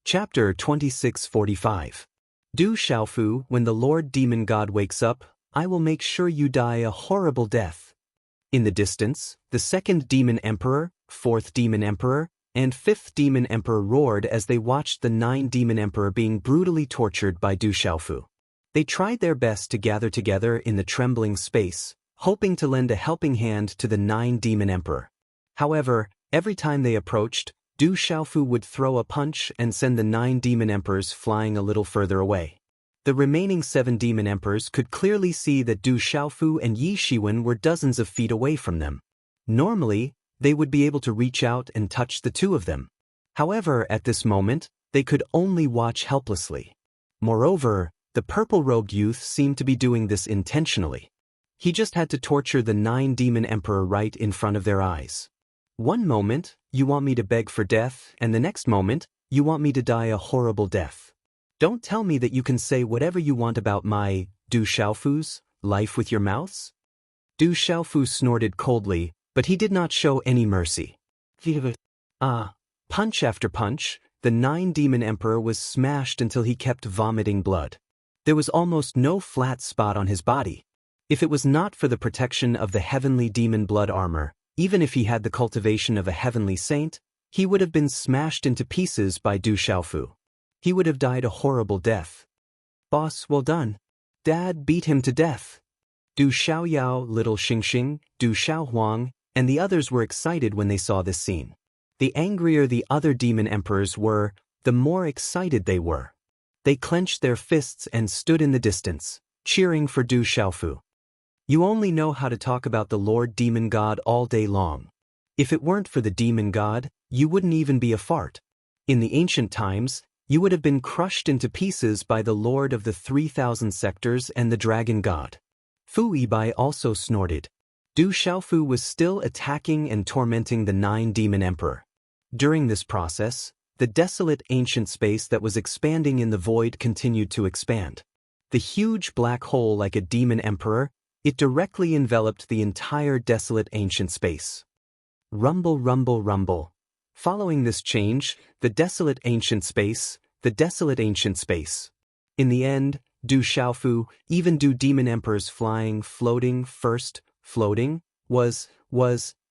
Chapter 2645. Du Xiaofu, when the Lord Demon God wakes up, I will make sure you die a horrible death. In the distance, the second Demon Emperor, fourth Demon Emperor, and fifth Demon Emperor roared as they watched the 9 Demon Emperor being brutally tortured by Du Xiaofu. They tried their best to gather together in the trembling space, hoping to lend a helping hand to the 9 Demon Emperor. However, every time they approached, Du Xiaofu would throw a punch and send the 9 Demon Emperors flying a little further away. The remaining 7 Demon Emperors could clearly see that Du Xiaofu and Yi Shiwen were dozens of feet away from them. Normally, they would be able to reach out and touch the 2 of them. However, at this moment, they could only watch helplessly. Moreover, the purple-robed youth seemed to be doing this intentionally. He just had to torture the 9 Demon Emperor right in front of their eyes. One moment, you want me to beg for death, and the next moment, you want me to die a horrible death. Don't tell me that you can say whatever you want about my, Du Xiaofu's, life with your mouths? Du Xiaofu snorted coldly, but he did not show any mercy. Punch after punch, the 9 Demon Emperor was smashed until he kept vomiting blood. There was almost no flat spot on his body. If it was not for the protection of the heavenly demon blood armor, even if he had the cultivation of a heavenly saint, he would have been smashed into pieces by Du Xiaofu. He would have died a horrible death. Boss, well done. Dad beat him to death. Du Xiaoyao, little Xingxing, Du Xiaohuang, and the others were excited when they saw this scene. The angrier the other demon emperors were, the more excited they were. They clenched their fists and stood in the distance, cheering for Du Xiaofu. You only know how to talk about the Lord Demon God all day long. If it weren't for the Demon God, you wouldn't even be a fart. In the ancient times, you would have been crushed into pieces by the Lord of the 3,000 sectors and the Dragon God. Fu Yibai also snorted. Du Xiaofu was still attacking and tormenting the 9 Demon Emperor. During this process, the desolate ancient space that was expanding in the void continued to expand. The huge black hole like a Demon Emperor, it directly enveloped the entire desolate ancient space. Rumble, rumble, rumble. Following this change, the desolate ancient space. In the end, Du Xiaofu, even Du Demon Emperors flying, floating,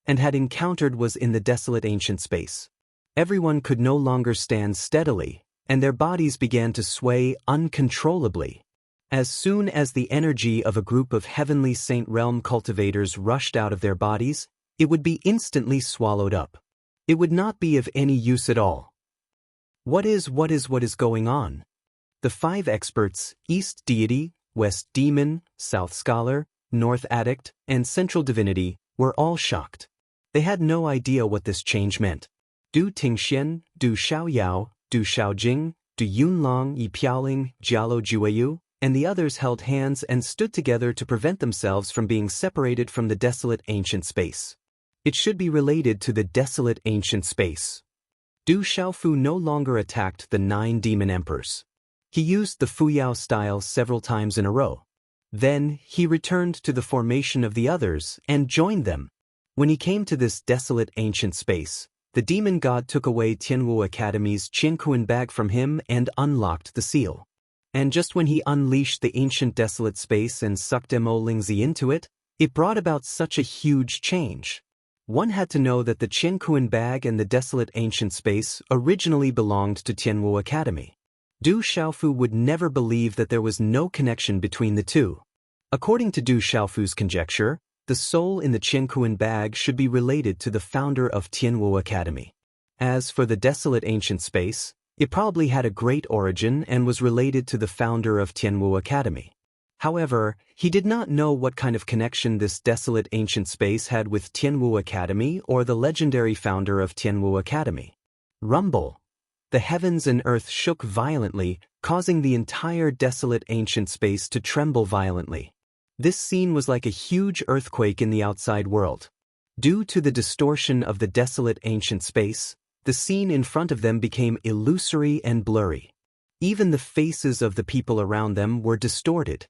and had encountered was in the desolate ancient space. Everyone could no longer stand steadily, and their bodies began to sway uncontrollably. As soon as the energy of a group of heavenly saint realm cultivators rushed out of their bodies, it would be instantly swallowed up. It would not be of any use at all. What is going on? The 5 experts, East Deity, West Demon, South Scholar, North Addict, and Central Divinity, were all shocked. They had no idea what this change meant. Du Tingxian, Du Xiaoyao, Du Xiaojing, Du Yunlong, Yi Piaoling, Jialo Jueyu, and the others held hands and stood together to prevent themselves from being separated from the desolate ancient space. It should be related to the desolate ancient space. Du Xiaofu no longer attacked the 9 Demon Emperors. He used the Fuyao style several times in a row. Then, he returned to the formation of the others and joined them. When he came to this desolate ancient space, the demon god took away Tianwu Academy's Qianquan bag from him and unlocked the seal. And just when he unleashed the ancient desolate space and sucked Mo Lingzi into it, it brought about such a huge change. One had to know that the Qianquan bag and the desolate ancient space originally belonged to Tianwu Academy. Du Xiaofu would never believe that there was no connection between the two. According to Du Xiaofu's conjecture, the soul in the Qianquan bag should be related to the founder of Tianwu Academy. As for the desolate ancient space, it probably had a great origin and was related to the founder of Tianwu Academy. However, he did not know what kind of connection this desolate ancient space had with Tianwu Academy or the legendary founder of Tianwu Academy. Rumble. The heavens and earth shook violently, causing the entire desolate ancient space to tremble violently. This scene was like a huge earthquake in the outside world. Due to the distortion of the desolate ancient space, the scene in front of them became illusory and blurry. Even the faces of the people around them were distorted.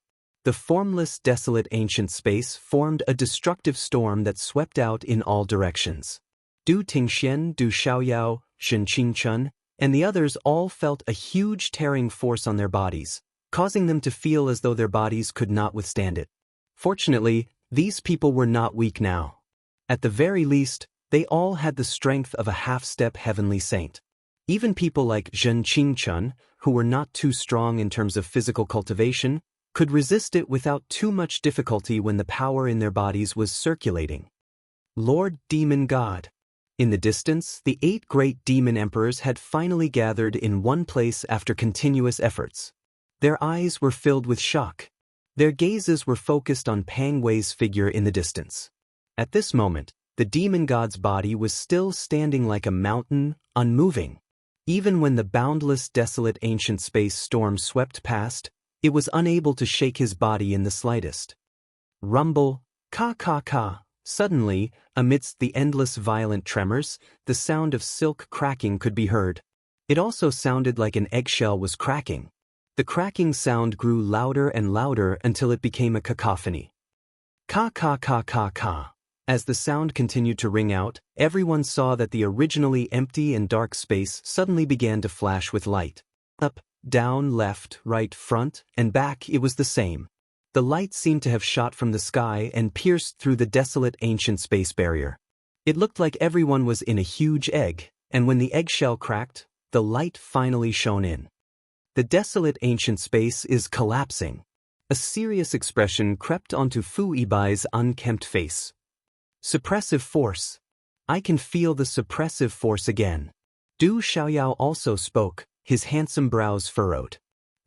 The formless desolate ancient space formed a destructive storm that swept out in all directions. Du Tingxian, Du Xiaoyao, Shen Qingchun, and the others all felt a huge tearing force on their bodies, causing them to feel as though their bodies could not withstand it. Fortunately, these people were not weak now. At the very least, they all had the strength of a half-step heavenly saint. Even people like Zhen Qingchun, who were not too strong in terms of physical cultivation, could resist it without too much difficulty when the power in their bodies was circulating. Lord Demon God. In the distance, the 8 great demon emperors had finally gathered in one place after continuous efforts. Their eyes were filled with shock. Their gazes were focused on Pang Wei's figure in the distance. At this moment, the demon god's body was still standing like a mountain, unmoving. Even when the boundless, desolate ancient space storm swept past, it was unable to shake his body in the slightest. Rumble, ka. Suddenly, amidst the endless violent tremors, the sound of silk cracking could be heard. It also sounded like an eggshell was cracking. The cracking sound grew louder and louder until it became a cacophony. Ka. As the sound continued to ring out, everyone saw that the originally empty and dark space suddenly began to flash with light. Up, down, left, right, front, and back, it was the same. The light seemed to have shot from the sky and pierced through the desolate ancient space barrier. It looked like everyone was in a huge egg, and when the eggshell cracked, the light finally shone in. The desolate ancient space is collapsing. A serious expression crept onto Fu Yibai's unkempt face. Suppressive force. I can feel the suppressive force again. Du Xiaoyao also spoke, his handsome brows furrowed.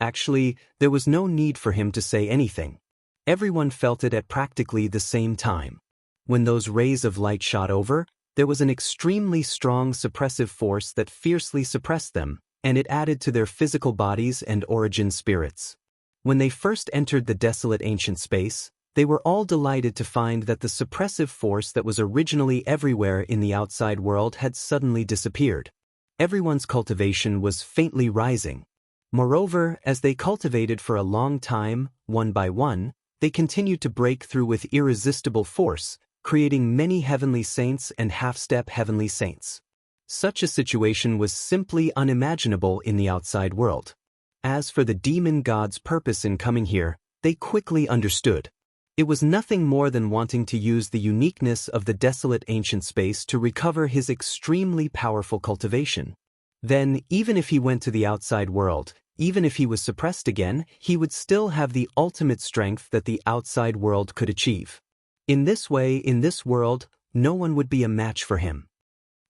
Actually, there was no need for him to say anything. Everyone felt it at practically the same time. When those rays of light shot over, there was an extremely strong suppressive force that fiercely suppressed them, and it added to their physical bodies and origin spirits. When they first entered the desolate ancient space, they were all delighted to find that the suppressive force that was originally everywhere in the outside world had suddenly disappeared. Everyone's cultivation was faintly rising. Moreover, as they cultivated for a long time, one by one, they continued to break through with irresistible force, creating many heavenly saints and half-step heavenly saints. Such a situation was simply unimaginable in the outside world. As for the demon god's purpose in coming here, they quickly understood. It was nothing more than wanting to use the uniqueness of the desolate ancient space to recover his extremely powerful cultivation. Then, even if he went to the outside world, even if he was suppressed again, he would still have the ultimate strength that the outside world could achieve. In this way, in this world, no one would be a match for him.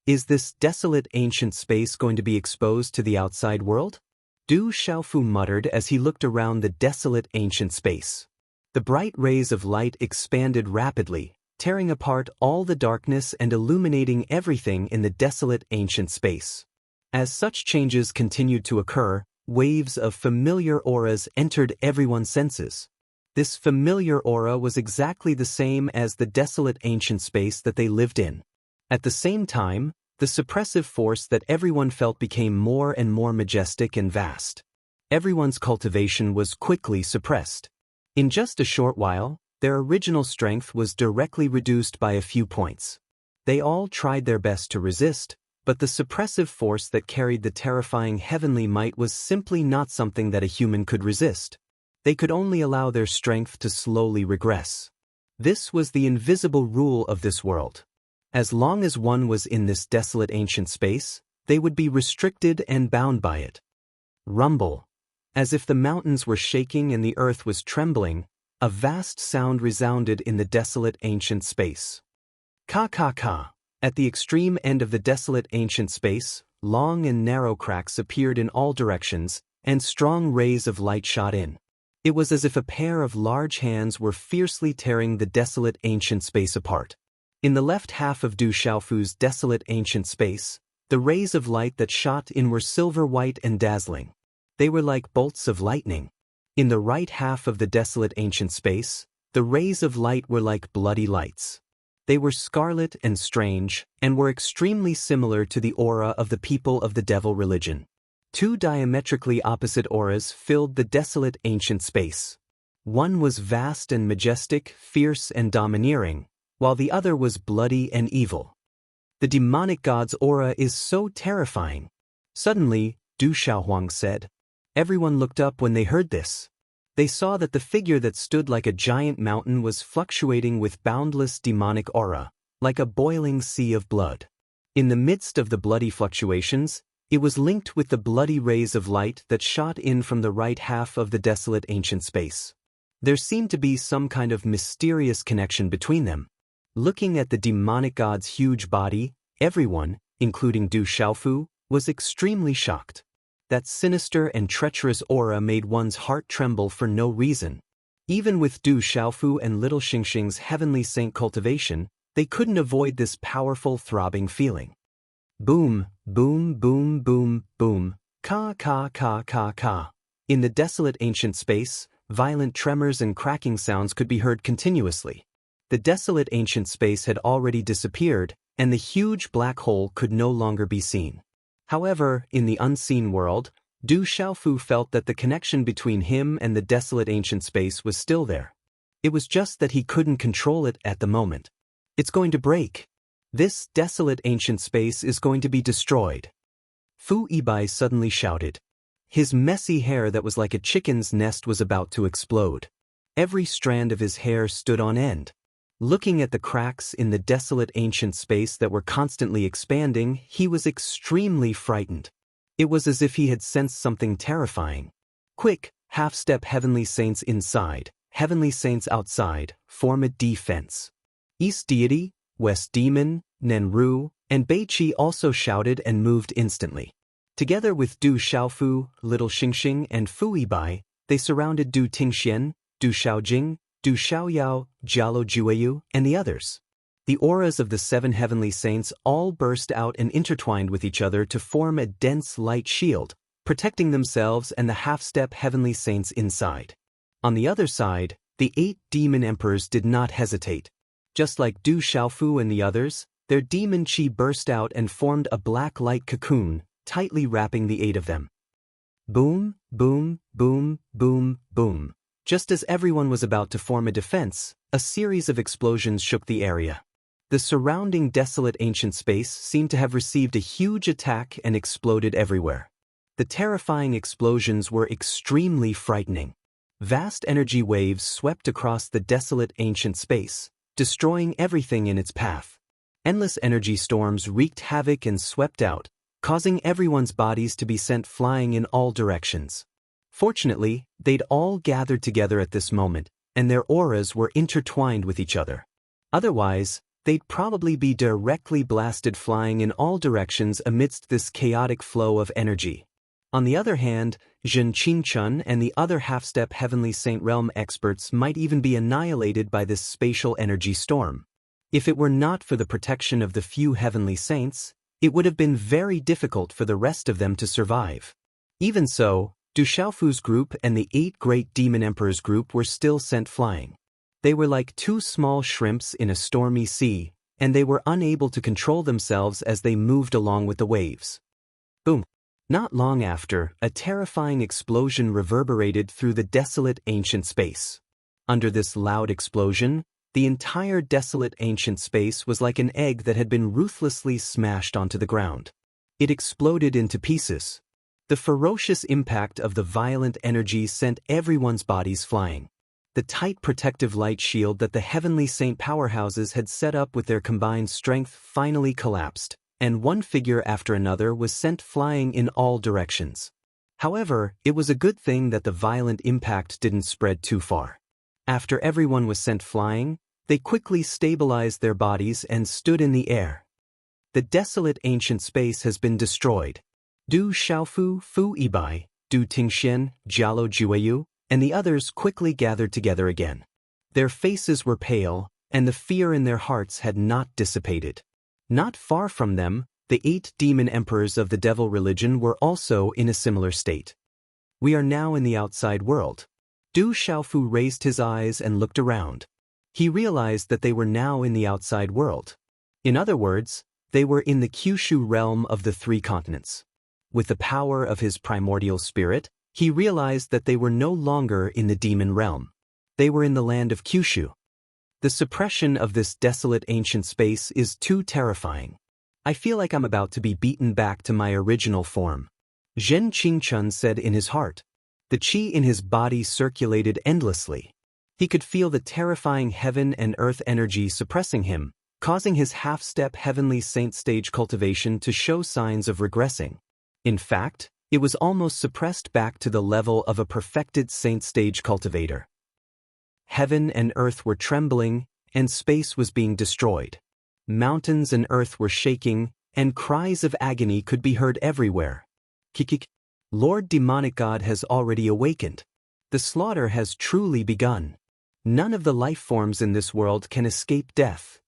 Is this desolate ancient space going to be exposed to the outside world? Du Xiaofu muttered as he looked around the desolate ancient space. The bright rays of light expanded rapidly, tearing apart all the darkness and illuminating everything in the desolate ancient space. As such changes continued to occur, waves of familiar auras entered everyone's senses. This familiar aura was exactly the same as the desolate ancient space that they lived in. At the same time, the suppressive force that everyone felt became more and more majestic and vast. Everyone's cultivation was quickly suppressed. In just a short while, their original strength was directly reduced by a few points. They all tried their best to resist, but the suppressive force that carried the terrifying heavenly might was simply not something that a human could resist. They could only allow their strength to slowly regress. This was the invisible rule of this world. As long as one was in this desolate ancient space, they would be restricted and bound by it. Rumble. As if the mountains were shaking and the earth was trembling, a vast sound resounded in the desolate ancient space. Ka. At the extreme end of the desolate ancient space, long and narrow cracks appeared in all directions, and strong rays of light shot in. It was as if a pair of large hands were fiercely tearing the desolate ancient space apart. In the left half of Du Xiaofu's desolate ancient space, the rays of light that shot in were silver-white and dazzling. They were like bolts of lightning. In the right half of the desolate ancient space, the rays of light were like bloody lights. They were scarlet and strange, and were extremely similar to the aura of the people of the devil religion. Two diametrically opposite auras filled the desolate ancient space. One was vast and majestic, fierce and domineering, while the other was bloody and evil. The demonic god's aura is so terrifying. Suddenly, Du Xiaohuang said. Everyone looked up when they heard this. They saw that the figure that stood like a giant mountain was fluctuating with boundless demonic aura, like a boiling sea of blood. In the midst of the bloody fluctuations, it was linked with the bloody rays of light that shot in from the right half of the desolate ancient space. There seemed to be some kind of mysterious connection between them. Looking at the demonic god's huge body, everyone, including Du Xiaofu, was extremely shocked. That sinister and treacherous aura made one's heart tremble for no reason. Even with Du Xiaofu and Little Xingxing's heavenly saint cultivation, they couldn't avoid this powerful throbbing feeling. Boom, boom, boom, boom, boom, ka ka ka ka ka. In the desolate ancient space, violent tremors and cracking sounds could be heard continuously. The desolate ancient space had already disappeared, and the huge black hole could no longer be seen. However, in the unseen world, Du Xiaofu felt that the connection between him and the desolate ancient space was still there. It was just that he couldn't control it at the moment. It's going to break. This desolate ancient space is going to be destroyed. Fu Yibai suddenly shouted. His messy hair that was like a chicken's nest was about to explode. Every strand of his hair stood on end. Looking at the cracks in the desolate ancient space that were constantly expanding, he was extremely frightened. It was as if he had sensed something terrifying. Quick, half-step heavenly saints inside, heavenly saints outside, form a defense. East deity, West demon, Nenru, and Beiqi also shouted and moved instantly. Together with Du Xiaofu, Little Xingxing, and Fu Yibai, they surrounded Du Tingxian, Du Xiaojing, Du Xiaoyao, Jialo Jueyu, and the others. The auras of the 7 heavenly saints all burst out and intertwined with each other to form a dense light shield, protecting themselves and the half-step heavenly saints inside. On the other side, the 8 demon emperors did not hesitate. Just like Du Xiaofu and the others, their demon qi burst out and formed a black light cocoon, tightly wrapping the 8 of them. Boom, boom, boom, boom, boom. Just as everyone was about to form a defense, a series of explosions shook the area. The surrounding desolate ancient space seemed to have received a huge attack and exploded everywhere. The terrifying explosions were extremely frightening. Vast energy waves swept across the desolate ancient space, destroying everything in its path. Endless energy storms wreaked havoc and swept out, causing everyone's bodies to be sent flying in all directions. Fortunately, they'd all gathered together at this moment, and their auras were intertwined with each other. Otherwise, they'd probably be directly blasted flying in all directions amidst this chaotic flow of energy. On the other hand, Zhen Qingchun and the other half-step heavenly saint realm experts might even be annihilated by this spatial energy storm. If it were not for the protection of the few heavenly saints, it would have been very difficult for the rest of them to survive. Even so, Du Xiaofu's group and the 8 great demon emperors' group were still sent flying. They were like 2 small shrimps in a stormy sea, and they were unable to control themselves as they moved along with the waves. Boom! Not long after, a terrifying explosion reverberated through the desolate ancient space. Under this loud explosion, the entire desolate ancient space was like an egg that had been ruthlessly smashed onto the ground. It exploded into pieces. The ferocious impact of the violent energy sent everyone's bodies flying. The tight protective light shield that the heavenly saint powerhouses had set up with their combined strength finally collapsed, and one figure after another was sent flying in all directions. However, it was a good thing that the violent impact didn't spread too far. After everyone was sent flying, they quickly stabilized their bodies and stood in the air. The desolate ancient space has been destroyed. Du Xiaofu, Fu Yibai, Du Tingxian, Jialo Jueyu, and the others quickly gathered together again. Their faces were pale, and the fear in their hearts had not dissipated. Not far from them, the 8 demon emperors of the devil religion were also in a similar state. We are now in the outside world. Du Xiaofu raised his eyes and looked around. He realized that they were now in the outside world. In other words, they were in the Kyushu realm of the 3 continents. With the power of his primordial spirit, he realized that they were no longer in the demon realm. They were in the land of Kyushu. The suppression of this desolate ancient space is too terrifying. I feel like I'm about to be beaten back to my original form. Zhen Qingchun said in his heart. The qi in his body circulated endlessly. He could feel the terrifying heaven and earth energy suppressing him, causing his half-step heavenly saint stage cultivation to show signs of regressing. In fact, it was almost suppressed back to the level of a perfected saint stage cultivator. Heaven and earth were trembling, and space was being destroyed. Mountains and earth were shaking, and cries of agony could be heard everywhere. Kikik. Lord Demonic God has already awakened. The slaughter has truly begun. None of the life forms in this world can escape death.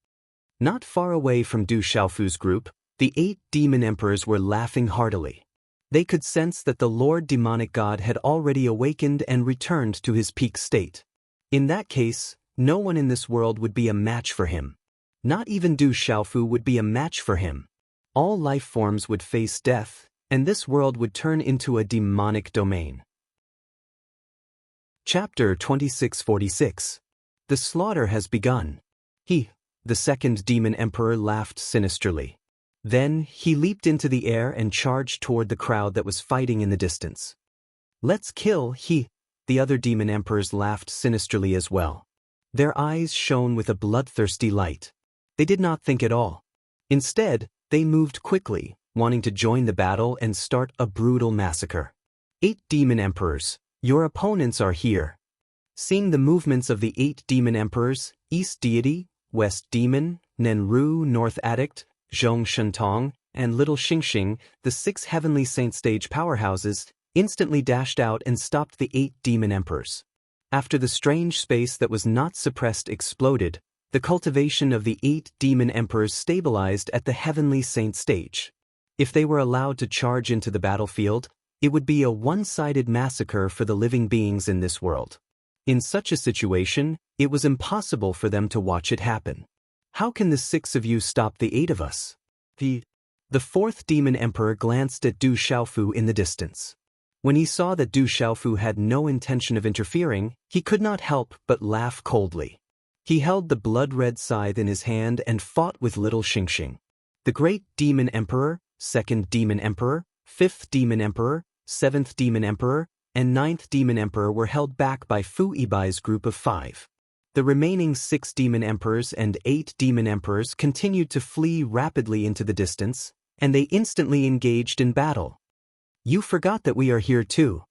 Not far away from Du Xiaofu's group, the 8 demon emperors were laughing heartily. They could sense that the Lord Demonic God had already awakened and returned to his peak state. In that case, no one in this world would be a match for him. Not even Du Xiaofu would be a match for him. All life forms would face death, and this world would turn into a demonic domain. Chapter 2646. The slaughter has begun. The second demon emperor, laughed sinisterly. Then, he leaped into the air and charged toward the crowd that was fighting in the distance. Let's kill, The other demon emperors laughed sinisterly as well. Their eyes shone with a bloodthirsty light. They did not think at all. Instead, they moved quickly, wanting to join the battle and start a brutal massacre. 8 demon emperors, your opponents are here. Seeing the movements of the 8 demon emperors, East Deity, West Demon, Nenru North Addict, Zhong Shentong, and Little Xingxing, the 6 heavenly saint stage powerhouses, instantly dashed out and stopped the 8 demon emperors. After the strange space that was not suppressed exploded, the cultivation of the 8 demon emperors stabilized at the heavenly saint stage. If they were allowed to charge into the battlefield, it would be a one-sided massacre for the living beings in this world. In such a situation, it was impossible for them to watch it happen. How can the 6 of you stop the 8 of us? The 4th demon emperor glanced at Du Xiaofu in the distance. When he saw that Du Xiaofu had no intention of interfering, he could not help but laugh coldly. He held the blood-red scythe in his hand and fought with Little Xingxing. The great demon emperor, 2nd demon emperor, 5th demon emperor, 7th demon emperor, and 9th demon emperor were held back by Fu Yibai's group of 5. The remaining 6 demon emperors and 8 demon emperors continued to flee rapidly into the distance, and they instantly engaged in battle. You forgot that we are here too.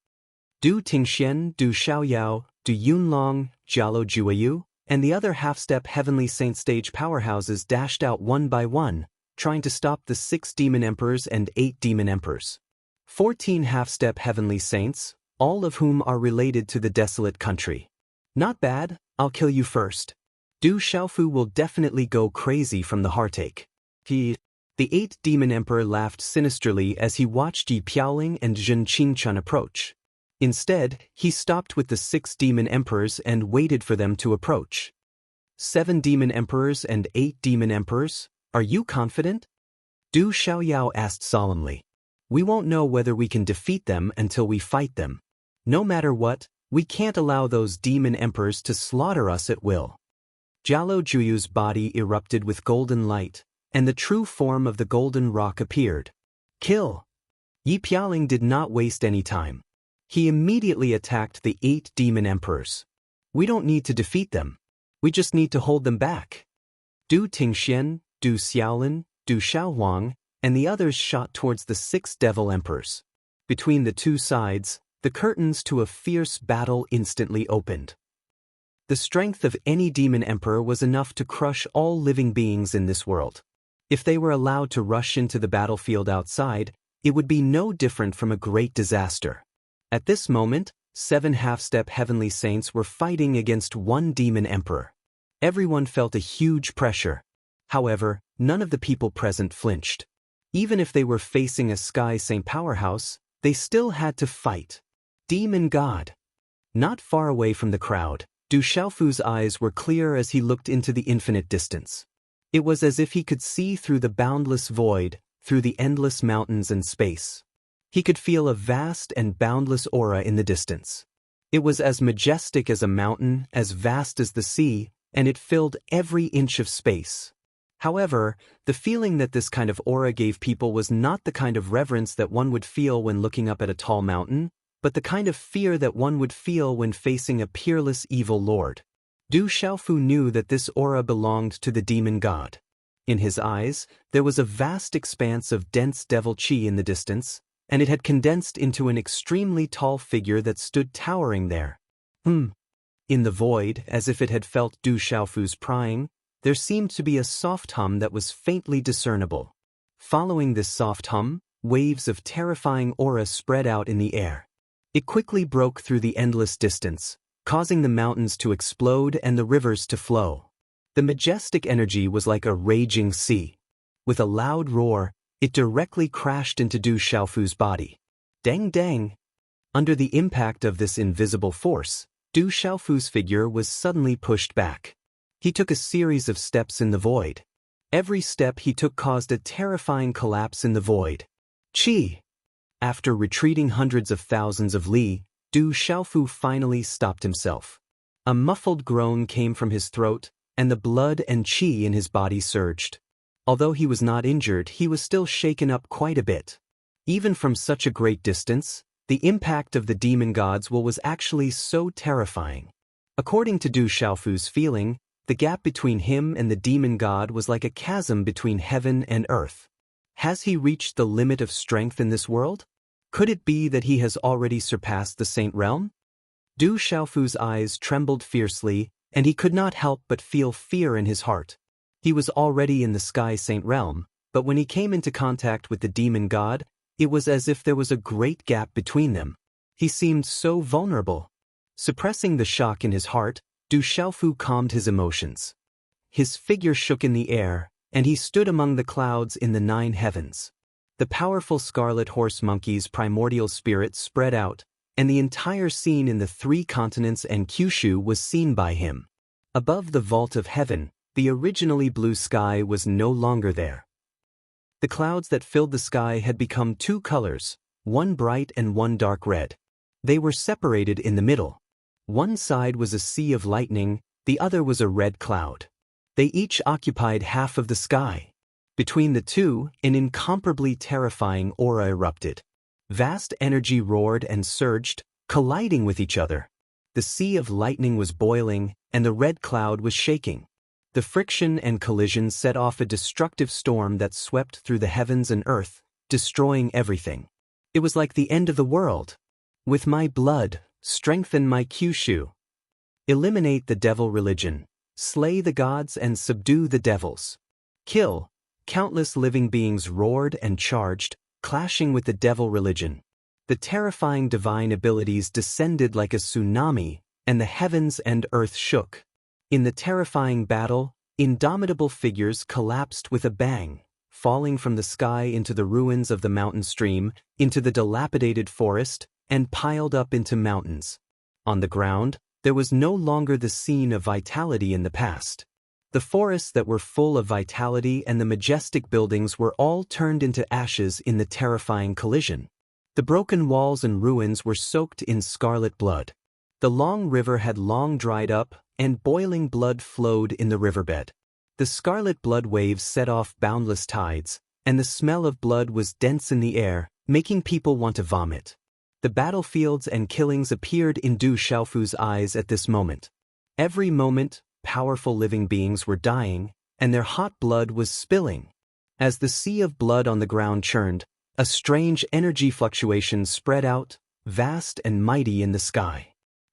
Du Tingxian, Du Xiaoyao, Du Yunlong, Jialo Juayu, and the other half-step heavenly saint stage powerhouses dashed out one by one, trying to stop the 6 demon emperors and 8 demon emperors. 14 half-step heavenly saints, all of whom are related to the desolate country. Not bad, I'll kill you first. Du Xiaofu will definitely go crazy from the heartache. The 8th demon emperor laughed sinisterly as he watched Yi Piaoling and Zhen Qingchun approach. Instead, he stopped with the 6 demon emperors and waited for them to approach. 7 demon emperors and 8 demon emperors, are you confident? Du Xiaoyao asked solemnly. We won't know whether we can defeat them until we fight them. No matter what, we can't allow those demon emperors to slaughter us at will. Jialo Juyu's body erupted with golden light, and the true form of the golden rock appeared. Kill! Yi Piaoling did not waste any time. He immediately attacked the 8 demon emperors. We don't need to defeat them. We just need to hold them back. Du Tingxian, Du Xiaolin, Du Xiaohuang, and the others shot towards the 6 devil emperors. Between the 2 sides, the curtains to a fierce battle instantly opened. The strength of any demon emperor was enough to crush all living beings in this world. If they were allowed to rush into the battlefield outside, it would be no different from a great disaster. At this moment, 7 half-step heavenly saints were fighting against 1 demon emperor. Everyone felt a huge pressure. However, none of the people present flinched. Even if they were facing a Sky Saint powerhouse, they still had to fight. Demon God. Not far away from the crowd, Du Xiaofu's eyes were clear as he looked into the infinite distance. It was as if he could see through the boundless void, through the endless mountains and space. He could feel a vast and boundless aura in the distance. It was as majestic as a mountain, as vast as the sea, and it filled every inch of space. However, the feeling that this kind of aura gave people was not the kind of reverence that one would feel when looking up at a tall mountain, but the kind of fear that one would feel when facing a peerless evil lord. Du Xiaofu knew that this aura belonged to the demon god. In his eyes, there was a vast expanse of dense devil qi in the distance, and it had condensed into an extremely tall figure that stood towering there. In the void, as if it had felt Du Xiaofu's prying, there seemed to be a soft hum that was faintly discernible. Following this soft hum, waves of terrifying aura spread out in the air. It quickly broke through the endless distance, causing the mountains to explode and the rivers to flow. The majestic energy was like a raging sea. With a loud roar, it directly crashed into Du Xiaofu's body. Dang dang! Under the impact of this invisible force, Du Xiaofu's figure was suddenly pushed back. He took a series of steps in the void. Every step he took caused a terrifying collapse in the void. Qi! After retreating hundreds of thousands of li, Du Xiaofu finally stopped himself. A muffled groan came from his throat, and the blood and qi in his body surged. Although he was not injured, he was still shaken up quite a bit. Even from such a great distance, the impact of the demon god's will was actually so terrifying. According to Du Xiaofu's feeling, the gap between him and the demon god was like a chasm between heaven and earth. Has he reached the limit of strength in this world? Could it be that he has already surpassed the Saint Realm? Du Xiaofu's eyes trembled fiercely, and he could not help but feel fear in his heart. He was already in the Sky Saint Realm, but when he came into contact with the demon god, it was as if there was a great gap between them. He seemed so vulnerable. Suppressing the shock in his heart, Du Xiaofu calmed his emotions. His figure shook in the air, and he stood among the clouds in the 9 heavens. The powerful scarlet horse monkey's primordial spirit spread out, and the entire scene in the 3 continents and Kyushu was seen by him. Above the vault of heaven, the originally blue sky was no longer there. The clouds that filled the sky had become 2 colors, one bright and one dark red. They were separated in the middle. One side was a sea of lightning, the other was a red cloud. They each occupied half of the sky. Between the two, an incomparably terrifying aura erupted. Vast energy roared and surged, colliding with each other. The sea of lightning was boiling, and the red cloud was shaking. The friction and collision set off a destructive storm that swept through the heavens and earth, destroying everything. It was like the end of the world. With my blood, strengthen my Kyushu. Eliminate the devil religion. Slay the gods and subdue the devils. Kill. Countless living beings roared and charged, clashing with the devil religion. The terrifying divine abilities descended like a tsunami, and the heavens and earth shook. In the terrifying battle, indomitable figures collapsed with a bang, falling from the sky into the ruins of the mountain stream, into the dilapidated forest, and piled up into mountains. On the ground, there was no longer the scene of vitality in the past. The forests that were full of vitality and the majestic buildings were all turned into ashes in the terrifying collision. The broken walls and ruins were soaked in scarlet blood. The long river had long dried up, and boiling blood flowed in the riverbed. The scarlet blood waves set off boundless tides, and the smell of blood was dense in the air, making people want to vomit. The battlefields and killings appeared in Du Xiaofu's eyes at this moment. Every moment, powerful living beings were dying, and their hot blood was spilling. As the sea of blood on the ground churned, a strange energy fluctuation spread out, vast and mighty in the sky.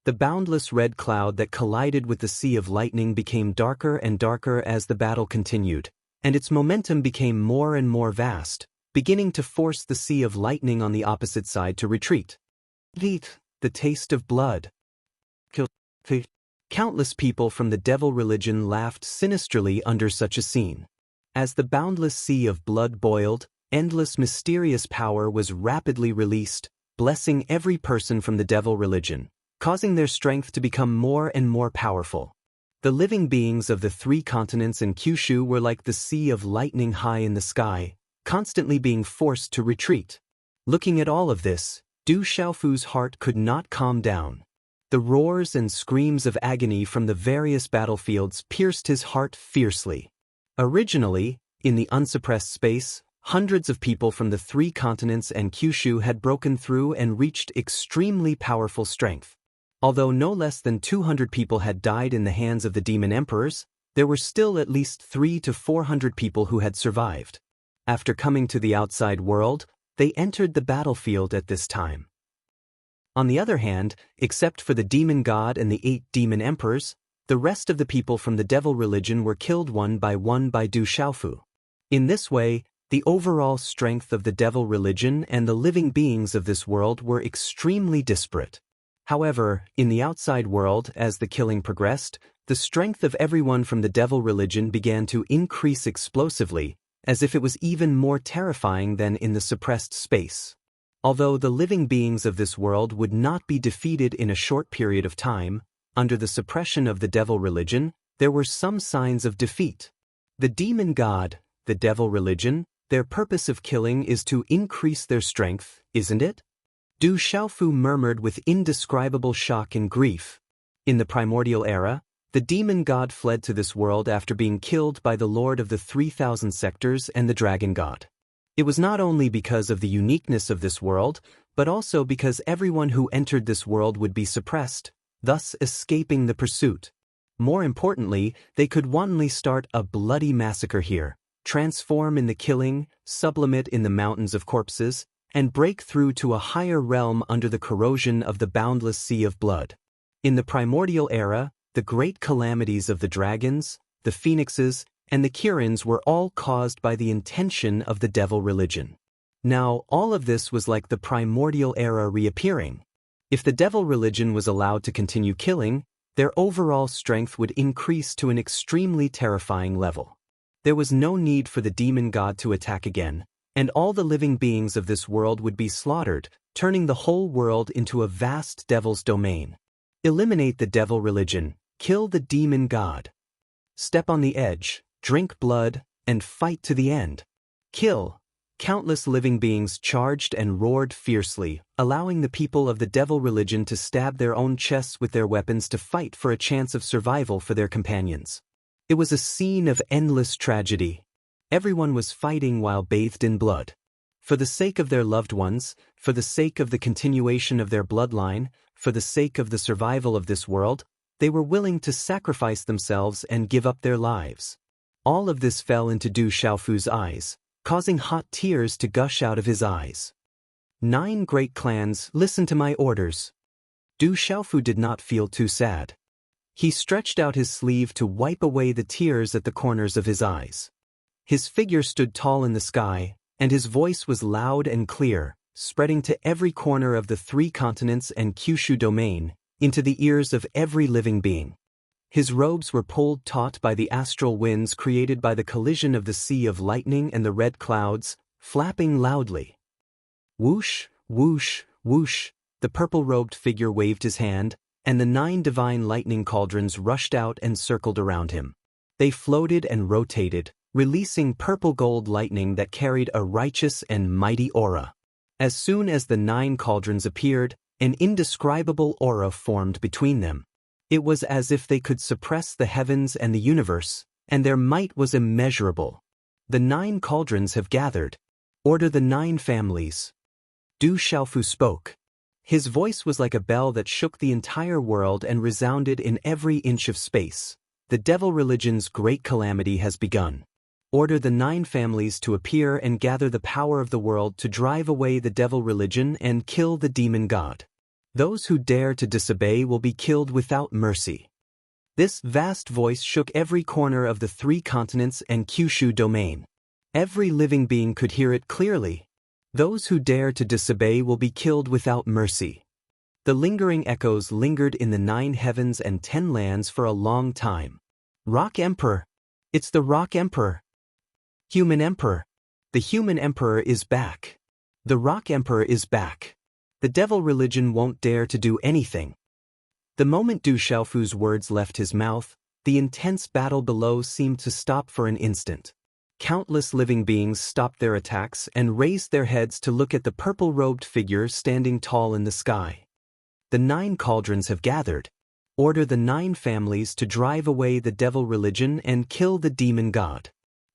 The boundless red cloud that collided with the sea of lightning became darker and darker as the battle continued, and its momentum became more and more vast, beginning to force the sea of lightning on the opposite side to retreat. The taste of blood. Countless people from the devil religion laughed sinisterly under such a scene. As the boundless sea of blood boiled, endless mysterious power was rapidly released, blessing every person from the devil religion, causing their strength to become more and more powerful. The living beings of the 3 continents and Kyushu were like the sea of lightning high in the sky, constantly being forced to retreat. Looking at all of this, Du Xiaofu's heart could not calm down. The roars and screams of agony from the various battlefields pierced his heart fiercely. Originally, in the unsuppressed space, hundreds of people from the 3 continents and Kyushu had broken through and reached extremely powerful strength. Although no less than 200 people had died in the hands of the demon emperors, there were still at least 300 to 400 people who had survived. After coming to the outside world, they entered the battlefield at this time. On the other hand, except for the demon god and the 8 demon emperors, the rest of the people from the devil religion were killed one by Du Xiaofu. In this way, the overall strength of the devil religion and the living beings of this world were extremely disparate. However, in the outside world, as the killing progressed, the strength of everyone from the devil religion began to increase explosively, as if it was even more terrifying than in the suppressed space. Although the living beings of this world would not be defeated in a short period of time, under the suppression of the devil religion, there were some signs of defeat. The demon god, the devil religion, their purpose of killing is to increase their strength, isn't it? Du Xiaofu murmured with indescribable shock and grief. In the primordial era, the demon god fled to this world after being killed by the lord of the 3,000 sectors and the dragon god. It was not only because of the uniqueness of this world, but also because everyone who entered this world would be suppressed, thus escaping the pursuit. More importantly, they could wantonly start a bloody massacre here, transform in the killing, sublimate in the mountains of corpses, and break through to a higher realm under the corrosion of the boundless sea of blood. In the primordial era, the great calamities of the dragons, the phoenixes, and the Kirins were all caused by the intention of the devil religion. Now, all of this was like the primordial era reappearing. If the devil religion was allowed to continue killing, their overall strength would increase to an extremely terrifying level. There was no need for the demon god to attack again, and all the living beings of this world would be slaughtered, turning the whole world into a vast devil's domain. Eliminate the devil religion, kill the demon god. Step on the edge, drink blood, and fight to the end. Kill. Countless living beings charged and roared fiercely, allowing the people of the devil religion to stab their own chests with their weapons to fight for a chance of survival for their companions. It was a scene of endless tragedy. Everyone was fighting while bathed in blood. For the sake of their loved ones, for the sake of the continuation of their bloodline, for the sake of the survival of this world, they were willing to sacrifice themselves and give up their lives. All of this fell into Du Xiaofu's eyes, causing hot tears to gush out of his eyes. 9 great clans, listen to my orders. Du Xiaofu did not feel too sad. He stretched out his sleeve to wipe away the tears at the corners of his eyes. His figure stood tall in the sky, and his voice was loud and clear, spreading to every corner of the 3 continents and Kyushu domain, into the ears of every living being. His robes were pulled taut by the astral winds created by the collision of the sea of lightning and the red clouds, flapping loudly. Whoosh, whoosh, whoosh, the purple-robed figure waved his hand, and the 9 divine lightning cauldrons rushed out and circled around him. They floated and rotated, releasing purple-gold lightning that carried a righteous and mighty aura. As soon as the 9 cauldrons appeared, an indescribable aura formed between them. It was as if they could suppress the heavens and the universe, and their might was immeasurable. The 9 cauldrons have gathered. Order the 9 families. Du Xiaofu spoke. His voice was like a bell that shook the entire world and resounded in every inch of space. The devil religion's great calamity has begun. Order the 9 families to appear and gather the power of the world to drive away the devil religion and kill the demon god. Those who dare to disobey will be killed without mercy. This vast voice shook every corner of the 3 continents and Kyushu domain. Every living being could hear it clearly. Those who dare to disobey will be killed without mercy. The lingering echoes lingered in the 9 heavens and 10 lands for a long time. Rock Emperor. It's the Rock Emperor. Human Emperor. The Human Emperor is back. The Rock Emperor is back. The devil religion won't dare to do anything. The moment Du Xiaofu's words left his mouth, the intense battle below seemed to stop for an instant. Countless living beings stopped their attacks and raised their heads to look at the purple-robed figure standing tall in the sky. The 9 cauldrons have gathered. Order the 9 families to drive away the devil religion and kill the demon god.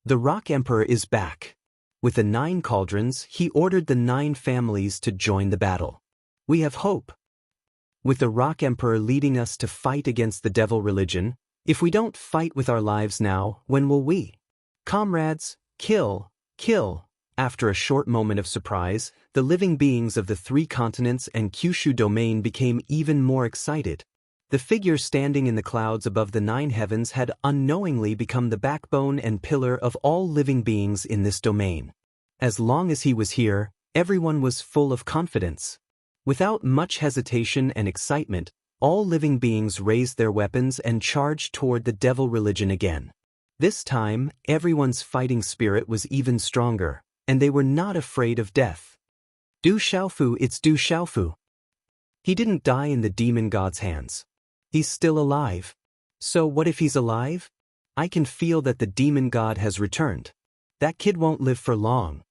The Rock Emperor is back. With the 9 cauldrons, he ordered the 9 families to join the battle. We have hope. With the Rock Emperor leading us to fight against the devil religion, if we don't fight with our lives now, when will we? Comrades, kill, kill. After a short moment of surprise, the living beings of the 3 continents and Kyushu domain became even more excited. The figure standing in the clouds above the 9 heavens had unknowingly become the backbone and pillar of all living beings in this domain. As long as he was here, everyone was full of confidence. Without much hesitation and excitement, all living beings raised their weapons and charged toward the devil religion again. This time, everyone's fighting spirit was even stronger, and they were not afraid of death. Du Xiaofu, it's Du Xiaofu. He didn't die in the demon god's hands. He's still alive. So what if he's alive? I can feel that the demon god has returned. That kid won't live for long.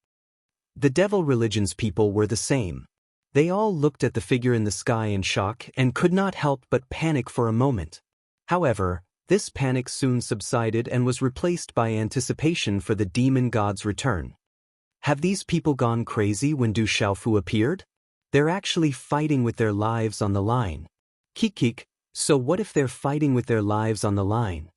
The devil religion's people were the same. They all looked at the figure in the sky in shock and could not help but panic for a moment. However, this panic soon subsided and was replaced by anticipation for the demon god's return. Have these people gone crazy when Du Xiaofu appeared? They're actually fighting with their lives on the line. Kik, so what if they're fighting with their lives on the line?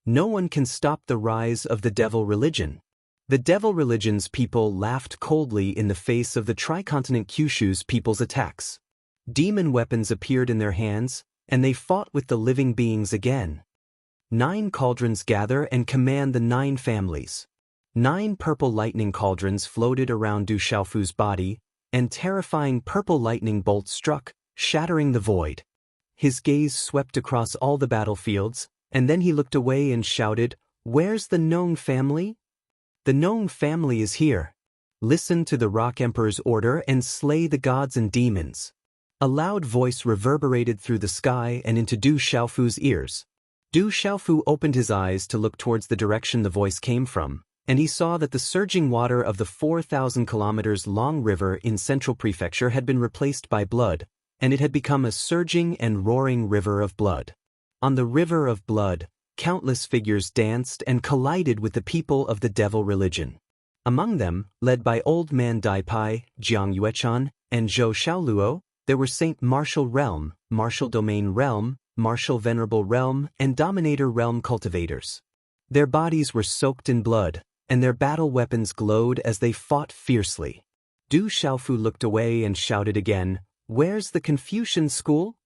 No one can stop the rise of the devil religion. The devil religion's people laughed coldly in the face of the tricontinent Kyushu's people's attacks. Demon weapons appeared in their hands, and they fought with the living beings again. 9 cauldrons gather and command the 9 families. 9 purple lightning cauldrons floated around Du Xiaofu's body, and terrifying purple lightning bolts struck, shattering the void. His gaze swept across all the battlefields, and then he looked away and shouted, "Where's the known family? The known family is here. Listen to the Rock Emperor's order and slay the gods and demons." A loud voice reverberated through the sky and into Du Xiaofu's ears. Du Xiaofu opened his eyes to look towards the direction the voice came from, and he saw that the surging water of the 4,000 kilometers long river in Central Prefecture had been replaced by blood, and it had become a surging and roaring river of blood. On the river of blood, countless figures danced and collided with the people of the devil religion. Among them, led by Old Man Daipai, Jiang Yuechan, and Zhou Xiaoluo, there were Saint Martial Realm, Martial Domain Realm, Martial Venerable Realm, and Dominator Realm cultivators. Their bodies were soaked in blood, and their battle weapons glowed as they fought fiercely. Du Xiaofu looked away and shouted again, "Where's the Confucian school?"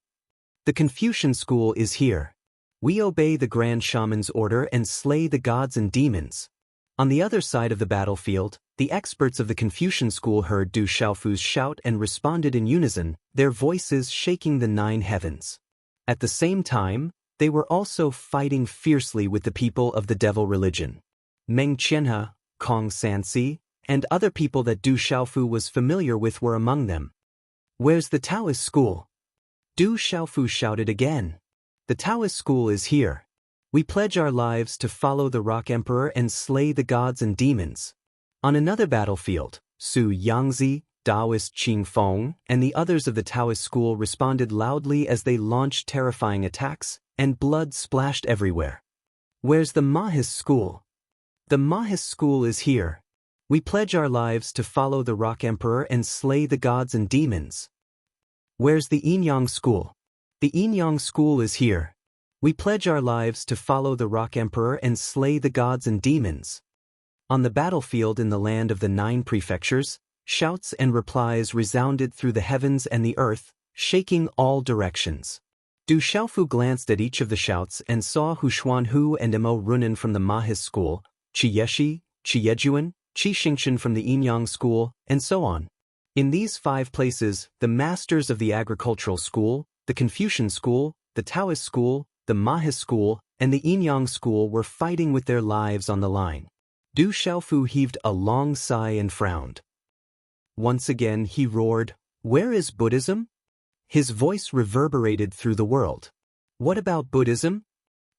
"The Confucian school is here. We obey the Grand Shaman's order and slay the gods and demons." On the other side of the battlefield, the experts of the Confucian school heard Du Xiaofu's shout and responded in unison, their voices shaking the 9 heavens. At the same time, they were also fighting fiercely with the people of the devil religion. Meng Qianhe, Kong Sansi, and other people that Du Xiaofu was familiar with were among them. "Where's the Taoist school?" Du Xiaofu shouted again. "The Taoist school is here. We pledge our lives to follow the Rock Emperor and slay the gods and demons." On another battlefield, Su Yangzi, Taoist Qing Feng, and the others of the Taoist school responded loudly as they launched terrifying attacks, and blood splashed everywhere. "Where's the Mahis school?" "The Mahis school is here. We pledge our lives to follow the Rock Emperor and slay the gods and demons." "Where's the Yinyang school?" "The Yinyang school is here. We pledge our lives to follow the Rock Emperor and slay the gods and demons." On the battlefield in the land of the 9 prefectures, shouts and replies resounded through the heavens and the earth, shaking all directions. Du Xiaofu glanced at each of the shouts and saw Hu Xuanhu and Mo Runan from the Mahis school, Qi Yeshi, Qi Yejuan, Qi Xingchen from the Yinyang school, and so on. In these 5 places, the masters of the agricultural school, the Confucian school, the Taoist school, the Mahis school, and the Yinyang school were fighting with their lives on the line. Du Xiaofu heaved a long sigh and frowned. Once again he roared, "Where is Buddhism?" His voice reverberated through the world. "What about Buddhism?"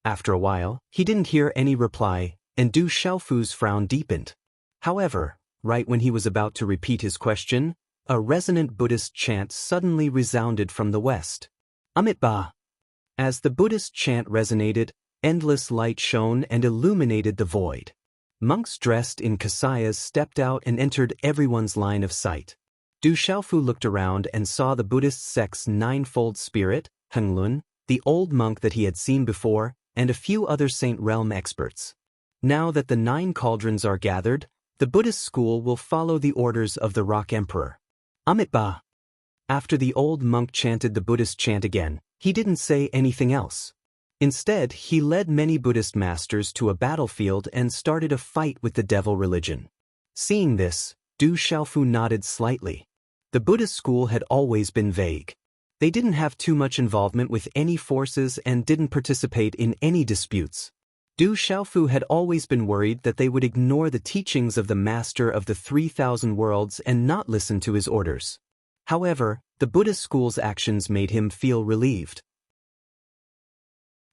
After a while, he didn't hear any reply, and Du Xiaofu's frown deepened. However, right when he was about to repeat his question, a resonant Buddhist chant suddenly resounded from the west. Amitabha. As the Buddhist chant resonated, endless light shone and illuminated the void. Monks dressed in kasayas stepped out and entered everyone's line of sight. Du Xiaofu looked around and saw the Buddhist sect's ninefold spirit, Henglun, the old monk that he had seen before, and a few other Saint Realm experts. Now that the 9 cauldrons are gathered, the Buddhist school will follow the orders of the Rock Emperor. Amitba. After the old monk chanted the Buddhist chant again, he didn't say anything else. Instead, he led many Buddhist masters to a battlefield and started a fight with the devil religion. Seeing this, Du Xiaofu nodded slightly. The Buddhist school had always been vague. They didn't have too much involvement with any forces and didn't participate in any disputes. Du Xiaofu had always been worried that they would ignore the teachings of the master of the 3,000 worlds and not listen to his orders. However, the Buddhist school's actions made him feel relieved.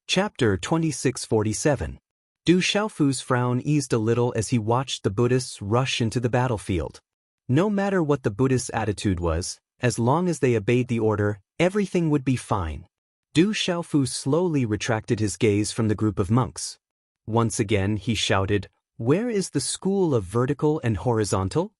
Chapter 2647. Du Xiaofu's frown eased a little as he watched the Buddhists rush into the battlefield. No matter what the Buddhists' attitude was, as long as they obeyed the order, everything would be fine. Du Xiaofu slowly retracted his gaze from the group of monks. Once again he shouted, "Where is the school of vertical and horizontal?"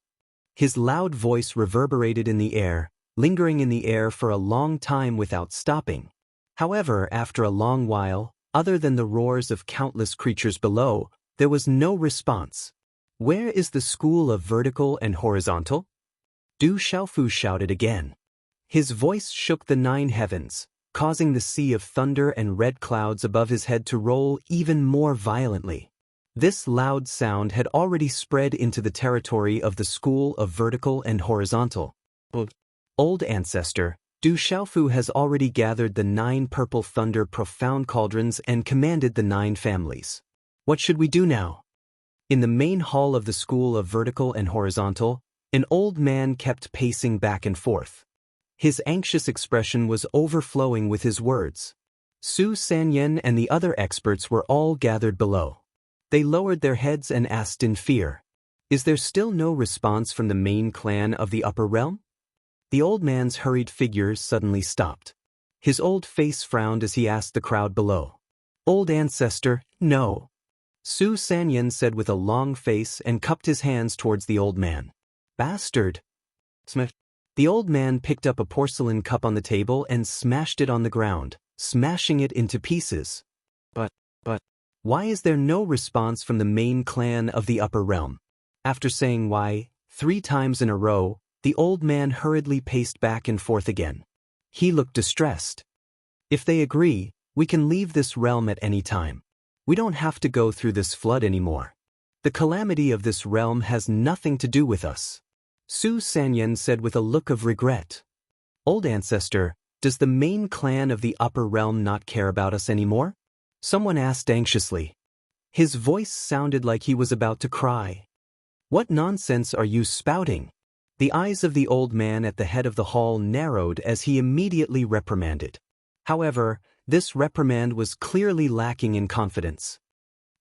His loud voice reverberated in the air, lingering in the air for a long time without stopping. However, after a long while, other than the roars of countless creatures below, there was no response. "Where is the school of vertical and horizontal?" Du Xiaofu shouted again. His voice shook the 9 heavens, causing the sea of thunder and red clouds above his head to roll even more violently. This loud sound had already spread into the territory of the school of vertical and horizontal. Old ancestor, Du Xiaofu has already gathered the 9 purple thunder profound cauldrons and commanded the 9 families. What should we do now? In the main hall of the school of vertical and horizontal, an old man kept pacing back and forth. His anxious expression was overflowing with his words. Su Sanyan and the other experts were all gathered below. They lowered their heads and asked in fear, "Is there still no response from the main clan of the upper realm?" The old man's hurried figure suddenly stopped. His old face frowned as he asked the crowd below. "Old ancestor, no." Su Sanyan said with a long face and cupped his hands towards the old man. "Bastard!" The old man picked up a porcelain cup on the table and smashed it on the ground, smashing it into pieces. But, why is there no response from the main clan of the upper realm?" After saying why 3 times in a row, the old man hurriedly paced back and forth again. He looked distressed. "If they agree, we can leave this realm at any time. We don't have to go through this flood anymore. The calamity of this realm has nothing to do with us." Su Sanyan said with a look of regret. "Old ancestor, does the main clan of the upper realm not care about us anymore?" Someone asked anxiously. His voice sounded like he was about to cry. "What nonsense are you spouting?" The eyes of the old man at the head of the hall narrowed as he immediately reprimanded. However, this reprimand was clearly lacking in confidence.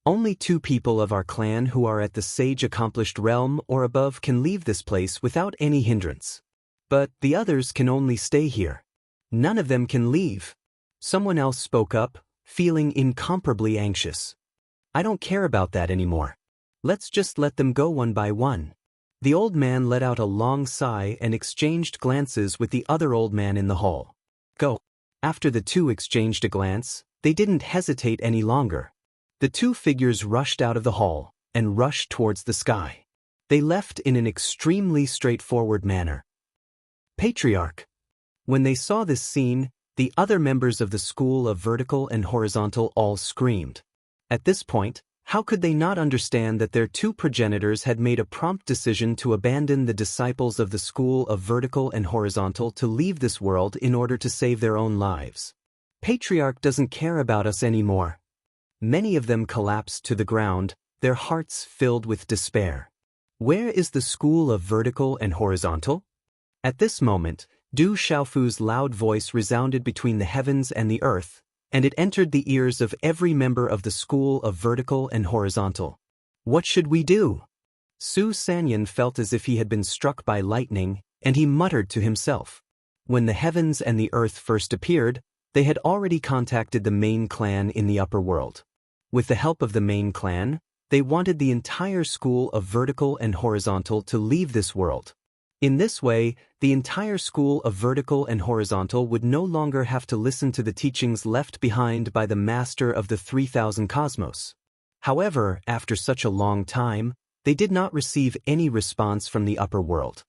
"Only 2 people of our clan who are at the sage accomplished realm or above can leave this place without any hindrance. But the others can only stay here. None of them can leave." Someone else spoke up, feeling incomparably anxious. "I don't care about that anymore. Let's just let them go one by one." The old man let out a long sigh and exchanged glances with the other old man in the hall. "Go." After the 2 exchanged a glance, they didn't hesitate any longer. The 2 figures rushed out of the hall and rushed towards the sky. They left in an extremely straightforward manner. Patriarch. When they saw this scene, the other members of the school of vertical and horizontal all screamed. At this point, how could they not understand that their 2 progenitors had made a prompt decision to abandon the disciples of the school of vertical and horizontal to leave this world in order to save their own lives? Patriarch doesn't care about us anymore. Many of them collapsed to the ground, their hearts filled with despair. Where is the school of vertical and horizontal? At this moment, Du Xiaofu's loud voice resounded between the heavens and the earth, and it entered the ears of every member of the school of vertical and horizontal. What should we do? Su Sanyan felt as if he had been struck by lightning, and he muttered to himself. When the heavens and the earth first appeared, they had already contacted the main clan in the upper world. With the help of the main clan, They wanted the entire school of vertical and horizontal to leave this world. In this way, the entire school of vertical and horizontal would no longer have to listen to the teachings left behind by the master of the 3000 cosmos. However, after such a long time, they did not receive any response from the upper world.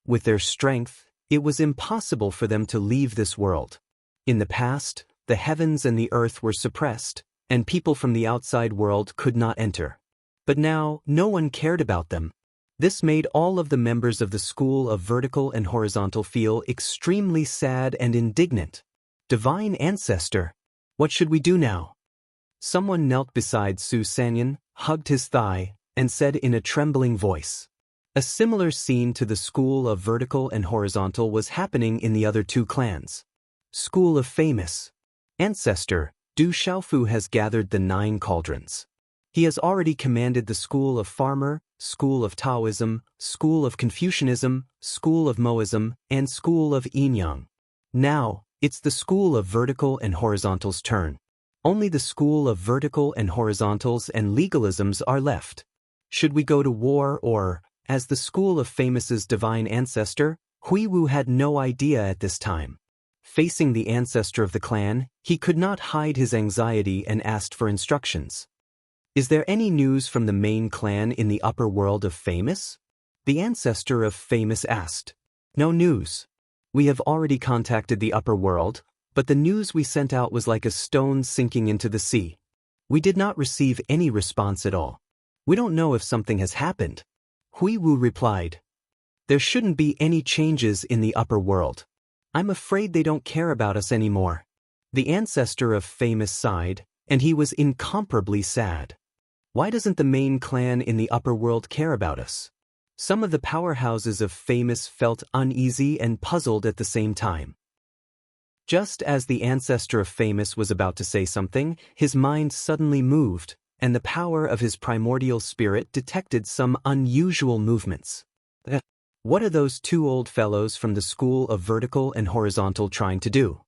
With their strength, it was impossible for them to leave this world. In the past, the heavens and the earth were suppressed, and people from the outside world could not enter. But now, no one cared about them. This made all of the members of the school of vertical and horizontal feel extremely sad and indignant. Divine Ancestor, what should we do now? Someone knelt beside Su Sanyan, hugged his thigh, and said in a trembling voice. A similar scene to the school of vertical and horizontal was happening in the other two clans. School of Famous Ancestor, Du Xiaofu has gathered the 9 cauldrons. He has already commanded the school of Farmer, school of Taoism, school of Confucianism, school of Moism, and school of Yin-Yang. Now, it's the school of vertical and horizontal's turn. Only the school of vertical and horizontals and legalisms are left. Should we go to war or, as the school of Famous's divine ancestor, Hui Wu had no idea at this time. Facing the ancestor of the clan, he could not hide his anxiety and asked for instructions. Is there any news from the main clan in the upper world of Famous? The ancestor of Famous asked. No news. We have already contacted the upper world, but the news we sent out was like a stone sinking into the sea. We did not receive any response at all. We don't know if something has happened. Hui Wu replied. There shouldn't be any changes in the upper world. I'm afraid they don't care about us anymore. The ancestor of Famous sighed, and he was incomparably sad. Why doesn't the main clan in the upper world care about us? Some of the powerhouses of Famous felt uneasy and puzzled at the same time. Just as the ancestor of Famous was about to say something, his mind suddenly moved, and the power of his primordial spirit detected some unusual movements. What are those 2 old fellows from the school of vertical and horizontal trying to do?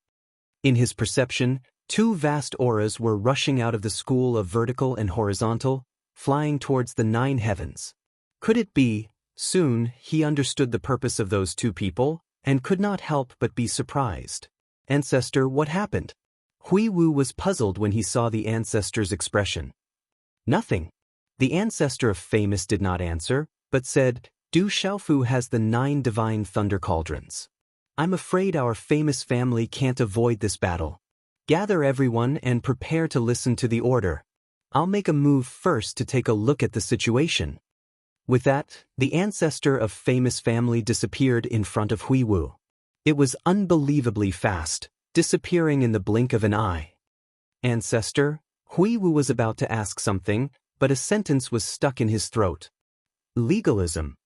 In his perception, 2 vast auras were rushing out of the school of vertical and horizontal, flying towards the 9 heavens. Could it be? Soon, he understood the purpose of those 2 people, and could not help but be surprised. Ancestor, what happened? Hui Wu was puzzled when he saw the ancestor's expression. Nothing. The ancestor of Famous did not answer, but said, Du Xiaofu has the 9 divine thunder cauldrons. I'm afraid our Famous family can't avoid this battle. Gather everyone and prepare to listen to the order. I'll make a move first to take a look at the situation. With that, the ancestor of Famous family disappeared in front of Hui Wu. It was unbelievably fast, disappearing in the blink of an eye. Ancestor, Hui Wu was about to ask something, but a sentence was stuck in his throat. Legalism.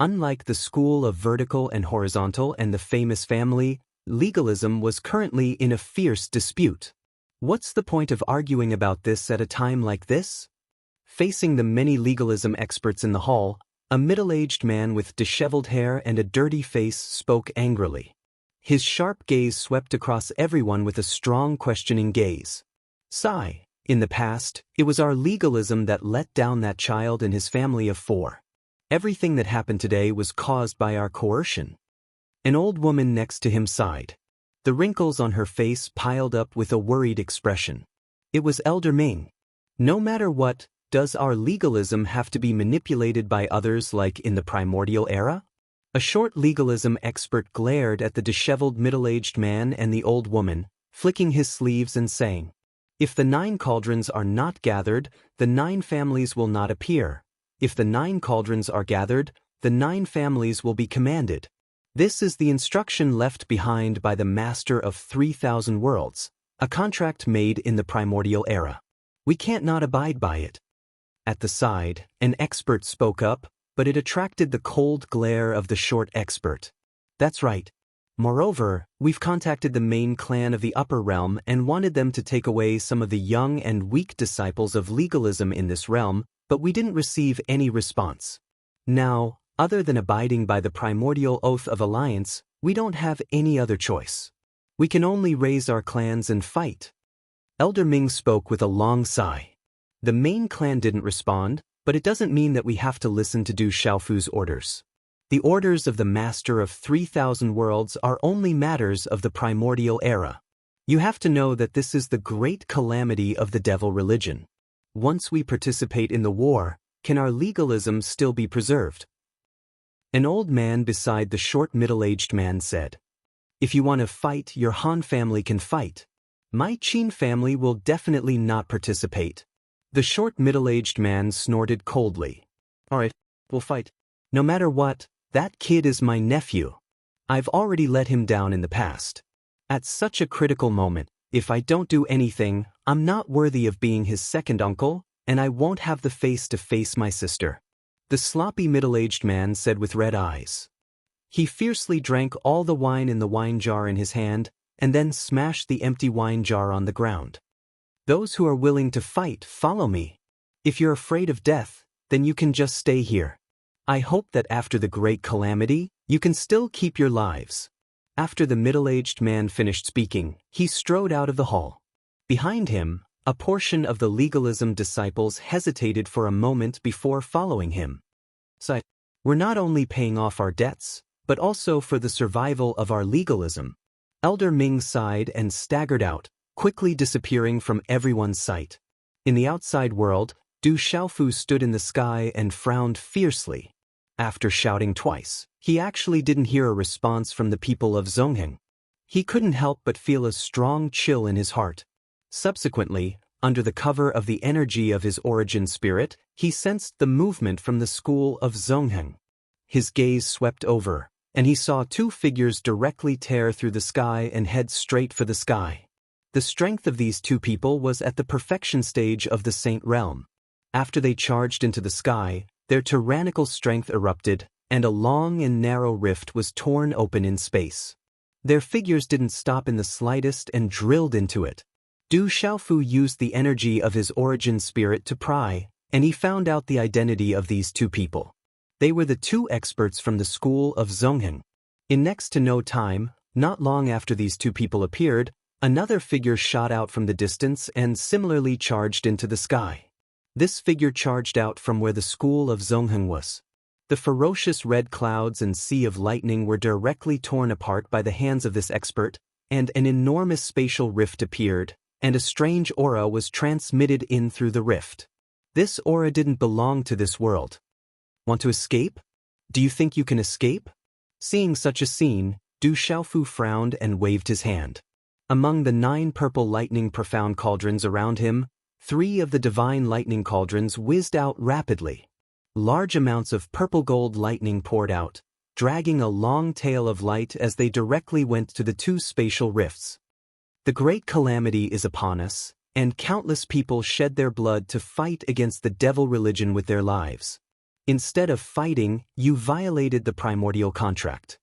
Unlike the school of vertical and horizontal and the Famous family, legalism was currently in a fierce dispute. What's the point of arguing about this at a time like this? Facing the many legalism experts in the hall, a middle-aged man with disheveled hair and a dirty face spoke angrily. His sharp gaze swept across everyone with a strong questioning gaze. Sigh. In the past, it was our legalism that let down that child and his family of 4. Everything that happened today was caused by our coercion. An old woman next to him sighed. The wrinkles on her face piled up with a worried expression. It was Elder Ming. No matter what, does our legalism have to be manipulated by others like in the primordial era? A short legalism expert glared at the disheveled middle-aged man and the old woman, flicking his sleeves and saying, If the 9 cauldrons are not gathered, the 9 families will not appear. If the 9 cauldrons are gathered, the 9 families will be commanded. This is the instruction left behind by the Master of 3000 Worlds, a contract made in the primordial era. We can't not abide by it. At the side, an expert spoke up, but it attracted the cold glare of the short expert. That's right. Moreover, we've contacted the main clan of the upper realm and wanted them to take away some of the young and weak disciples of legalism in this realm, but we didn't receive any response. Now, other than abiding by the primordial oath of alliance, we don't have any other choice. We can only raise our clans and fight. Elder Ming spoke with a long sigh. The main clan didn't respond, But it doesn't mean that we have to listen to Du Xiaofu's orders. The orders of the Master of 3,000 Worlds are only matters of the primordial era. You have to know that this is the great calamity of the devil religion. Once we participate in the war, can our legalism still be preserved? An old man beside the short middle-aged man said, "If you want to fight, your Han family can fight. My Qin family will definitely not participate." The short middle-aged man snorted coldly. "All right, we'll fight. No matter what, that kid is my nephew. I've already let him down in the past. At such a critical moment, if I don't do anything, I'm not worthy of being his second uncle, and I won't have the face to face my sister." The sloppy middle-aged man said with red eyes. He fiercely drank all the wine in the wine jar in his hand, and then smashed the empty wine jar on the ground. "Those who are willing to fight, follow me. If you're afraid of death, then you can just stay here. I hope that after the great calamity, you can still keep your lives." After the middle-aged man finished speaking, he strode out of the hall. Behind him, a portion of the legalism disciples hesitated for a moment before following him. "So, we're not only paying off our debts, but also for the survival of our legalism." Elder Ming sighed and staggered out, quickly disappearing from everyone's sight. In the outside world, Du Xiaofu stood in the sky and frowned fiercely. After shouting twice, he actually didn't hear a response from the people of Zongheng. He couldn't help but feel a strong chill in his heart. Subsequently, under the cover of the energy of his origin spirit, he sensed the movement from the school of Zongheng. His gaze swept over, and he saw two figures directly tear through the sky and head straight for the sky. The strength of these two people was at the perfection stage of the Saint Realm. After they charged into the sky, their tyrannical strength erupted, and a long and narrow rift was torn open in space. Their figures didn't stop in the slightest and drilled into it. Du Xiaofu used the energy of his origin spirit to pry, and he found out the identity of these two people. They were the two experts from the school of Zongheng. In next to no time, not long after these two people appeared, another figure shot out from the distance and similarly charged into the sky. This figure charged out from where the school of Zongheng was. The ferocious red clouds and sea of lightning were directly torn apart by the hands of this expert, and an enormous spatial rift appeared, and a strange aura was transmitted in through the rift. This aura didn't belong to this world. "Want to escape? Do you think you can escape?" Seeing such a scene, Du Xiaofu frowned and waved his hand. Among the 9 purple lightning profound cauldrons around him, 3 of the divine lightning cauldrons whizzed out rapidly. Large amounts of purple-gold lightning poured out, dragging a long tail of light as they directly went to the 2 spatial rifts. The great calamity is upon us, and countless people shed their blood to fight against the devil religion with their lives. Instead of fighting, you violated the primordial contract.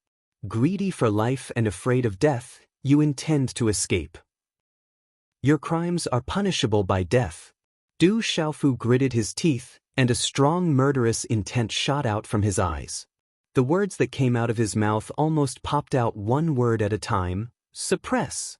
Greedy for life and afraid of death, you intend to escape. Your crimes are punishable by death. Du Xiaofu gritted his teeth, and a strong murderous intent shot out from his eyes. The words that came out of his mouth almost popped out one word at a time: suppress.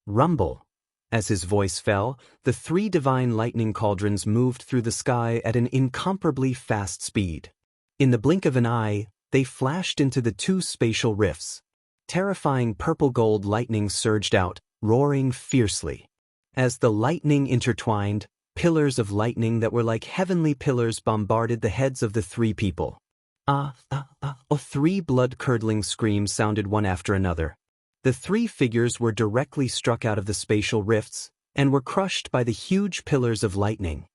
Rumble. As his voice fell, the 3 divine lightning cauldrons moved through the sky at an incomparably fast speed. In the blink of an eye, they flashed into the 2 spatial rifts. Terrifying purple-gold lightning surged out, roaring fiercely. As the lightning intertwined, pillars of lightning that were like heavenly pillars bombarded the heads of the 3 people. 3 blood-curdling screams sounded one after another. The 3 figures were directly struck out of the spatial rifts, and were crushed by the huge pillars of lightning.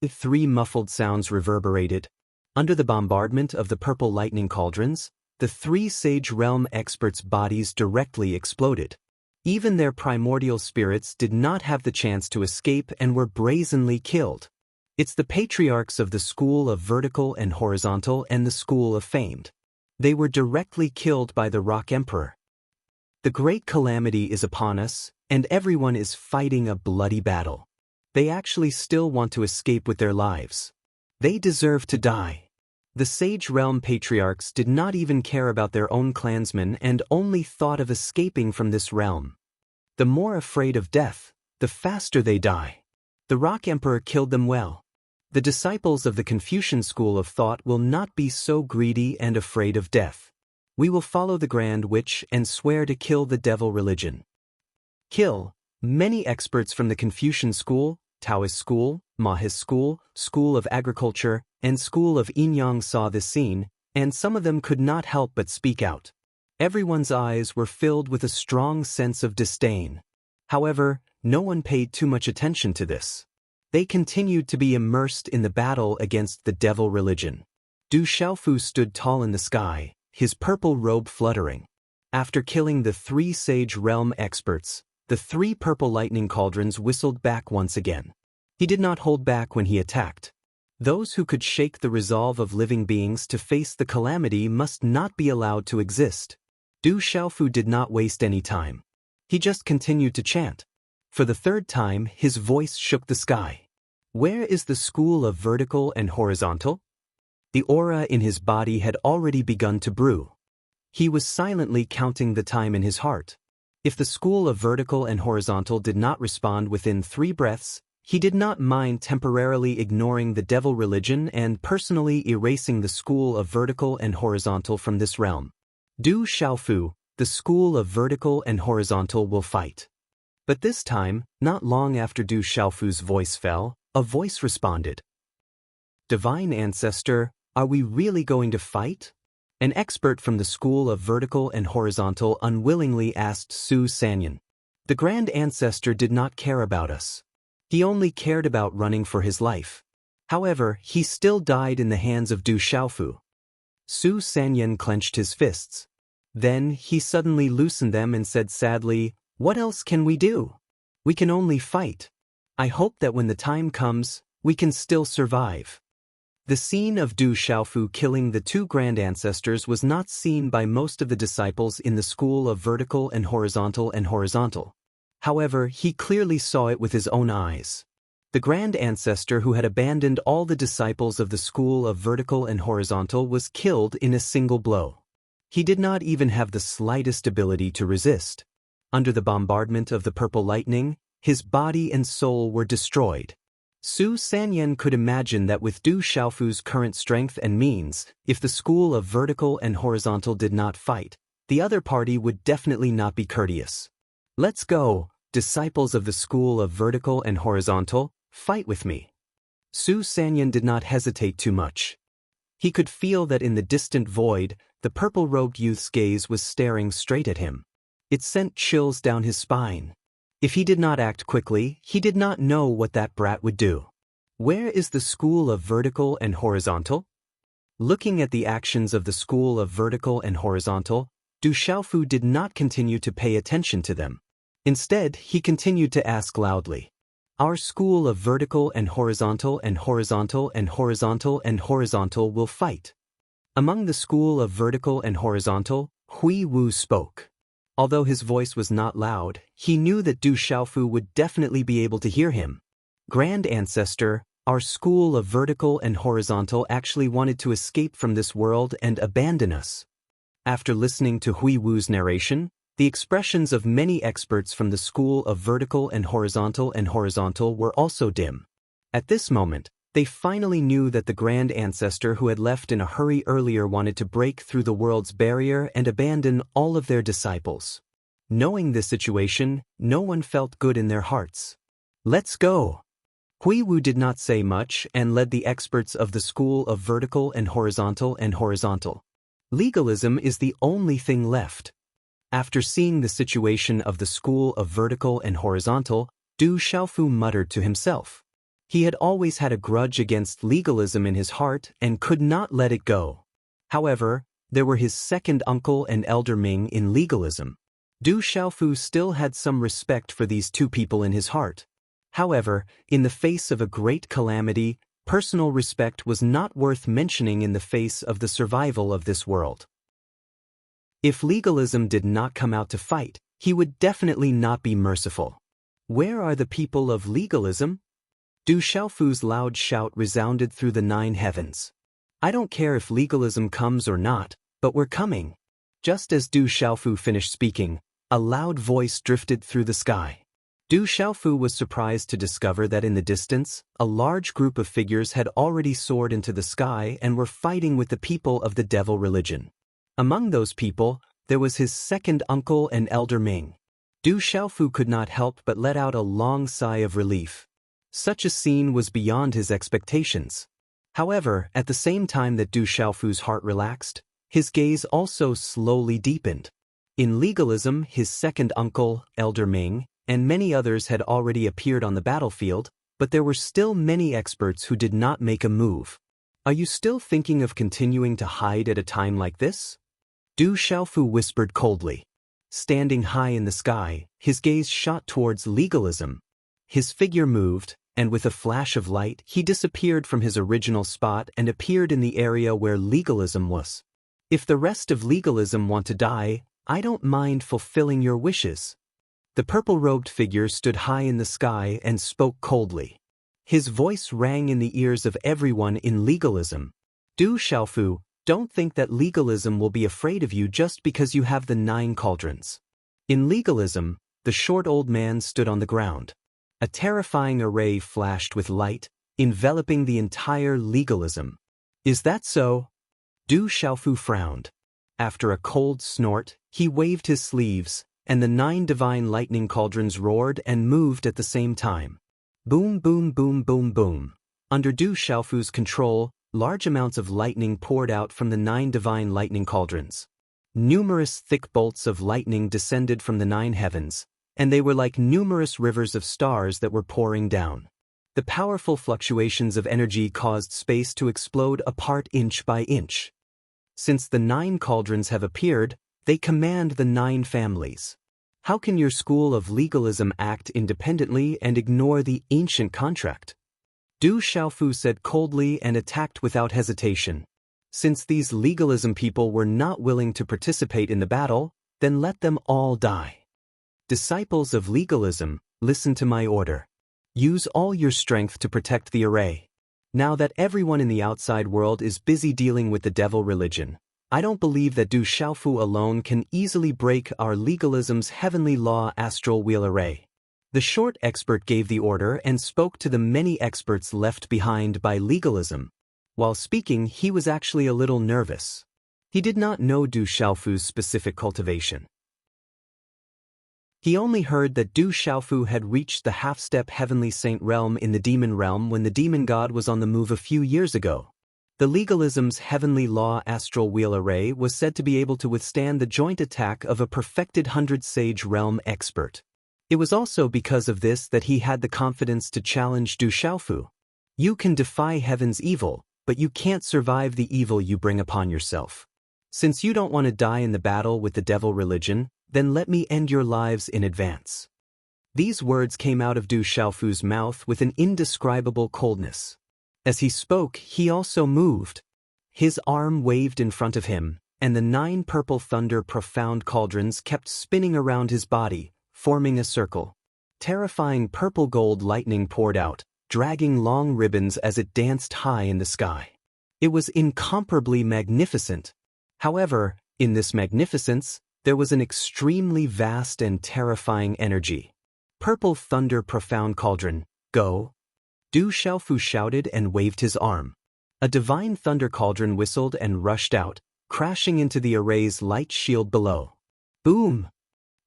3 muffled sounds reverberated. Under the bombardment of the purple lightning cauldrons, the 3 Sage Realm experts' bodies directly exploded. Even their primordial spirits did not have the chance to escape and were brazenly killed. It's the patriarchs of the School of Vertical and Horizontal and the School of Famed. They were directly killed by the Rock Emperor. The great calamity is upon us, and everyone is fighting a bloody battle. They actually still want to escape with their lives. They deserve to die. The Sage Realm patriarchs did not even care about their own clansmen and only thought of escaping from this realm. The more afraid of death, the faster they die. The Rock Emperor killed them well. The disciples of the Confucian school of thought will not be so greedy and afraid of death. We will follow the grand witch and swear to kill the devil religion. Kill. Many experts from the Confucian school, Taoist school, Mahist school, school of agriculture, and school of Yin-Yang saw this scene, and some of them could not help but speak out. Everyone's eyes were filled with a strong sense of disdain. However, no one paid too much attention to this. They continued to be immersed in the battle against the devil religion. Du Xiaofu stood tall in the sky, his purple robe fluttering. After killing the 3 sage realm experts, the 3 purple lightning cauldrons whistled back once again. He did not hold back when he attacked. Those who could shake the resolve of living beings to face the calamity must not be allowed to exist. Du Xiaofu did not waste any time. He just continued to chant. For the 3rd time, his voice shook the sky. Where is the school of vertical and horizontal? The aura in his body had already begun to brew. He was silently counting the time in his heart. If the school of vertical and horizontal did not respond within 3 breaths, he did not mind temporarily ignoring the devil religion and personally erasing the school of vertical and horizontal from this realm. Du Xiaofu, the school of vertical and horizontal will fight. But this time, not long after Du Xiaofu's voice fell, a voice responded. Divine Ancestor, are we really going to fight? An expert from the school of vertical and horizontal unwillingly asked Su Sanyan. The Grand Ancestor did not care about us. He only cared about running for his life. However, he still died in the hands of Du Xiaofu. Su Sanyan clenched his fists. Then he suddenly loosened them and said sadly, "What else can we do? We can only fight. I hope that when the time comes, we can still survive." The scene of Du Xiaofu killing the 2 grand ancestors was not seen by most of the disciples in the school of vertical and horizontal. However, he clearly saw it with his own eyes. The grand ancestor who had abandoned all the disciples of the school of vertical and horizontal was killed in a single blow. He did not even have the slightest ability to resist. Under the bombardment of the purple lightning, his body and soul were destroyed. Su Sanyan could imagine that with Du Xiaofu's current strength and means, if the school of vertical and horizontal did not fight, the other party would definitely not be courteous. Let's go, disciples of the school of vertical and horizontal, fight with me. Su Sanyan did not hesitate too much. He could feel that in the distant void, the purple-robed youth's gaze was staring straight at him. It sent chills down his spine. If he did not act quickly, he did not know what that brat would do. Where is the school of vertical and horizontal? Looking at the actions of the school of vertical and horizontal, Du Xiaofu did not continue to pay attention to them. Instead, he continued to ask loudly. Our school of vertical and horizontal will fight. Among the school of vertical and horizontal, Hui Wu spoke. Although his voice was not loud, he knew that Du Xiaofu would definitely be able to hear him. Grand Ancestor, our school of vertical and horizontal actually wanted to escape from this world and abandon us. After listening to Hui Wu's narration, the expressions of many experts from the school of vertical and horizontal were also dim. At this moment, they finally knew that the Grand Ancestor who had left in a hurry earlier wanted to break through the world's barrier and abandon all of their disciples. Knowing this situation, no one felt good in their hearts. Let's go! Hui Wu did not say much and led the experts of the school of vertical and horizontal. Legalism is the only thing left. After seeing the situation of the school of vertical and horizontal, Du Xiaofu muttered to himself. He had always had a grudge against legalism in his heart and could not let it go. However, there were his second uncle and elder Ming in legalism. Du Xiaofu still had some respect for these 2 people in his heart. However, in the face of a great calamity, personal respect was not worth mentioning in the face of the survival of this world. If legalism did not come out to fight, he would definitely not be merciful. Where are the people of legalism? Du Xiaofu's loud shout resounded through the 9 heavens. I don't care if legalism comes or not, but we're coming. Just as Du Xiaofu finished speaking, a loud voice drifted through the sky. Du Xiaofu was surprised to discover that in the distance, a large group of figures had already soared into the sky and were fighting with the people of the devil religion. Among those people, there was his second uncle and elder Ming. Du Xiaofu could not help but let out a long sigh of relief. Such a scene was beyond his expectations. However, at the same time that Du Xiaofu's heart relaxed, his gaze also slowly deepened. In legalism, his second uncle, Elder Ming, and many others had already appeared on the battlefield, but there were still many experts who did not make a move. Are you still thinking of continuing to hide at a time like this? Du Xiaofu whispered coldly. Standing high in the sky, his gaze shot towards legalism. His figure moved, and with a flash of light, he disappeared from his original spot and appeared in the area where legalism was. If the rest of legalism want to die, I don't mind fulfilling your wishes. The purple-robed figure stood high in the sky and spoke coldly. His voice rang in the ears of everyone in legalism. Du Xiaofu, don't think that legalism will be afraid of you just because you have the 9 cauldrons. In legalism, the short old man stood on the ground. A terrifying array flashed with light, enveloping the entire legalism. Is that so? Du Xiaofu frowned. After a cold snort, he waved his sleeves, and the 9 divine lightning cauldrons roared and moved at the same time. Boom, boom, boom, boom, boom. Under Du Xiaofu's control, large amounts of lightning poured out from the 9 divine lightning cauldrons. Numerous thick bolts of lightning descended from the 9 heavens, and they were like numerous rivers of stars that were pouring down. The powerful fluctuations of energy caused space to explode apart inch by inch. Since the 9 cauldrons have appeared, they command the 9 families. How can your school of legalism act independently and ignore the ancient contract? Du Xiaofu said coldly and attacked without hesitation. Since these legalism people were not willing to participate in the battle, then let them all die. Disciples of legalism, listen to my order. Use all your strength to protect the array. Now that everyone in the outside world is busy dealing with the devil religion, I don't believe that Du Xiaofu alone can easily break our legalism's heavenly law astral wheel array. The short expert gave the order and spoke to the many experts left behind by legalism. While speaking, he was actually a little nervous. He did not know Du Xiaofu's specific cultivation. He only heard that Du Xiaofu had reached the half-step heavenly saint realm in the demon realm when the demon god was on the move a few years ago. The legalism's heavenly law astral wheel array was said to be able to withstand the joint attack of a perfected 100-sage realm expert. It was also because of this that he had the confidence to challenge Du Xiaofu. You can defy heaven's evil, but you can't survive the evil you bring upon yourself. Since you don't want to die in the battle with the devil religion, then let me end your lives in advance. These words came out of Du Xiaofu's mouth with an indescribable coldness. As he spoke, he also moved. His arm waved in front of him, and the 9 purple thunder profound cauldrons kept spinning around his body, forming a circle. Terrifying purple gold lightning poured out, dragging long ribbons as it danced high in the sky. It was incomparably magnificent. However, in this magnificence, there was an extremely vast and terrifying energy. Purple thunder profound cauldron, go! Du Xiaofu shouted and waved his arm. A divine thunder cauldron whistled and rushed out, crashing into the array's light shield below. Boom!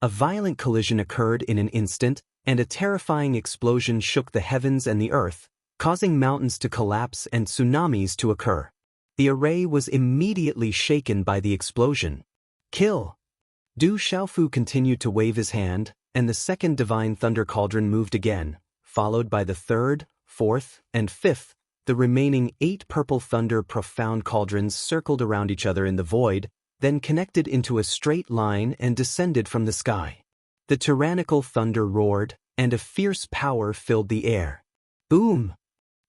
A violent collision occurred in an instant, and a terrifying explosion shook the heavens and the earth, causing mountains to collapse and tsunamis to occur. The array was immediately shaken by the explosion. Kill! Du Xiaofu continued to wave his hand, and the second divine thunder cauldron moved again, followed by the 3rd, 4th, and 5th. The remaining 8 purple thunder profound cauldrons circled around each other in the void, then connected into a straight line and descended from the sky. The tyrannical thunder roared, and a fierce power filled the air. Boom!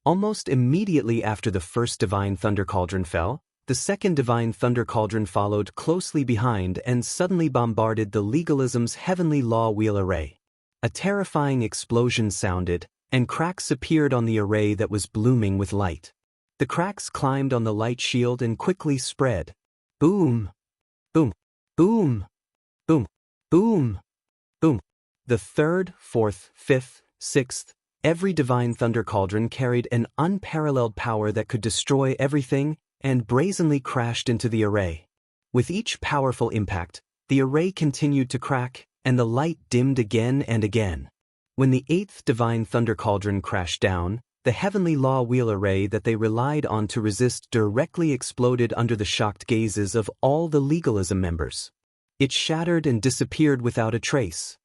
Almost immediately after the first divine thunder cauldron fell, the second divine thunder cauldron followed closely behind and suddenly bombarded the legalism's heavenly law wheel array. A terrifying explosion sounded, and cracks appeared on the array that was blooming with light. The cracks climbed on the light shield and quickly spread. Boom! Boom! Boom! Boom! Boom! Boom! The third, fourth, fifth, sixth, every divine thunder cauldron carried an unparalleled power that could destroy everything and brazenly crashed into the array. With each powerful impact, the array continued to crack, and the light dimmed again and again. When the eighth divine thunder cauldron crashed down, the heavenly law wheel array that they relied on to resist directly exploded under the shocked gazes of all the legalism members. It shattered and disappeared without a trace.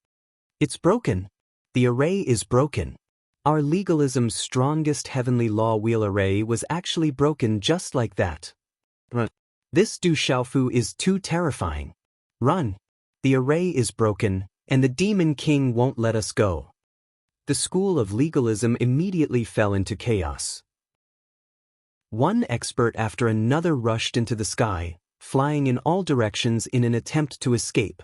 It's broken. The array is broken. Our legalism's strongest heavenly law wheel array was actually broken just like that. This Du Xiaofu is too terrifying. Run. The array is broken, and the Demon King won't let us go. The school of legalism immediately fell into chaos. One expert after another rushed into the sky, flying in all directions in an attempt to escape.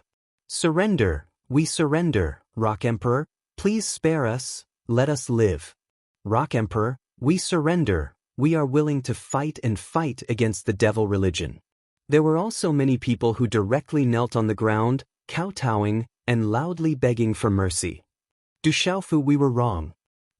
Surrender, we surrender, Rock Emperor, please spare us, let us live. Rock Emperor, we surrender, we are willing to fight and fight against the devil religion. There were also many people who directly knelt on the ground, kowtowing, and loudly begging for mercy. Du Xiaofu, we were wrong.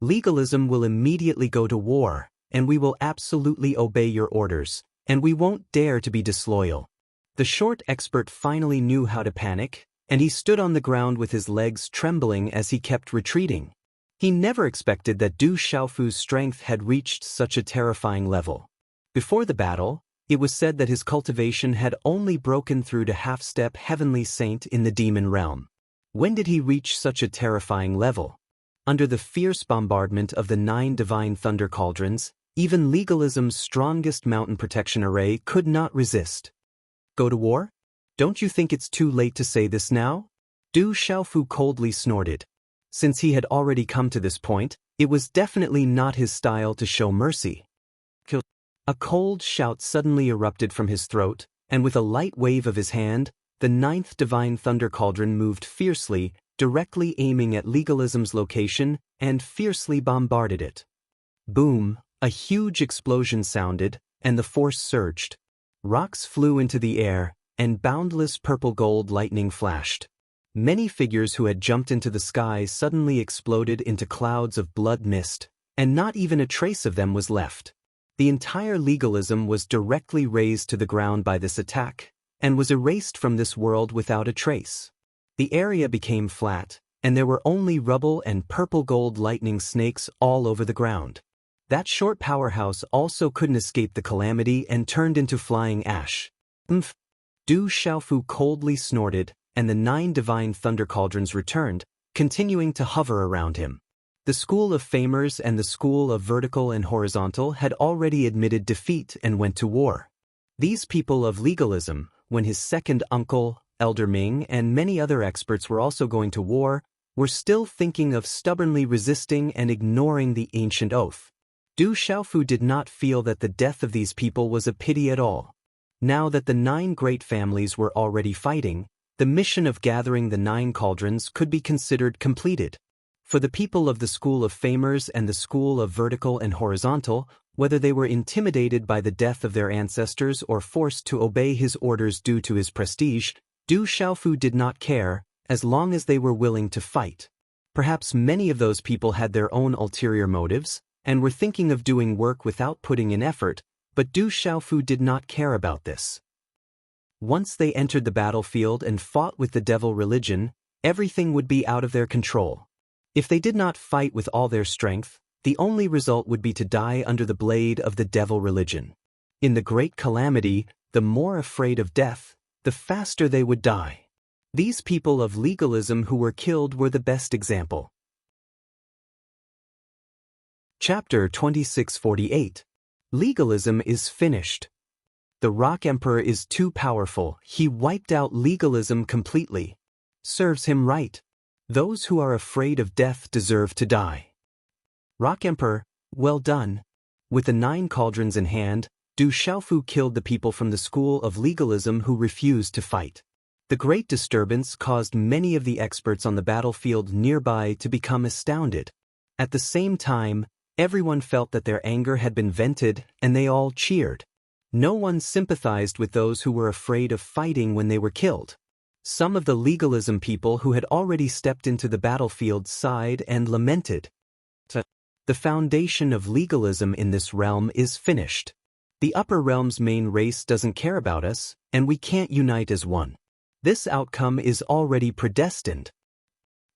Legalism will immediately go to war, and we will absolutely obey your orders, and we won't dare to be disloyal. The short expert finally knew how to panic, and he stood on the ground with his legs trembling as he kept retreating. He never expected that Du Xiaofu's strength had reached such a terrifying level. Before the battle, it was said that his cultivation had only broken through to half-step heavenly saint in the demon realm. When did he reach such a terrifying level? Under the fierce bombardment of the 9 divine thunder cauldrons, even legalism's strongest mountain protection array could not resist. Go to war? Don't you think it's too late to say this now? Du Xiaofu coldly snorted. Since he had already come to this point, it was definitely not his style to show mercy. A cold shout suddenly erupted from his throat, and with a light wave of his hand, the 9th divine thunder cauldron moved fiercely, directly aiming at legalism's location, and fiercely bombarded it. Boom, a huge explosion sounded, and the force surged. Rocks flew into the air, and boundless purple gold lightning flashed. Many figures who had jumped into the sky suddenly exploded into clouds of blood mist, and not even a trace of them was left. The entire legalism was directly razed to the ground by this attack, and was erased from this world without a trace. The area became flat, and there were only rubble and purple gold lightning snakes all over the ground. That short powerhouse also couldn't escape the calamity and turned into flying ash. Umph! Du Xiaofu coldly snorted, and the 9 divine thunder cauldrons returned, continuing to hover around him. The school of famers and the school of vertical and horizontal had already admitted defeat and went to war. These people of legalism, when his second uncle, Elder Ming, and many other experts were also going to war, were still thinking of stubbornly resisting and ignoring the ancient oath. Du Xiaofu did not feel that the death of these people was a pity at all. Now that the 9 great families were already fighting, the mission of gathering the 9 cauldrons could be considered completed. For the people of the school of famers and the school of vertical and horizontal, whether they were intimidated by the death of their ancestors or forced to obey his orders due to his prestige, Du Xiaofu did not care, as long as they were willing to fight. Perhaps many of those people had their own ulterior motives, and were thinking of doing work without putting in effort, but Du Xiaofu did not care about this. Once they entered the battlefield and fought with the devil religion, everything would be out of their control. If they did not fight with all their strength, the only result would be to die under the blade of the devil religion. In the great calamity, the more afraid of death, the faster they would die. These people of legalism who were killed were the best example. Chapter 2648. Legalism is finished. The Rock Emperor is too powerful, he wiped out legalism completely. Serves him right. Those who are afraid of death deserve to die. Rock Emperor, well done. With the 9 cauldrons in hand, Du Xiaofu killed the people from the school of legalism who refused to fight. The great disturbance caused many of the experts on the battlefield nearby to become astounded. At the same time, everyone felt that their anger had been vented, and they all cheered. No one sympathized with those who were afraid of fighting when they were killed. Some of the legalism people who had already stepped into the battlefield sighed and lamented. The foundation of legalism in this realm is finished. The upper realm's main race doesn't care about us, and we can't unite as one. This outcome is already predestined.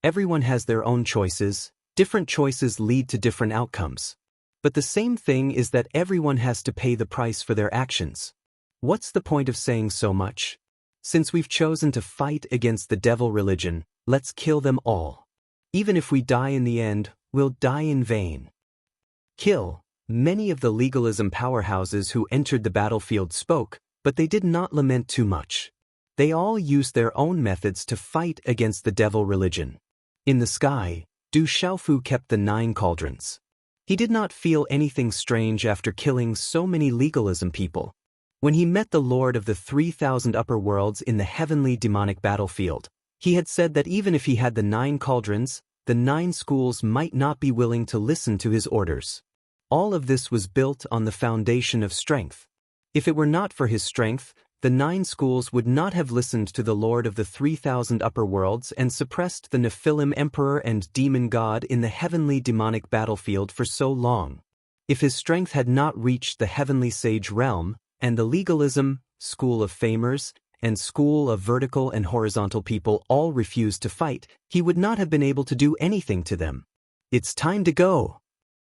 Everyone has their own choices, different choices lead to different outcomes. But the same thing is that everyone has to pay the price for their actions. What's the point of saying so much? Since we've chosen to fight against the devil religion, let's kill them all. Even if we die in the end, we'll die in vain. Kill. Many of the legalism powerhouses who entered the battlefield spoke, but they did not lament too much. They all used their own methods to fight against the devil religion. In the sky, Du Xiaofu kept the 9 cauldrons. He did not feel anything strange after killing so many legalism people. When he met the Lord of the 3,000 upper worlds in the heavenly demonic battlefield, he had said that even if he had the 9 cauldrons, the 9 schools might not be willing to listen to his orders. All of this was built on the foundation of strength. If it were not for his strength, the 9 schools would not have listened to the Lord of the 3,000 upper worlds and suppressed the Nephilim Emperor and Demon God in the heavenly demonic battlefield for so long. If his strength had not reached the heavenly sage realm, and the legalism, school of famers, and school of vertical and horizontal people all refused to fight, he would not have been able to do anything to them. It's time to go.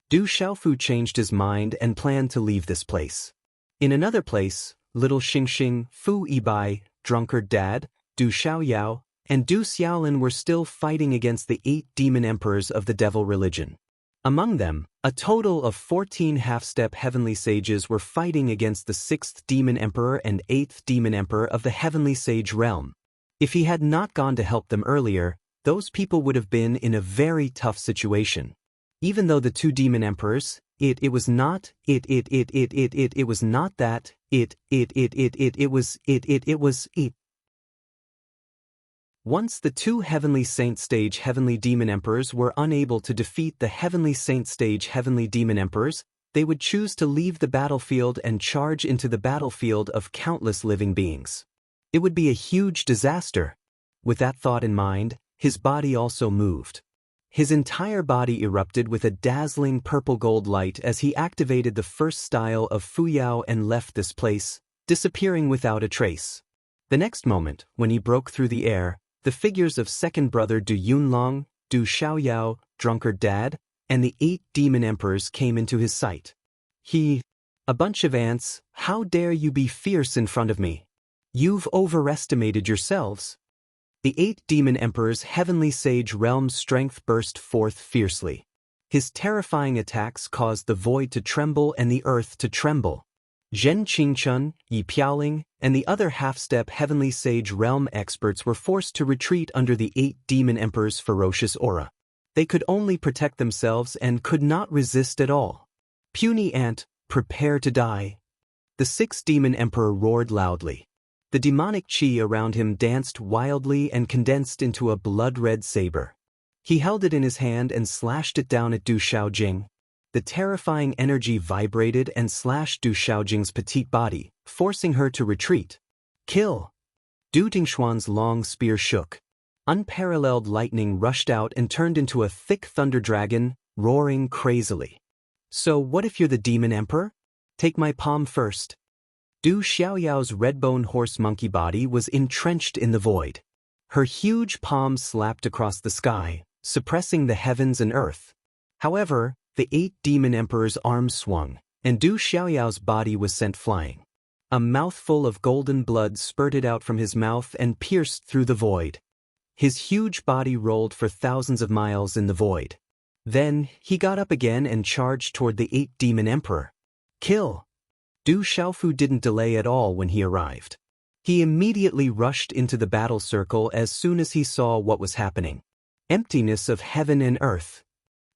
Du Xiaofu changed his mind and planned to leave this place. In another place, Little Xingxing, Fu Yibai, Drunkard Dad, Du Xiaoyao, and Du Xiaolin were still fighting against the 8 demon emperors of the devil religion. Among them, a total of 14 half-step heavenly sages were fighting against the 6th demon emperor and 8th demon emperor of the heavenly sage realm. If he had not gone to help them earlier, those people would have been in a very tough situation. Even though the 2 demon emperors, it was not that, it was. Once the 2 heavenly saint stage heavenly demon emperors were unable to defeat the heavenly saint stage heavenly demon emperors, they would choose to leave the battlefield and charge into the battlefield of countless living beings. It would be a huge disaster. With that thought in mind, his body also moved. His entire body erupted with a dazzling purple-gold light as he activated the first style of Fuyao and left this place, disappearing without a trace. The next moment, when he broke through the air, the figures of second brother Du Yunlong, Du Xiaoyao, Drunkard Dad, and the 8 demon emperors came into his sight. A bunch of ants, how dare you be fierce in front of me? You've overestimated yourselves. The 8 demon emperors' heavenly sage realm's strength burst forth fiercely. His terrifying attacks caused the void to tremble and the earth to tremble. Zhen Qingchun, Yi Piaoling, and the other half-step heavenly sage realm experts were forced to retreat under the 8 demon emperors' ferocious aura. They could only protect themselves and could not resist at all. Puny ant, prepare to die. The 6th demon emperor roared loudly. The demonic chi around him danced wildly and condensed into a blood-red saber. He held it in his hand and slashed it down at Du Xiaojing. The terrifying energy vibrated and slashed Du Xiaojing's petite body, forcing her to retreat. Kill! Du Dingxuan's long spear shook. Unparalleled lightning rushed out and turned into a thick thunder dragon, roaring crazily. So what if you're the demon emperor? Take my palm first. Du Xiaoyao's red-bone horse monkey body was entrenched in the void. Her huge palm slapped across the sky, suppressing the heavens and earth. However, the 8 demon emperors' arms swung, and Du Xiaoyao's body was sent flying. A mouthful of golden blood spurted out from his mouth and pierced through the void. His huge body rolled for thousands of miles in the void. Then, he got up again and charged toward the 8 demon emperor. Kill! Du Xiaofu didn't delay at all when he arrived. He immediately rushed into the battle circle as soon as he saw what was happening. Emptiness of heaven and earth.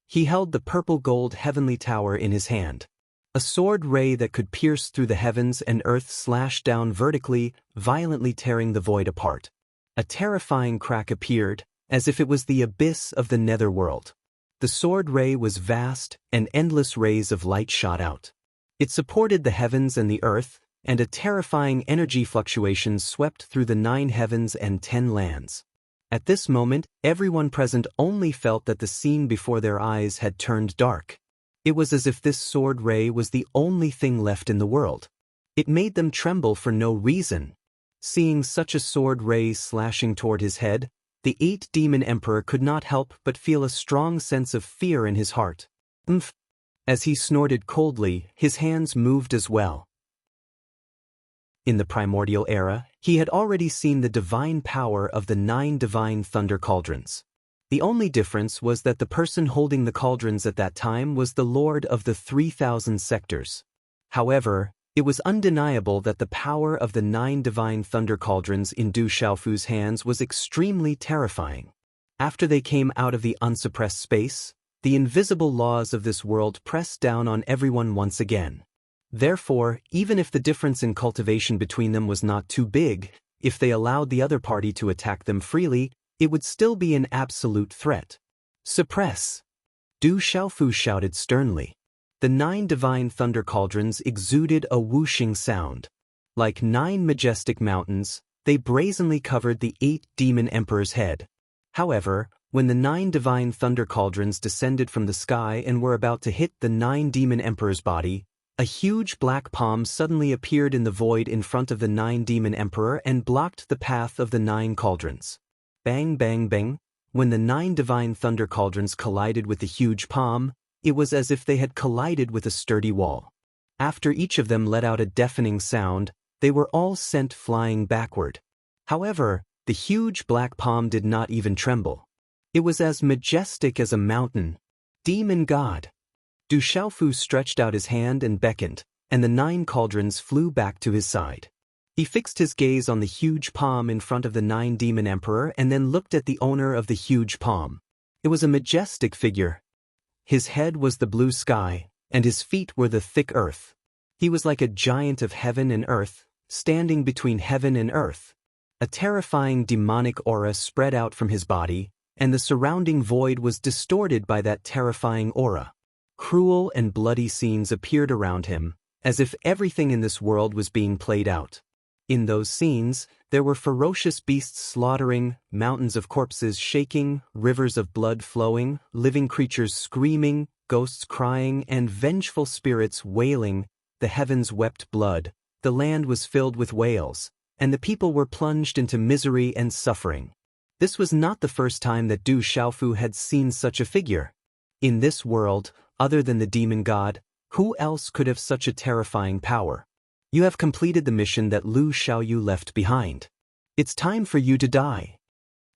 He held the purple-gold heavenly tower in his hand. A sword ray that could pierce through the heavens and earth slashed down vertically, violently tearing the void apart. A terrifying crack appeared, as if it was the abyss of the netherworld. The sword ray was vast, and endless rays of light shot out. It supported the heavens and the earth, and a terrifying energy fluctuation swept through the 9 heavens and 10 lands. At this moment, everyone present only felt that the scene before their eyes had turned dark. It was as if this sword ray was the only thing left in the world. It made them tremble for no reason. Seeing such a sword ray slashing toward his head, the 8-demon emperor could not help but feel a strong sense of fear in his heart. Umph! As he snorted coldly, his hands moved as well. In the primordial era, he had already seen the divine power of the 9 divine thunder cauldrons. The only difference was that the person holding the cauldrons at that time was the lord of the 3,000 sectors. However, it was undeniable that the power of the 9 divine thunder cauldrons in Du Xiaofu's hands was extremely terrifying. After they came out of the unsuppressed space, the invisible laws of this world pressed down on everyone once again. Therefore, even if the difference in cultivation between them was not too big, if they allowed the other party to attack them freely, it would still be an absolute threat. Suppress! Du Xiaofu shouted sternly. The 9 divine thunder cauldrons exuded a whooshing sound. Like 9 majestic mountains, they brazenly covered the 8-demon emperor's head. However, when the 9 divine thunder cauldrons descended from the sky and were about to hit the 9-demon emperor's body, a huge black palm suddenly appeared in the void in front of the 9-demon emperor and blocked the path of the 9 cauldrons. Bang bang bang! When the 9 divine thunder cauldrons collided with the huge palm, it was as if they had collided with a sturdy wall. After each of them let out a deafening sound, they were all sent flying backward. However, the huge black palm did not even tremble. It was as majestic as a mountain. Demon God! Du Xiaofu stretched out his hand and beckoned, and the 9 cauldrons flew back to his side. He fixed his gaze on the huge palm in front of the 9-demon emperor and then looked at the owner of the huge palm. It was a majestic figure. His head was the blue sky, and his feet were the thick earth. He was like a giant of heaven and earth, standing between heaven and earth. A terrifying demonic aura spread out from his body, and the surrounding void was distorted by that terrifying aura. Cruel and bloody scenes appeared around him, as if everything in this world was being played out. In those scenes, there were ferocious beasts slaughtering, mountains of corpses shaking, rivers of blood flowing, living creatures screaming, ghosts crying, and vengeful spirits wailing. The heavens wept blood, the land was filled with wails, and the people were plunged into misery and suffering. This was not the first time that Du Xiaofu had seen such a figure. In this world, other than the demon god, who else could have such a terrifying power? You have completed the mission that Lu Xiaoyu left behind. It's time for you to die.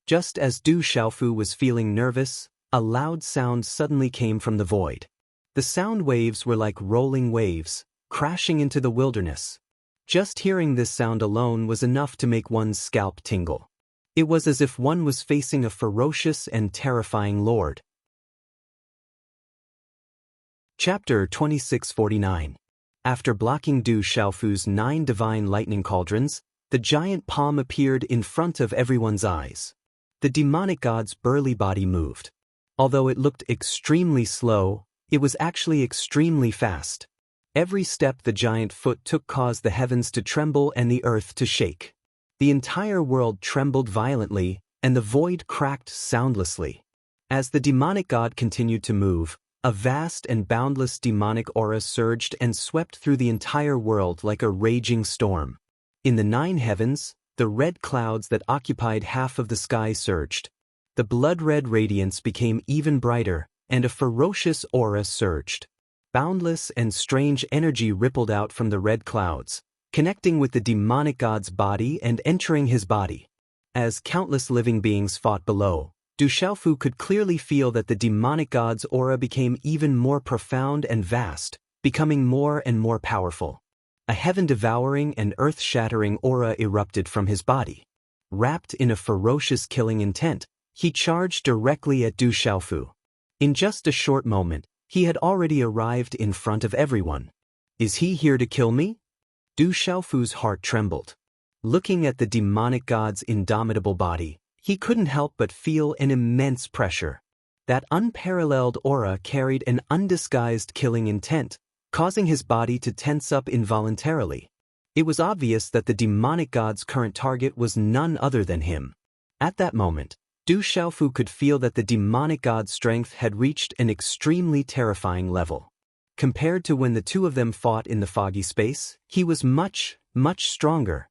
Just as Du Xiaofu was feeling nervous, a loud sound suddenly came from the void. The sound waves were like rolling waves, crashing into the wilderness. Just hearing this sound alone was enough to make one's scalp tingle. It was as if one was facing a ferocious and terrifying lord. Chapter 2649. After blocking Du Xiaofu's 9 divine lightning cauldrons, the giant palm appeared in front of everyone's eyes. The demonic god's burly body moved. Although it looked extremely slow, it was actually extremely fast. Every step the giant foot took caused the heavens to tremble and the earth to shake. The entire world trembled violently, and the void cracked soundlessly. As the demonic god continued to move, a vast and boundless demonic aura surged and swept through the entire world like a raging storm. In the 9 heavens, the red clouds that occupied half of the sky surged. The blood-red radiance became even brighter, and a ferocious aura surged. Boundless and strange energy rippled out from the red clouds, connecting with the demonic god's body and entering his body. As countless living beings fought below, Du Xiaofu could clearly feel that the demonic god's aura became even more profound and vast, becoming more and more powerful. A heaven-devouring and earth-shattering aura erupted from his body. Wrapped in a ferocious killing intent, he charged directly at Du Xiaofu. In just a short moment, he had already arrived in front of everyone. Is he here to kill me? Du Xiaofu's heart trembled. Looking at the demonic god's indomitable body, he couldn't help but feel an immense pressure. That unparalleled aura carried an undisguised killing intent, causing his body to tense up involuntarily. It was obvious that the demonic god's current target was none other than him. At that moment, Du Xiaofu could feel that the demonic god's strength had reached an extremely terrifying level. Compared to when the two of them fought in the foggy space, he was much, much stronger.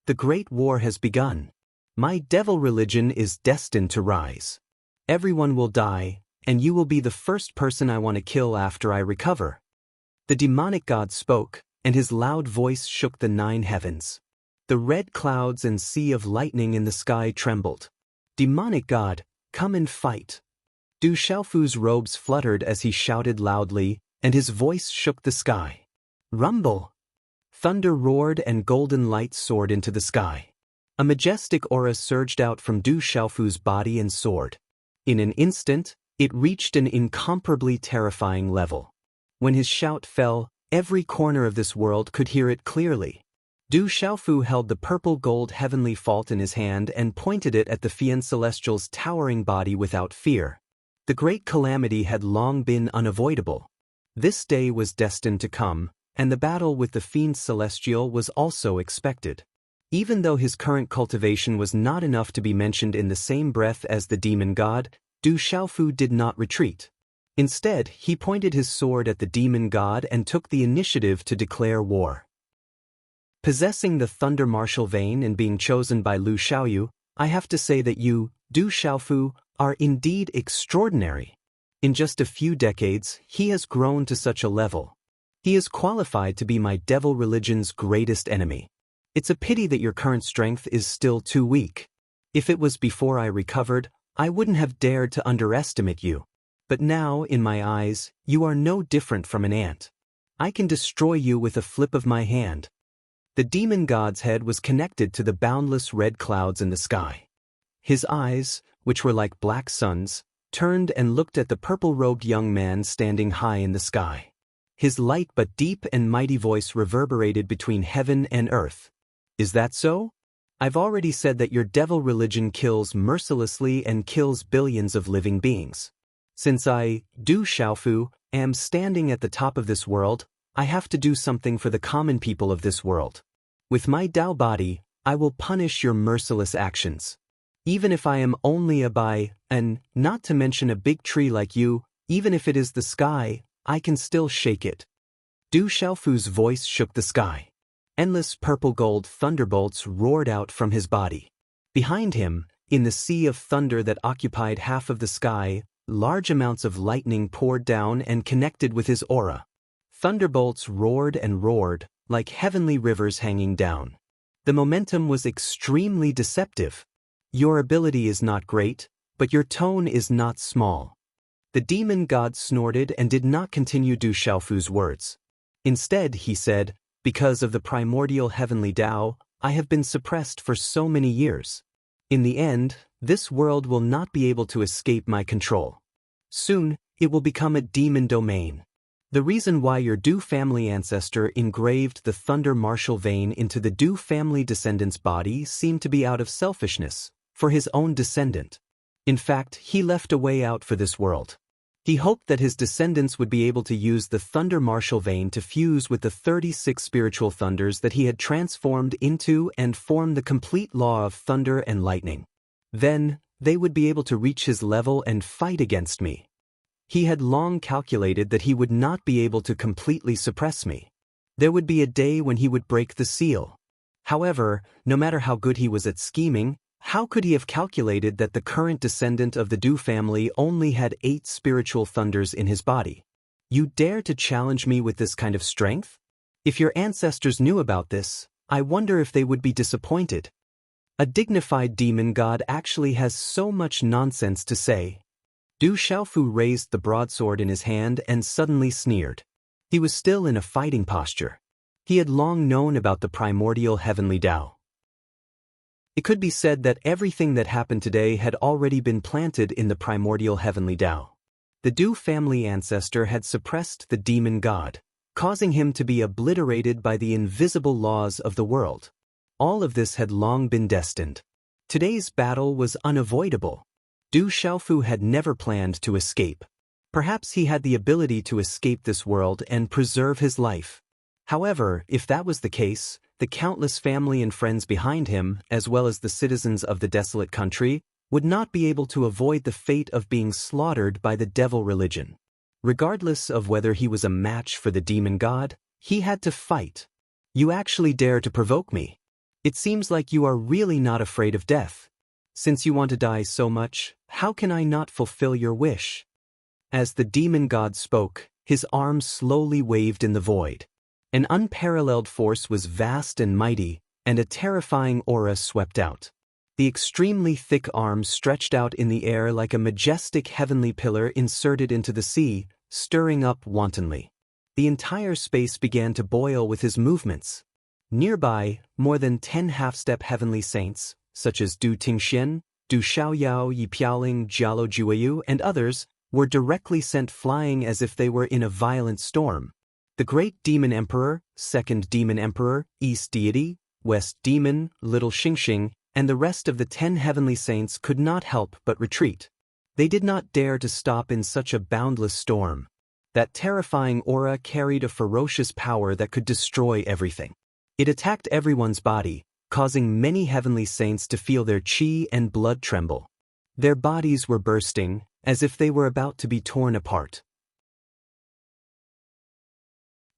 The great war has begun. My devil religion is destined to rise. Everyone will die, and you will be the first person I want to kill after I recover. The demonic god spoke, and his loud voice shook the 9 heavens. The red clouds and sea of lightning in the sky trembled. Demonic god, come and fight. Du Xiaofu's robes fluttered as he shouted loudly, and his voice shook the sky. Rumble! Thunder roared and golden light soared into the sky. A majestic aura surged out from Du Xiaofu's body and sword. In an instant, it reached an incomparably terrifying level. When his shout fell, every corner of this world could hear it clearly. Du Xiaofu held the purple-gold heavenly fault in his hand and pointed it at the Fiend Celestial's towering body without fear. The great calamity had long been unavoidable. This day was destined to come, and the battle with the Fiend Celestial was also expected. Even though his current cultivation was not enough to be mentioned in the same breath as the demon god, Du Xiaofu did not retreat. Instead, he pointed his sword at the demon god and took the initiative to declare war. Possessing the Thunder Martial Vein and being chosen by Lu Xiaoyu, I have to say that you, Du Xiaofu, are indeed extraordinary. In just a few decades, he has grown to such a level. He is qualified to be my devil religion's greatest enemy. It's a pity that your current strength is still too weak. If it was before I recovered, I wouldn't have dared to underestimate you. But now, in my eyes, you are no different from an ant. I can destroy you with a flip of my hand. The demon god's head was connected to the boundless red clouds in the sky. His eyes, which were like black suns, turned and looked at the purple-robed young man standing high in the sky. His light but deep and mighty voice reverberated between heaven and earth. Is that so? I've already said that your devil religion kills mercilessly and kills billions of living beings. Since I, Du Xiaofu, am standing at the top of this world, I have to do something for the common people of this world. With my Tao body, I will punish your merciless actions. Even if I am only a bai, and not to mention a big tree like you, even if it is the sky, I can still shake it. Du Xiaofu's voice shook the sky. Endless purple-gold thunderbolts roared out from his body. Behind him, in the sea of thunder that occupied half of the sky, large amounts of lightning poured down and connected with his aura. Thunderbolts roared and roared, like heavenly rivers hanging down. The momentum was extremely deceptive. Your ability is not great, but your tone is not small. The demon god snorted and did not continue Du Xiaofu's words. Instead, he said, because of the primordial heavenly Tao, I have been suppressed for so many years. In the end, this world will not be able to escape my control. Soon, it will become a demon domain. The reason why your Du family ancestor engraved the Thunder Martial Vein into the Du family descendant's body seemed to be out of selfishness, for his own descendant. In fact, he left a way out for this world. He hoped that his descendants would be able to use the Thunder Martial Vein to fuse with the 36 spiritual thunders that he had transformed into and form the complete law of thunder and lightning. Then, they would be able to reach his level and fight against me. He had long calculated that he would not be able to completely suppress me. There would be a day when he would break the seal. However, no matter how good he was at scheming, how could he have calculated that the current descendant of the Du family only had 8 spiritual thunders in his body? You dare to challenge me with this kind of strength? If your ancestors knew about this, I wonder if they would be disappointed. A dignified demon god actually has so much nonsense to say. Du Xiaofu raised the broadsword in his hand and suddenly sneered. He was still in a fighting posture. He had long known about the primordial heavenly Tao. It could be said that everything that happened today had already been planted in the primordial heavenly Tao. The Du family ancestor had suppressed the demon god, causing him to be obliterated by the invisible laws of the world. All of this had long been destined. Today's battle was unavoidable. Du Xiaofu had never planned to escape. Perhaps he had the ability to escape this world and preserve his life. However, if that was the case, the countless family and friends behind him, as well as the citizens of the desolate country, would not be able to avoid the fate of being slaughtered by the devil religion. Regardless of whether he was a match for the demon god, he had to fight. You actually dare to provoke me. It seems like you are really not afraid of death. Since you want to die so much, how can I not fulfill your wish? As the demon god spoke, his arms slowly waved in the void. An unparalleled force was vast and mighty, and a terrifying aura swept out. The extremely thick arms stretched out in the air like a majestic heavenly pillar inserted into the sea, stirring up wantonly. The entire space began to boil with his movements. Nearby, more than 10 half-step heavenly saints, such as Du Tingxian, Du Xiaoyao, Yi Piaoling, Jialo Jueyu, and others, were directly sent flying as if they were in a violent storm. The Great Demon Emperor, Second Demon Emperor, East Deity, West Demon, Little Xingxing, and the rest of the 10 heavenly saints could not help but retreat. They did not dare to stop in such a boundless storm. That terrifying aura carried a ferocious power that could destroy everything. It attacked everyone's body, causing many heavenly saints to feel their chi and blood tremble. Their bodies were bursting, as if they were about to be torn apart.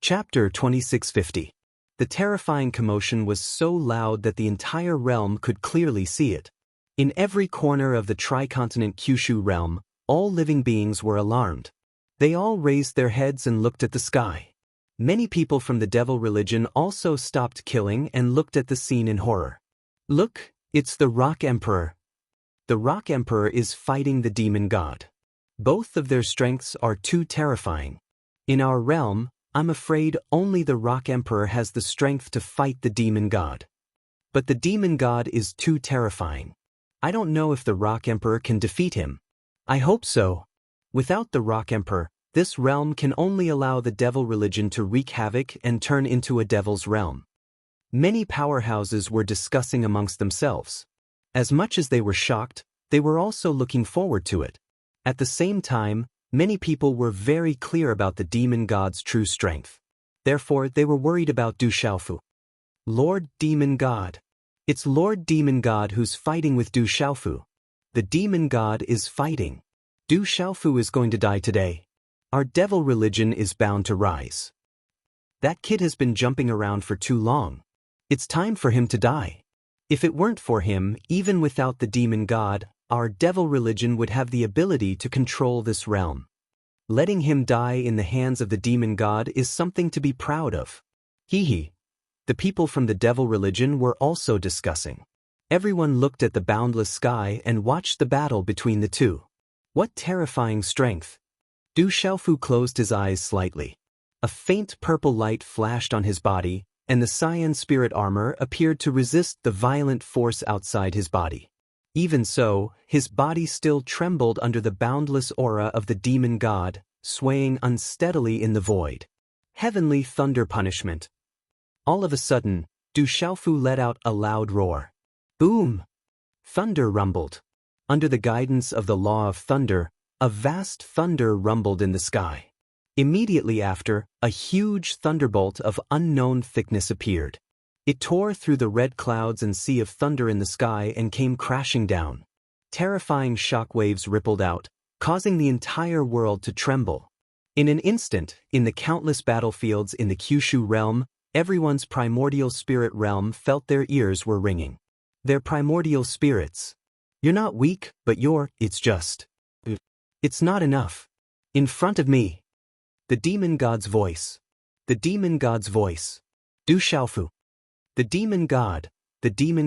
Chapter 2650. The terrifying commotion was so loud that the entire realm could clearly see it. In every corner of the tricontinent Kyushu realm, all living beings were alarmed. They all raised their heads and looked at the sky. Many people from the devil religion also stopped killing and looked at the scene in horror. Look, it's the Rock Emperor. The Rock Emperor is fighting the demon god. Both of their strengths are too terrifying. In our realm, I'm afraid only the Rock Emperor has the strength to fight the demon god. But the demon god is too terrifying. I don't know if the Rock Emperor can defeat him. I hope so. Without the Rock Emperor, this realm can only allow the devil religion to wreak havoc and turn into a devil's realm. Many powerhouses were discussing amongst themselves. As much as they were shocked, they were also looking forward to it. At the same time, many people were very clear about the demon god's true strength. Therefore, they were worried about Du Xiaofu. Lord Demon God. It's Lord Demon God who's fighting with Du Xiaofu. The demon god is fighting. Du Xiaofu is going to die today. Our devil religion is bound to rise. That kid has been jumping around for too long. It's time for him to die. If it weren't for him, even without the demon god, our devil religion would have the ability to control this realm. Letting him die in the hands of the demon god is something to be proud of. Hee. The people from the devil religion were also discussing. Everyone looked at the boundless sky and watched the battle between the two. What terrifying strength! Du Xiaofu closed his eyes slightly. A faint purple light flashed on his body, and the cyan spirit armor appeared to resist the violent force outside his body. Even so, his body still trembled under the boundless aura of the demon god, swaying unsteadily in the void. Heavenly thunder punishment. All of a sudden, Du Xiaofu let out a loud roar. Boom! Thunder rumbled. Under the guidance of the law of thunder, a vast thunder rumbled in the sky. Immediately after, a huge thunderbolt of unknown thickness appeared. It tore through the red clouds and sea of thunder in the sky and came crashing down. Terrifying shockwaves rippled out, causing the entire world to tremble. In an instant, in the countless battlefields in the Kyushu realm, everyone's primordial spirit realm felt their ears were ringing. Their primordial spirits. You're not weak, but it's just. It's not enough. In front of me. The demon god's voice. The demon god's voice. Du Xiaofu. The demon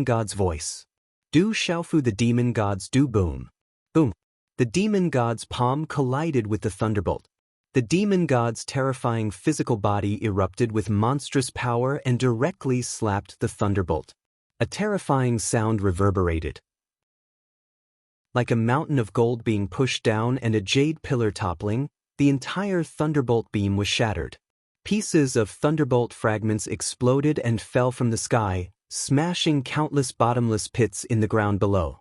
god's voice. Du Xiaofu the demon god's do boom. Boom. The demon god's palm collided with the thunderbolt. The demon god's terrifying physical body erupted with monstrous power and directly slapped the thunderbolt. A terrifying sound reverberated. Like a mountain of gold being pushed down and a jade pillar toppling, the entire thunderbolt beam was shattered. Pieces of thunderbolt fragments exploded and fell from the sky, smashing countless bottomless pits in the ground below.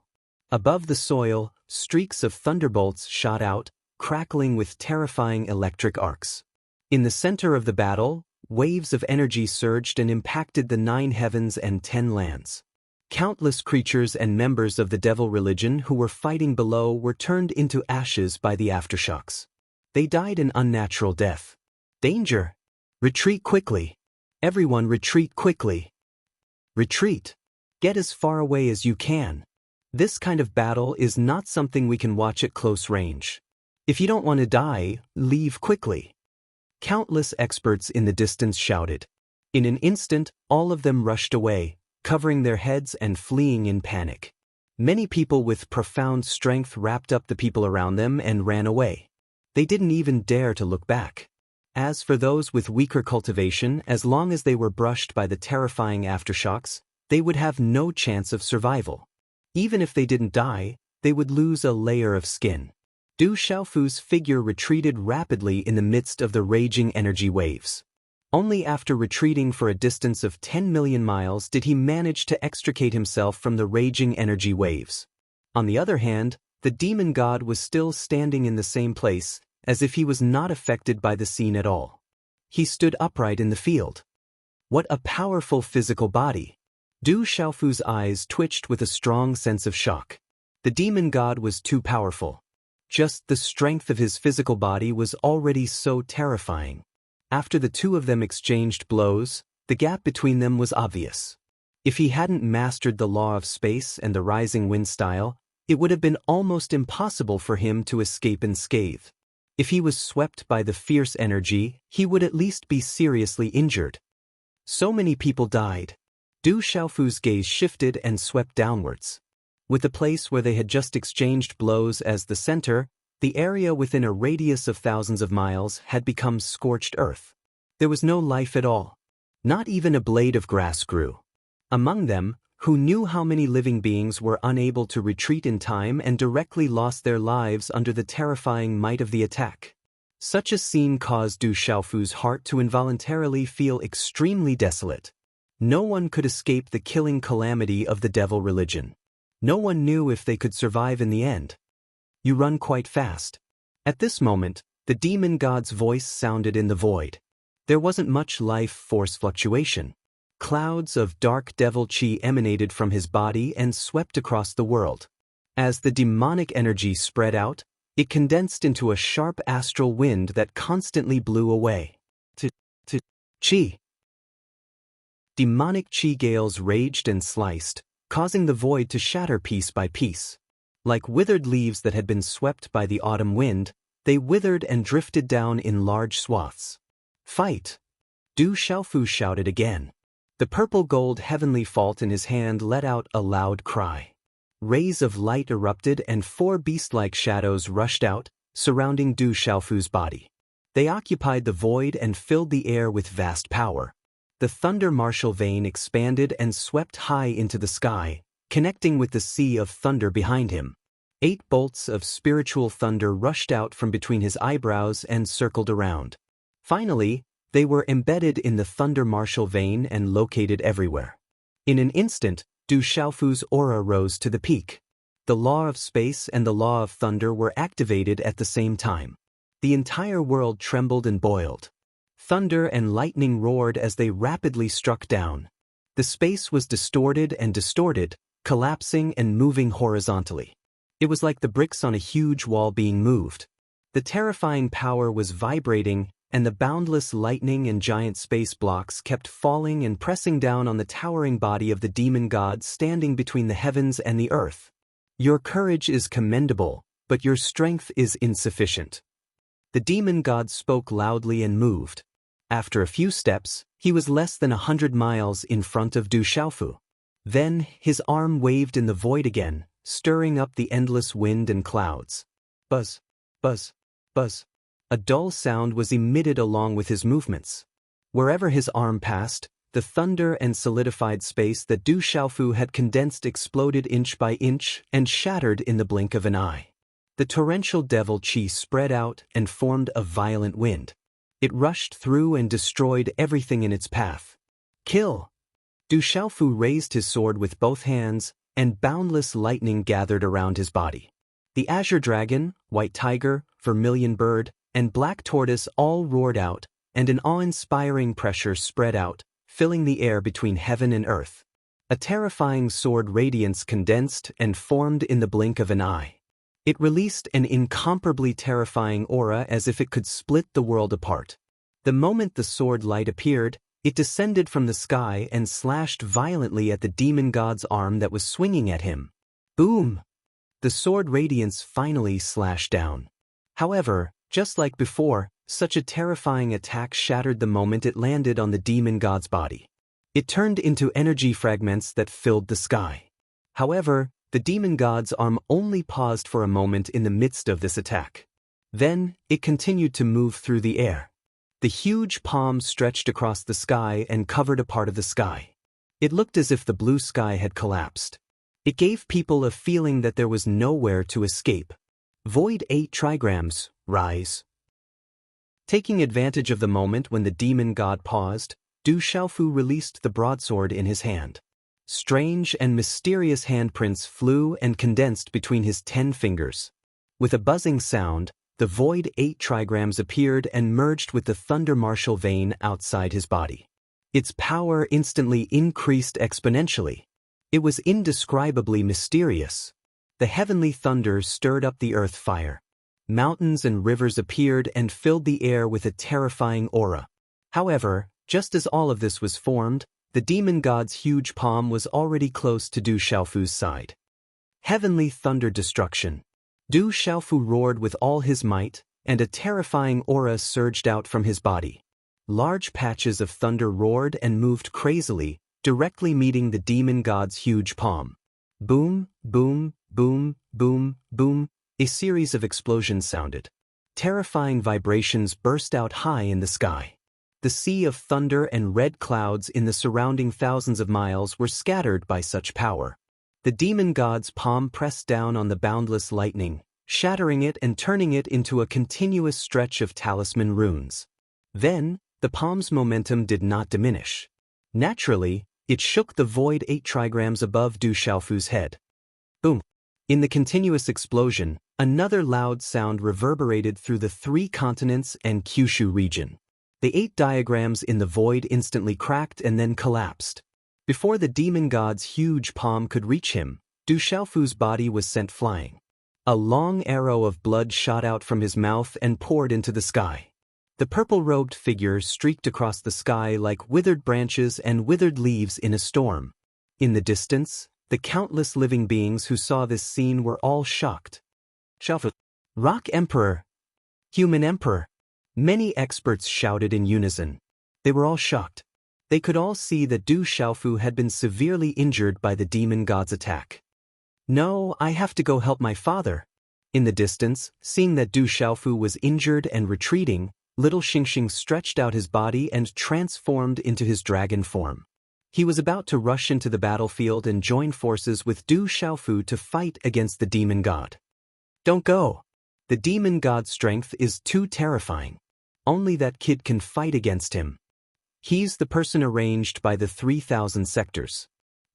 Above the soil, streaks of thunderbolts shot out, crackling with terrifying electric arcs. In the center of the battle, Waves of energy surged and impacted the 9 heavens and 10 lands. Countless creatures and members of the devil religion who were fighting below were turned into ashes by the aftershocks. They died an unnatural death. Danger! Retreat quickly! Everyone retreat quickly! Retreat! Get as far away as you can. This kind of battle is not something we can watch at close range. If you don't want to die, leave quickly. Countless experts in the distance shouted. In an instant, all of them rushed away, covering their heads and fleeing in panic. Many people with profound strength wrapped up the people around them and ran away. They didn't even dare to look back. As for those with weaker cultivation, as long as they were brushed by the terrifying aftershocks, they would have no chance of survival. Even if they didn't die, they would lose a layer of skin. Du Xiaofu's figure retreated rapidly in the midst of the raging energy waves. Only after retreating for a distance of 10 million miles did he manage to extricate himself from the raging energy waves. On the other hand, the demon god was still standing in the same place, as if he was not affected by the scene at all. He stood upright in the field. What a powerful physical body! Du Xiaofu's eyes twitched with a strong sense of shock. The demon god was too powerful. Just the strength of his physical body was already so terrifying. After the two of them exchanged blows, the gap between them was obvious. If he hadn't mastered the law of space and the rising wind style, it would have been almost impossible for him to escape unscathed. If he was swept by the fierce energy, he would at least be seriously injured. So many people died. Du Xiaofu's gaze shifted and swept downwards. With the place where they had just exchanged blows as the center, the area within a radius of thousands of miles had become scorched earth. There was no life at all. Not even a blade of grass grew. Among them, who knew how many living beings were unable to retreat in time and directly lost their lives under the terrifying might of the attack. Such a scene caused Du Xiaofu's heart to involuntarily feel extremely desolate. No one could escape the killing calamity of the devil religion. No one knew if they could survive in the end. You run quite fast. At this moment, the demon god's voice sounded in the void. There wasn't much life force fluctuation. Clouds of dark devil chi emanated from his body and swept across the world. As the demonic energy spread out, it condensed into a sharp astral wind that constantly blew away. Chi. Demonic chi gales raged and sliced, causing the void to shatter piece by piece. Like withered leaves that had been swept by the autumn wind, they withered and drifted down in large swaths. Fight! Du Xiaofu shouted again. The purple-gold heavenly fault in his hand let out a loud cry. Rays of light erupted and 4 beast-like shadows rushed out, surrounding Du Xiaofu's body. They occupied the void and filled the air with vast power. The thunder martial vein expanded and swept high into the sky, connecting with the sea of thunder behind him. 8 bolts of spiritual thunder rushed out from between his eyebrows and circled around. Finally, they were embedded in the thunder martial vein and located everywhere. In an instant, Du Xiaofu's aura rose to the peak. The law of space and the law of thunder were activated at the same time. The entire world trembled and boiled. Thunder and lightning roared as they rapidly struck down. The space was distorted, collapsing and moving horizontally. It was like the bricks on a huge wall being moved. The terrifying power was vibrating, and the boundless lightning and giant space blocks kept falling and pressing down on the towering body of the demon god standing between the heavens and the earth. Your courage is commendable, but your strength is insufficient. The demon god spoke loudly and moved. After a few steps, he was less than 100 miles in front of Du Xiaofu. Then, his arm waved in the void again, stirring up the endless wind and clouds. Buzz, buzz, buzz. A dull sound was emitted along with his movements. Wherever his arm passed, the thunder and solidified space that Du Xiaofu had condensed exploded inch by inch and shattered in the blink of an eye. The torrential devil chi spread out and formed a violent wind. It rushed through and destroyed everything in its path. Kill! Du Xiaofu raised his sword with both hands, and boundless lightning gathered around his body. The azure dragon, white tiger, vermilion bird, and black tortoise all roared out, and an awe-inspiring pressure spread out, filling the air between heaven and earth. A terrifying sword radiance condensed and formed in the blink of an eye. It released an incomparably terrifying aura as if it could split the world apart. The moment the sword light appeared, it descended from the sky and slashed violently at the demon god's arm that was swinging at him. Boom! The sword radiance finally slashed down. However, just like before, such a terrifying attack shattered the moment it landed on the demon god's body. It turned into energy fragments that filled the sky. However, the demon god's arm only paused for a moment in the midst of this attack. Then, it continued to move through the air. The huge palm stretched across the sky and covered a part of the sky. It looked as if the blue sky had collapsed. It gave people a feeling that there was nowhere to escape. Void 8 trigrams, rise. Taking advantage of the moment when the demon god paused, Du Xiaofu released the broadsword in his hand. Strange and mysterious handprints flew and condensed between his 10 fingers. With a buzzing sound, the Void 8 trigrams appeared and merged with the Thunder Martial vein outside his body. Its power instantly increased exponentially. It was indescribably mysterious. The heavenly thunder stirred up the earth fire. Mountains and rivers appeared and filled the air with a terrifying aura. However, just as all of this was formed, the demon god's huge palm was already close to Du Xiaofu's side. Heavenly thunder destruction. Du Xiaofu roared with all his might, and a terrifying aura surged out from his body. Large patches of thunder roared and moved crazily, directly meeting the demon god's huge palm. Boom, boom, boom, boom, boom, a series of explosions sounded. Terrifying vibrations burst out high in the sky. The sea of thunder and red clouds in the surrounding thousands of miles were scattered by such power. The demon god's palm pressed down on the boundless lightning, shattering it and turning it into a continuous stretch of talisman runes. Then, the palm's momentum did not diminish. Naturally, it shook the Void 8 trigrams above Du Xiaofu's head. Boom! In the continuous explosion, another loud sound reverberated through the 3 continents and Kyushu region. The 8 diagrams in the void instantly cracked and then collapsed. Before the demon god's huge palm could reach him, Du Xiaofu's body was sent flying. A long arrow of blood shot out from his mouth and poured into the sky. The purple-robed figure streaked across the sky like withered branches and withered leaves in a storm. In the distance, the countless living beings who saw this scene were all shocked. Xiaofu, Rock Emperor, Human Emperor. Many experts shouted in unison. They were all shocked. They could all see that Du Xiaofu had been severely injured by the demon god's attack. No, I have to go help my father. In the distance, seeing that Du Xiaofu was injured and retreating, little Xingxing stretched out his body and transformed into his dragon form. He was about to rush into the battlefield and join forces with Du Xiaofu to fight against the demon god. Don't go. The demon god's strength is too terrifying. Only that kid can fight against him. He's the person arranged by the 3,000 sectors.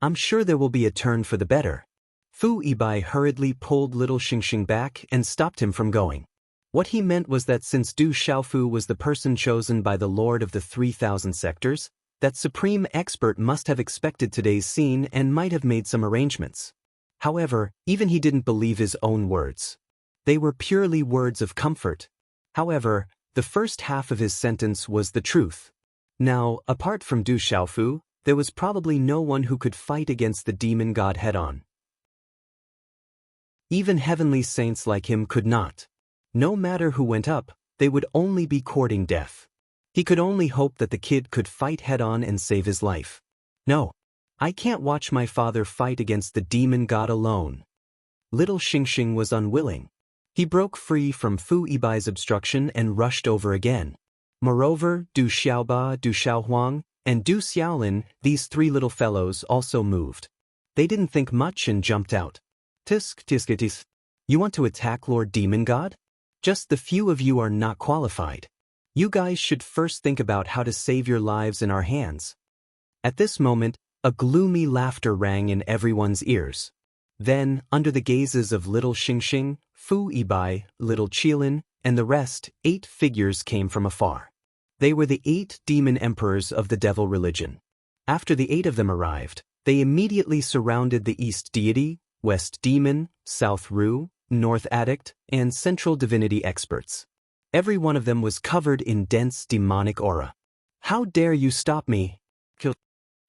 I'm sure there will be a turn for the better. Fu Yibai hurriedly pulled little Xingxing back and stopped him from going. What he meant was that since Du Xiaofu was the person chosen by the Lord of the 3,000 sectors, that supreme expert must have expected today's scene and might have made some arrangements. However, even he didn't believe his own words. They were purely words of comfort. However, the first half of his sentence was the truth. Now, apart from Du Xiaofu, there was probably no one who could fight against the demon god head-on. Even heavenly saints like him could not. No matter who went up, they would only be courting death. He could only hope that the kid could fight head-on and save his life. No, I can't watch my father fight against the demon god alone. Little Xingxing was unwilling. He broke free from Fu Yibai's obstruction and rushed over again. Moreover, Du Xiaoba, Du Xiaohuang, and Du Xiaolin, these 3 little fellows, also moved. They didn't think much and jumped out. Tisk, tiskitis. You want to attack Lord Demon God? Just the few of you are not qualified. You guys should first think about how to save your lives in our hands. At this moment, a gloomy laughter rang in everyone's ears. Then, under the gazes of little Xingxing, Fu Yibai, little Qilin, and the rest, 8 figures came from afar. They were the 8 demon emperors of the devil religion. After the 8 of them arrived, they immediately surrounded the East Deity, West Demon, South Ru, North Addict, and Central Divinity experts. Every one of them was covered in dense demonic aura. "How dare you stop me?"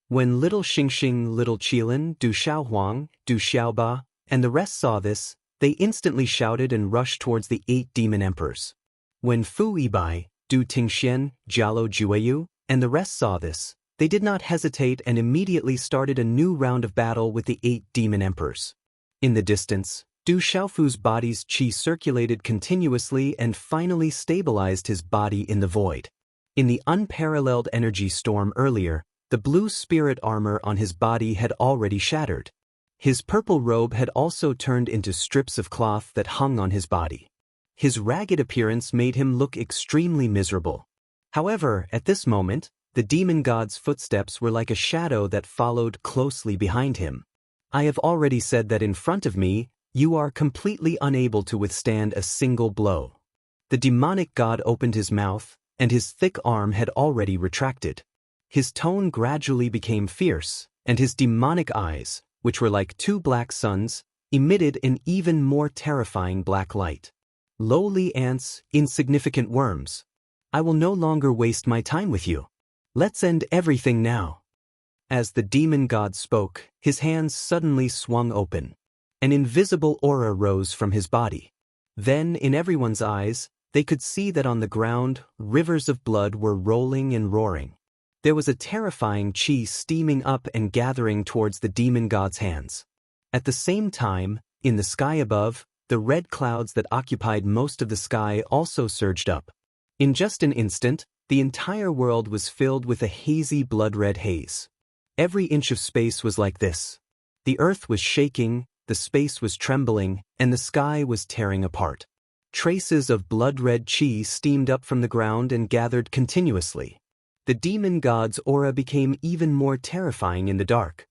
When Little Xingxing, Little Qilin, Du Xiaohuang, Du Xiaoba, and the rest saw this, they instantly shouted and rushed towards the 8 demon emperors. When Fu Yibai, Du Tingxian, Jialo Jueyu, and the rest saw this, they did not hesitate and immediately started a new round of battle with the 8 demon emperors. In the distance, Du Xiaofu's body's qi circulated continuously and finally stabilized his body in the void. In the unparalleled energy storm earlier, the blue spirit armor on his body had already shattered. His purple robe had also turned into strips of cloth that hung on his body. His ragged appearance made him look extremely miserable. However, at this moment, the demon god's footsteps were like a shadow that followed closely behind him. "I have already said that in front of me, you are completely unable to withstand a single blow." The demonic god opened his mouth, and his thick arm had already retracted. His tone gradually became fierce, and his demonic eyes, which were like 2 black suns, emitted an even more terrifying black light. "Lowly ants, insignificant worms. I will no longer waste my time with you. Let's end everything now." As the demon god spoke, his hands suddenly swung open. An invisible aura rose from his body. Then, in everyone's eyes, they could see that on the ground, rivers of blood were rolling and roaring. There was a terrifying qi steaming up and gathering towards the demon god's hands. At the same time, in the sky above, the red clouds that occupied most of the sky also surged up. In just an instant, the entire world was filled with a hazy blood-red haze. Every inch of space was like this. The earth was shaking, the space was trembling, and the sky was tearing apart. Traces of blood-red qi steamed up from the ground and gathered continuously. The demon god's aura became even more terrifying in the dark.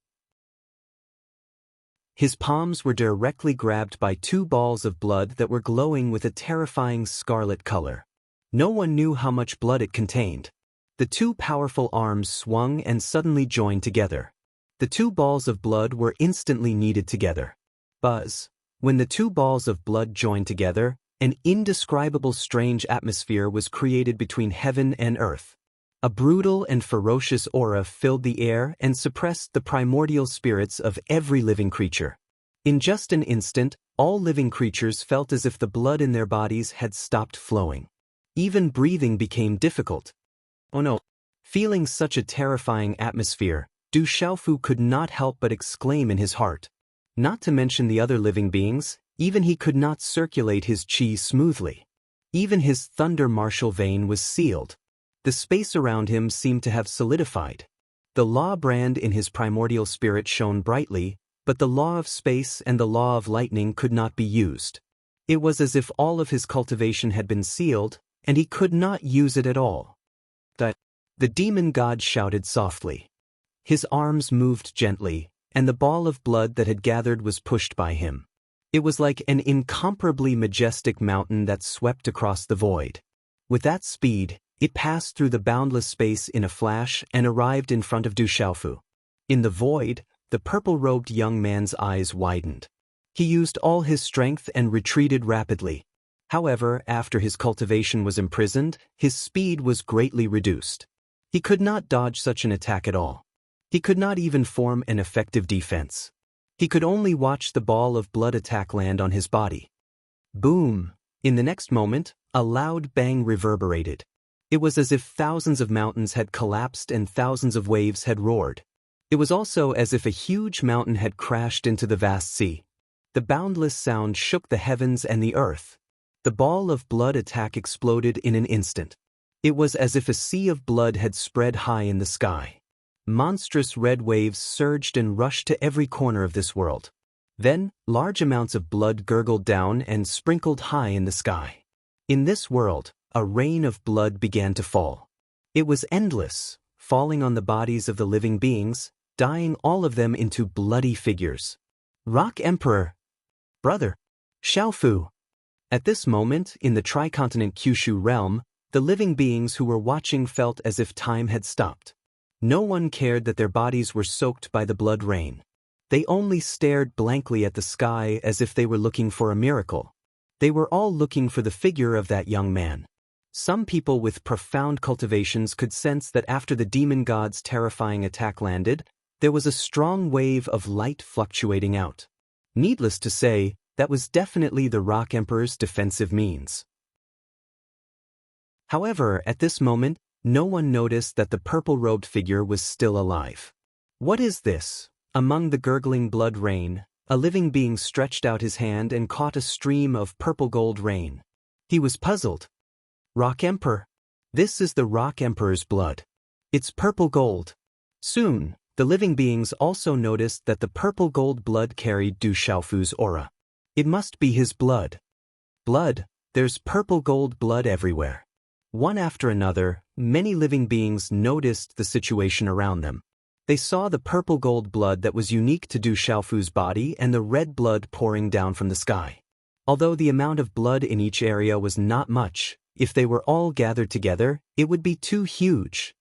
His palms were directly grabbed by 2 balls of blood that were glowing with a terrifying scarlet color. No one knew how much blood it contained. The 2 powerful arms swung and suddenly joined together. The 2 balls of blood were instantly kneaded together. Buzz. When the 2 balls of blood joined together, an indescribable strange atmosphere was created between heaven and earth. A brutal and ferocious aura filled the air and suppressed the primordial spirits of every living creature. In just an instant, all living creatures felt as if the blood in their bodies had stopped flowing. Even breathing became difficult. "Oh no." Feeling such a terrifying atmosphere, Du Xiaofu could not help but exclaim in his heart. Not to mention the other living beings, even he could not circulate his qi smoothly. Even his thunder martial vein was sealed. The space around him seemed to have solidified. The law brand in his primordial spirit shone brightly, but the law of space and the law of lightning could not be used. It was as if all of his cultivation had been sealed, and he could not use it at all. The demon god shouted softly. His arms moved gently, and the ball of blood that had gathered was pushed by him. It was like an incomparably majestic mountain that swept across the void. With that speed, it passed through the boundless space in a flash and arrived in front of Du Xiaofu. In the void, the purple-robed young man's eyes widened. He used all his strength and retreated rapidly. However, after his cultivation was imprisoned, his speed was greatly reduced. He could not dodge such an attack at all. He could not even form an effective defense. He could only watch the ball of blood attack land on his body. Boom! In the next moment, a loud bang reverberated. It was as if thousands of mountains had collapsed and thousands of waves had roared. It was also as if a huge mountain had crashed into the vast sea. The boundless sound shook the heavens and the earth. The ball of blood attack exploded in an instant. It was as if a sea of blood had spread high in the sky. Monstrous red waves surged and rushed to every corner of this world. Then, large amounts of blood gurgled down and sprinkled high in the sky. In this world, a rain of blood began to fall. It was endless, falling on the bodies of the living beings, dyeing all of them into bloody figures. Rock Emperor! Brother! Xiaofu! At this moment, in the tricontinent Kyushu realm, The living beings who were watching felt as if time had stopped. No one cared that their bodies were soaked by the blood rain. They only stared blankly at the sky as if they were looking for a miracle. They were all looking for the figure of that young man. Some people with profound cultivations could sense that after the demon god's terrifying attack landed, there was a strong wave of light fluctuating out. Needless to say, that was definitely the Rock Emperor's defensive means. However, at this moment, no one noticed that the purple-robed figure was still alive. "What is this?" Among the gurgling blood rain, a living being stretched out his hand and caught a stream of purple-gold rain. He was puzzled. "Rock Emperor. This is the Rock Emperor's blood. It's purple gold." Soon, the living beings also noticed that the purple-gold blood carried Du Xiaofu's aura. It must be his blood. Blood, there's purple-gold blood everywhere. One after another, many living beings noticed the situation around them. They saw the purple-gold blood that was unique to Du Xiaofu's body and the red blood pouring down from the sky. Although the amount of blood in each area was not much, if they were all gathered together, it would be too huge.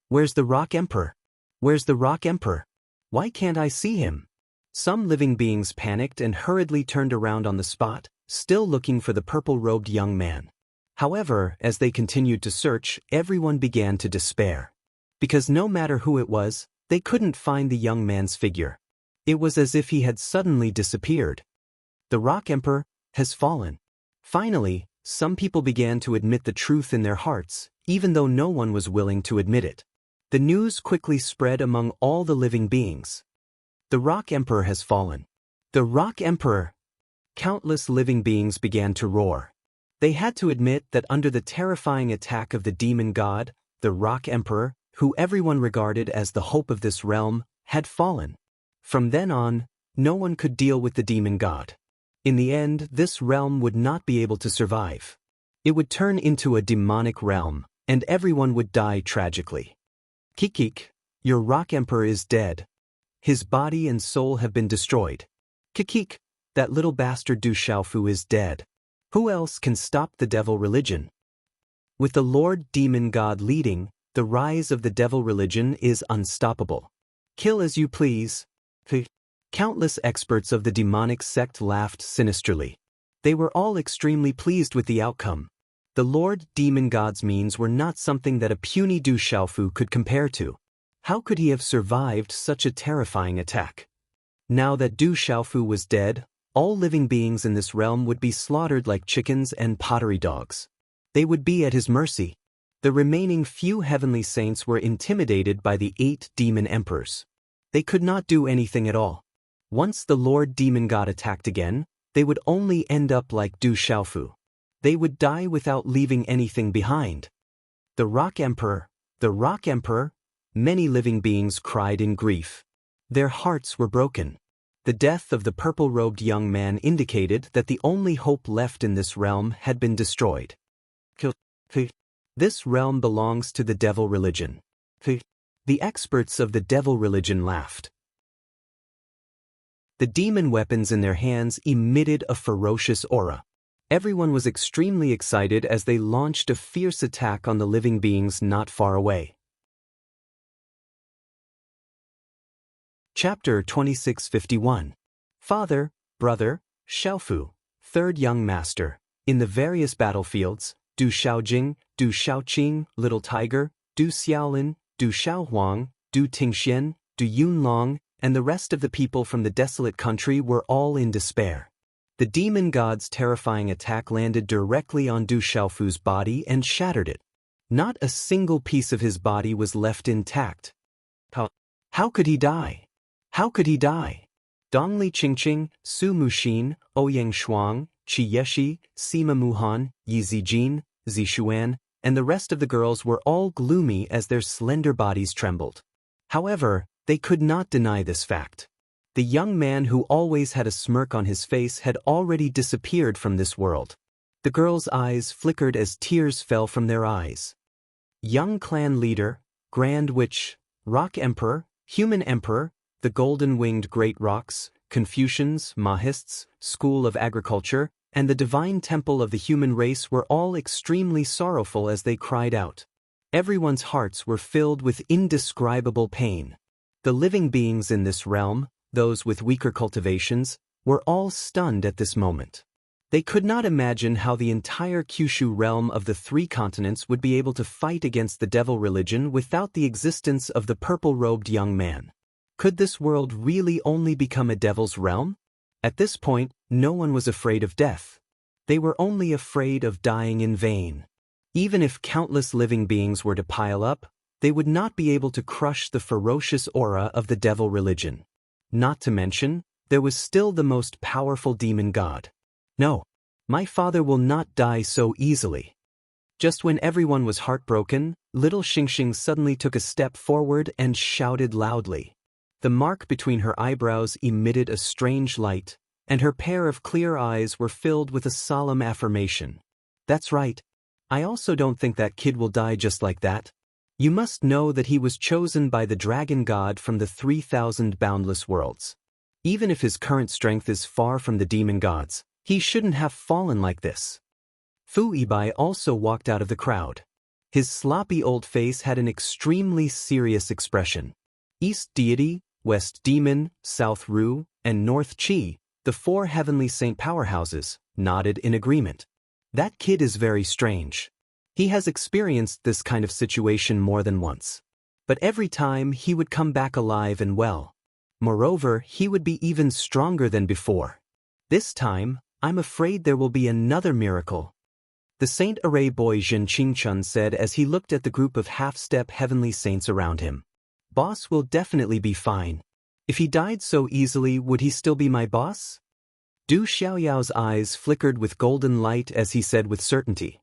"Where's the Rock Emperor? Where's the Rock Emperor? Why can't I see him?" Some living beings panicked and hurriedly turned around on the spot, still looking for the purple-robed young man. However, as they continued to search, everyone began to despair. Because no matter who it was, they couldn't find the young man's figure. It was as if he had suddenly disappeared. The Rock Emperor has fallen. Finally, some people began to admit the truth in their hearts, even though no one was willing to admit it. The news quickly spread among all the living beings. The Rock Emperor has fallen. The Rock Emperor! Countless living beings began to roar. They had to admit that under the terrifying attack of the demon god, the Rock Emperor, who everyone regarded as the hope of this realm, had fallen. From then on, no one could deal with the demon god. In the end, this realm would not be able to survive. It would turn into a demonic realm, and everyone would die tragically. "Kikik, your Rock Emperor is dead. His body and soul have been destroyed. Kikik, that little bastard Du Xiaofu is dead. Who else can stop the devil religion?" With the Lord Demon God leading, the rise of the devil religion is unstoppable. Kill as you please. Countless experts of the demonic sect laughed sinisterly. They were all extremely pleased with the outcome. The Lord Demon God's means were not something that a puny Du Xiaofu could compare to. How could he have survived such a terrifying attack? Now that Du Xiaofu was dead, all living beings in this realm would be slaughtered like chickens and pottery dogs. They would be at his mercy. The remaining few heavenly saints were intimidated by the 8 demon emperors. They could not do anything at all. Once the Lord Demon God attacked again, they would only end up like Du Xiaofu. They would die without leaving anything behind. The Rock Emperor, the Rock Emperor, many living beings cried in grief. Their hearts were broken. The death of the purple-robed young man indicated that the only hope left in this realm had been destroyed. This realm belongs to the devil religion. The experts of the devil religion laughed. The demon weapons in their hands emitted a ferocious aura. Everyone was extremely excited as they launched a fierce attack on the living beings not far away. Chapter 2651. Father, Brother, Xiaofu, Third Young Master. In the various battlefields, Du Xiaojing, Du Xiaoqing, Little Tiger, Du Xiaolin, Du Xiaohuang, Du Tingxian, Du Yunlong, and the rest of the people from the desolate country were all in despair. The demon god's terrifying attack landed directly on Du Xiaofu's body and shattered it. Not a single piece of his body was left intact. How could he die? How could he die? Dongli Qingqing, Su Muxin, Ouyang Shuang, Qi Yeshi, Sima Muhan, Yi Zijin, Zishuan, and the rest of the girls were all gloomy as their slender bodies trembled. However, they could not deny this fact. The young man who always had a smirk on his face had already disappeared from this world. The girls' eyes flickered as tears fell from their eyes. Young clan leader, Grand Witch, Rock Emperor, Human Emperor, the golden-winged great rocks, Confucians, Mahists, School of Agriculture, and the divine temple of the human race were all extremely sorrowful as they cried out. Everyone's hearts were filled with indescribable pain. The living beings in this realm, those with weaker cultivations, were all stunned at this moment. They could not imagine how the entire Kyushu realm of the 3 continents would be able to fight against the devil religion without the existence of the purple-robed young man. Could this world really only become a devil's realm? At this point, no one was afraid of death. They were only afraid of dying in vain. Even if countless living beings were to pile up, they would not be able to crush the ferocious aura of the devil religion. Not to mention, there was still the most powerful demon god. No, my father will not die so easily. Just when everyone was heartbroken, little Xingxing suddenly took a step forward and shouted loudly. The mark between her eyebrows emitted a strange light, and her pair of clear eyes were filled with a solemn affirmation. That's right. I also don't think that kid will die just like that. You must know that he was chosen by the dragon god from the 3,000 boundless worlds. Even if his current strength is far from the demon gods, he shouldn't have fallen like this. Fu Ibai also walked out of the crowd. His sloppy old face had an extremely serious expression. East Deity, West Demon, South Ru, and North Qi, the 4 heavenly saint powerhouses, nodded in agreement. That kid is very strange. He has experienced this kind of situation more than once. But every time he would come back alive and well. Moreover, he would be even stronger than before. This time, I'm afraid there will be another miracle. The Saint Array boy Jin Qingchun said as he looked at the group of half-step heavenly saints around him. Boss will definitely be fine. If he died so easily, would he still be my boss? Du Xiaoyao's eyes flickered with golden light as he said with certainty.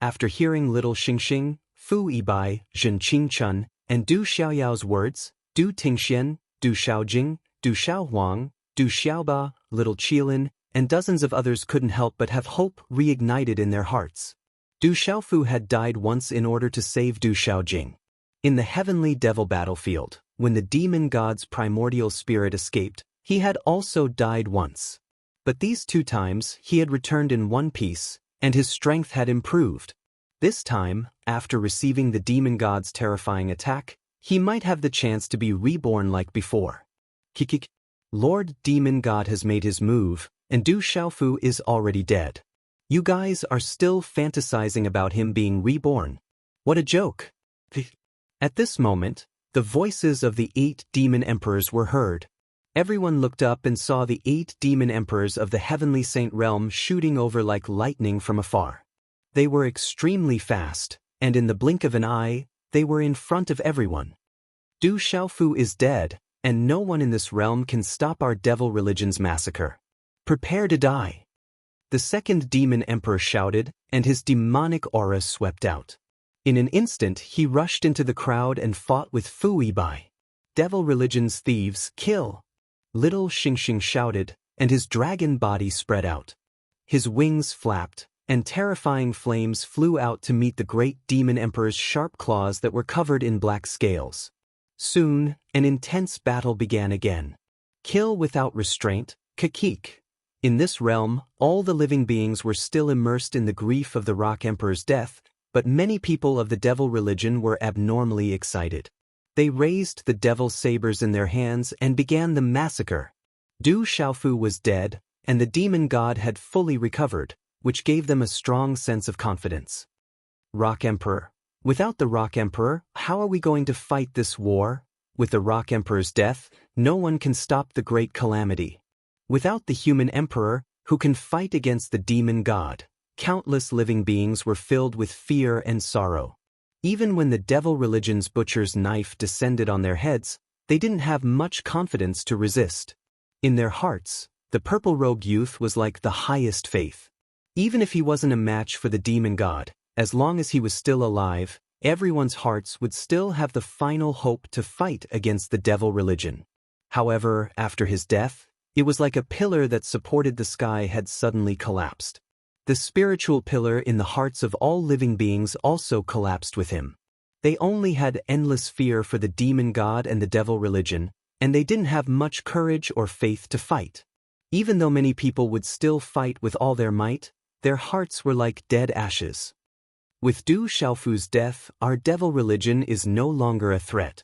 After hearing little Xingxing, Fu Ibai, Jin Qingchun, and Du Xiaoyao's words, Du Tingxian, Du Xiaojing, Du Xiaohuang, Du Xiaoba, little Qilin, and dozens of others couldn't help but have hope reignited in their hearts. Du Xiaofu had died once in order to save Du Xiaojing. In the heavenly devil battlefield, when the demon god's primordial spirit escaped, he had also died once. But these 2 times he had returned in one piece, and his strength had improved. This time, after receiving the demon god's terrifying attack, he might have the chance to be reborn like before. Kikik. Lord Demon God has made his move, and Du Xiaofu is already dead. You guys are still fantasizing about him being reborn. What a joke. At this moment, the voices of the 8 demon emperors were heard. Everyone looked up and saw the 8 demon emperors of the heavenly saint realm shooting over like lightning from afar. They were extremely fast, and in the blink of an eye, they were in front of everyone. Du Xiaofu is dead, and no one in this realm can stop our devil religion's massacre. Prepare to die. The 2nd demon emperor shouted, and his demonic aura swept out. In an instant, he rushed into the crowd and fought with Fu Ibai. Devil religion's thieves, kill! Little Xingxing shouted, and his dragon body spread out. His wings flapped, and terrifying flames flew out to meet the great demon emperor's sharp claws that were covered in black scales. Soon, an intense battle began again. Kill without restraint, Kakik. In this realm, all the living beings were still immersed in the grief of the Rock Emperor's death, but many people of the devil religion were abnormally excited. They raised the devil sabers in their hands and began the massacre. Du Xiaofu was dead, and the demon god had fully recovered, which gave them a strong sense of confidence. Rock Emperor. Without the Rock Emperor, how are we going to fight this war? With the Rock Emperor's death, no one can stop the great calamity. Without the human emperor, who can fight against the demon god, countless living beings were filled with fear and sorrow. Even when the devil religion's butcher's knife descended on their heads, they didn't have much confidence to resist. In their hearts, the purple-robed youth was like the highest faith. Even if he wasn't a match for the demon god, as long as he was still alive, everyone's hearts would still have the final hope to fight against the devil religion. However, after his death, it was like a pillar that supported the sky had suddenly collapsed. The spiritual pillar in the hearts of all living beings also collapsed with him. They only had endless fear for the demon god and the devil religion, and they didn't have much courage or faith to fight. Even though many people would still fight with all their might, their hearts were like dead ashes. With Du Xiaofu's death, our devil religion is no longer a threat.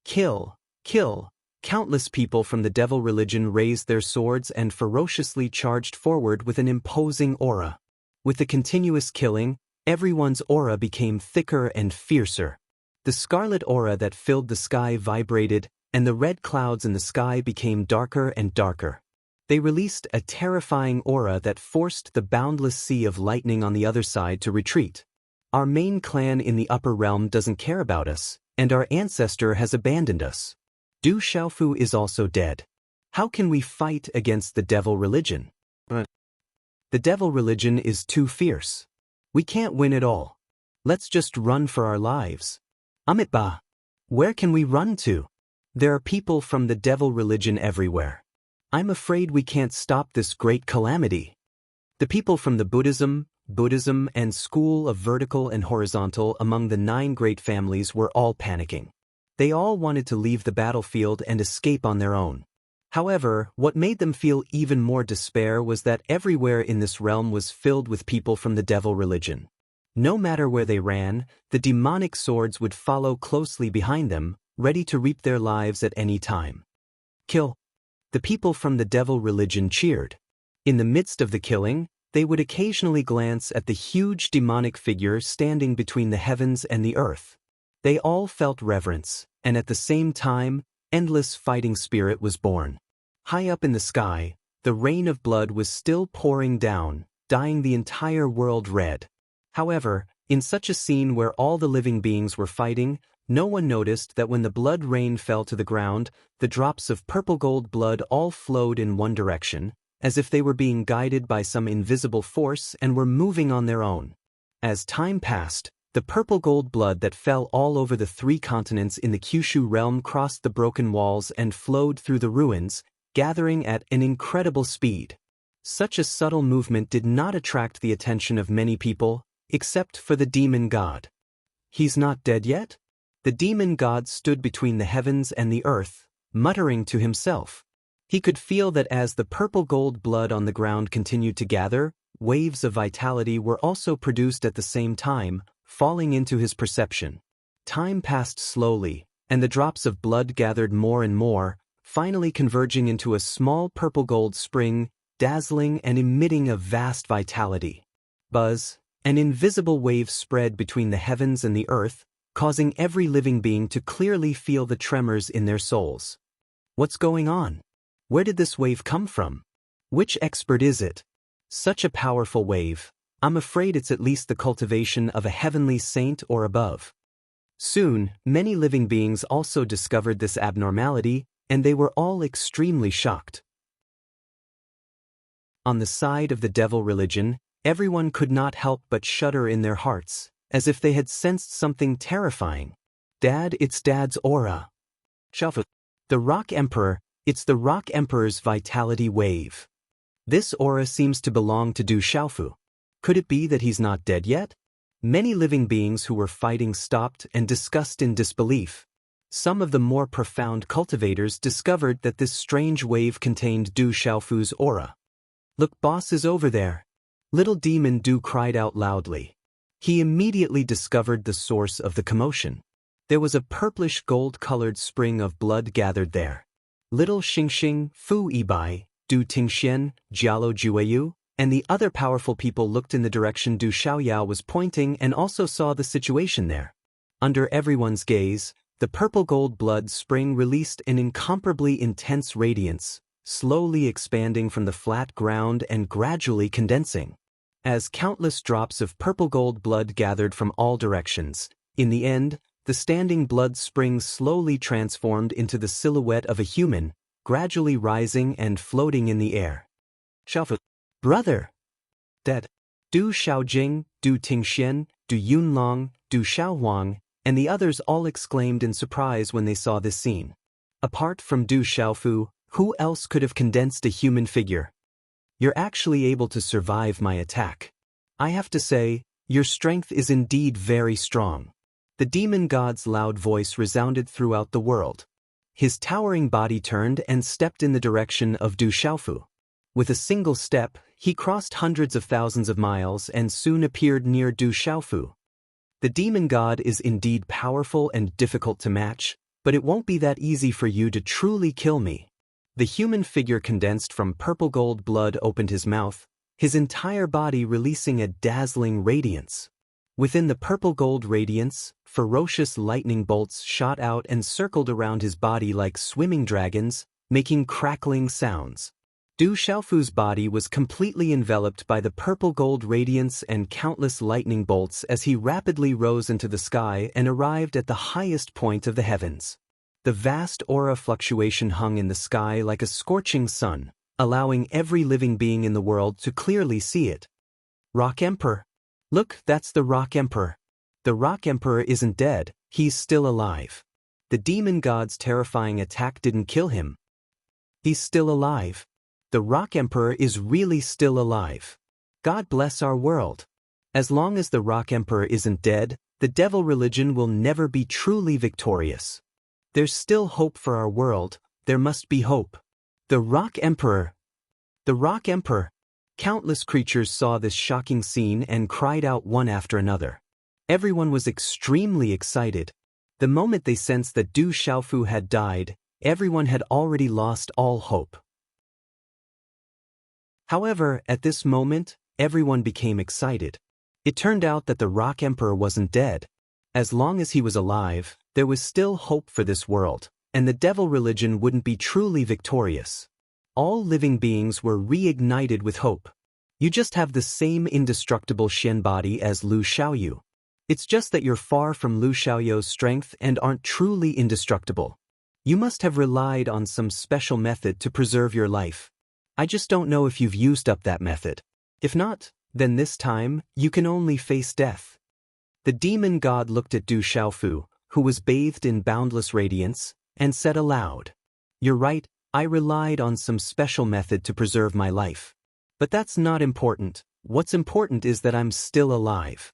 Kill, kill. Countless people from the devil religion raised their swords and ferociously charged forward with an imposing aura. With the continuous killing, everyone's aura became thicker and fiercer. The scarlet aura that filled the sky vibrated, and the red clouds in the sky became darker and darker. They released a terrifying aura that forced the boundless sea of lightning on the other side to retreat. Our main clan in the upper realm doesn't care about us, and our ancestor has abandoned us. Du Xiaofu is also dead. How can we fight against the devil religion? The devil religion is too fierce. We can't win it all. Let's just run for our lives. Amitba. Where can we run to? There are people from the devil religion everywhere. I'm afraid we can't stop this great calamity. The people from the Buddhism, and school of vertical and horizontal among the 9 great families were all panicking. They all wanted to leave the battlefield and escape on their own. However, what made them feel even more despair was that everywhere in this realm was filled with people from the devil religion. No matter where they ran, the demonic swords would follow closely behind them, ready to reap their lives at any time. Kill. The people from the devil religion cheered. In the midst of the killing, they would occasionally glance at the huge demonic figure standing between the heavens and the earth. They all felt reverence, and at the same time, endless fighting spirit was born. High up in the sky, the rain of blood was still pouring down, dyeing the entire world red. However, in such a scene where all the living beings were fighting, no one noticed that when the blood rain fell to the ground, the drops of purple gold blood all flowed in one direction, as if they were being guided by some invisible force and were moving on their own. As time passed, the purple gold blood that fell all over the 3 continents in the Kyushu realm crossed the broken walls and flowed through the ruins, gathering at an incredible speed. Such a subtle movement did not attract the attention of many people, except for the demon god. He's not dead yet? The demon god stood between the heavens and the earth, muttering to himself. He could feel that as the purple gold blood on the ground continued to gather, waves of vitality were also produced at the same time, falling into his perception. Time passed slowly, and the drops of blood gathered more and more, finally converging into a small purple gold spring, dazzling and emitting a vast vitality. Buzz, an invisible wave spread between the heavens and the earth, causing every living being to clearly feel the tremors in their souls. What's going on? Where did this wave come from? Which expert is it? Such a powerful wave. I'm afraid it's at least the cultivation of a heavenly saint or above. Soon, many living beings also discovered this abnormality, and they were all extremely shocked. On the side of the devil religion, everyone could not help but shudder in their hearts, as if they had sensed something terrifying. Dad, it's Dad's aura. Xiaofu. The Rock Emperor, it's the Rock Emperor's vitality wave. This aura seems to belong to Du Xiaofu. Could it be that he's not dead yet? Many living beings who were fighting stopped and discussed in disbelief. Some of the more profound cultivators discovered that this strange wave contained Du Xiaofu's aura. Look, boss is over there. Little demon Du cried out loudly. He immediately discovered the source of the commotion. There was a purplish gold-colored spring of blood gathered there. Little Xingxing, Fu Yibai, Du Tingxian, Jialo Jueyu, and the other powerful people looked in the direction Du Xiaoyao was pointing and also saw the situation there. Under everyone's gaze, the purple gold blood spring released an incomparably intense radiance, slowly expanding from the flat ground and gradually condensing. As countless drops of purple gold blood gathered from all directions, in the end, the standing blood spring slowly transformed into the silhouette of a human, gradually rising and floating in the air. Xiaofu. Brother! Dad. Du Xiaojing, Du Tingxian, Du Yunlong, Du Xiaohuang, and the others all exclaimed in surprise when they saw this scene. Apart from Du Xiaofu, who else could have condensed a human figure? You're actually able to survive my attack. I have to say, your strength is indeed very strong. The demon god's loud voice resounded throughout the world. His towering body turned and stepped in the direction of Du Xiaofu. With a single step, he crossed hundreds of thousands of miles and soon appeared near Du Xiaofu. The demon god is indeed powerful and difficult to match, but it won't be that easy for you to truly kill me. The human figure condensed from purple gold blood opened his mouth, his entire body releasing a dazzling radiance. Within the purple gold radiance, ferocious lightning bolts shot out and circled around his body like swimming dragons, making crackling sounds. Du Xiaofu's body was completely enveloped by the purple gold radiance and countless lightning bolts as he rapidly rose into the sky and arrived at the highest point of the heavens. The vast aura fluctuation hung in the sky like a scorching sun, allowing every living being in the world to clearly see it. Rock Emperor. Look, that's the Rock Emperor. The Rock Emperor isn't dead, he's still alive. The demon god's terrifying attack didn't kill him. He's still alive. The Rock Emperor is really still alive. God bless our world. As long as the Rock Emperor isn't dead, the devil religion will never be truly victorious. There's still hope for our world, there must be hope. The Rock Emperor. The Rock Emperor. Countless creatures saw this shocking scene and cried out one after another. Everyone was extremely excited. The moment they sensed that Du Xiaofu had died, everyone had already lost all hope. However, at this moment, everyone became excited. It turned out that the Rock Emperor wasn't dead. As long as he was alive, there was still hope for this world, and the devil religion wouldn't be truly victorious. All living beings were reignited with hope. You just have the same indestructible Xian body as Lu Xiaoyu. It's just that you're far from Lu Xiaoyu's strength and aren't truly indestructible. You must have relied on some special method to preserve your life. I just don't know if you've used up that method. If not, then this time, you can only face death. The demon god looked at Du Xiaofu, who was bathed in boundless radiance, and said aloud, "You're right, I relied on some special method to preserve my life. But that's not important. What's important is that I'm still alive."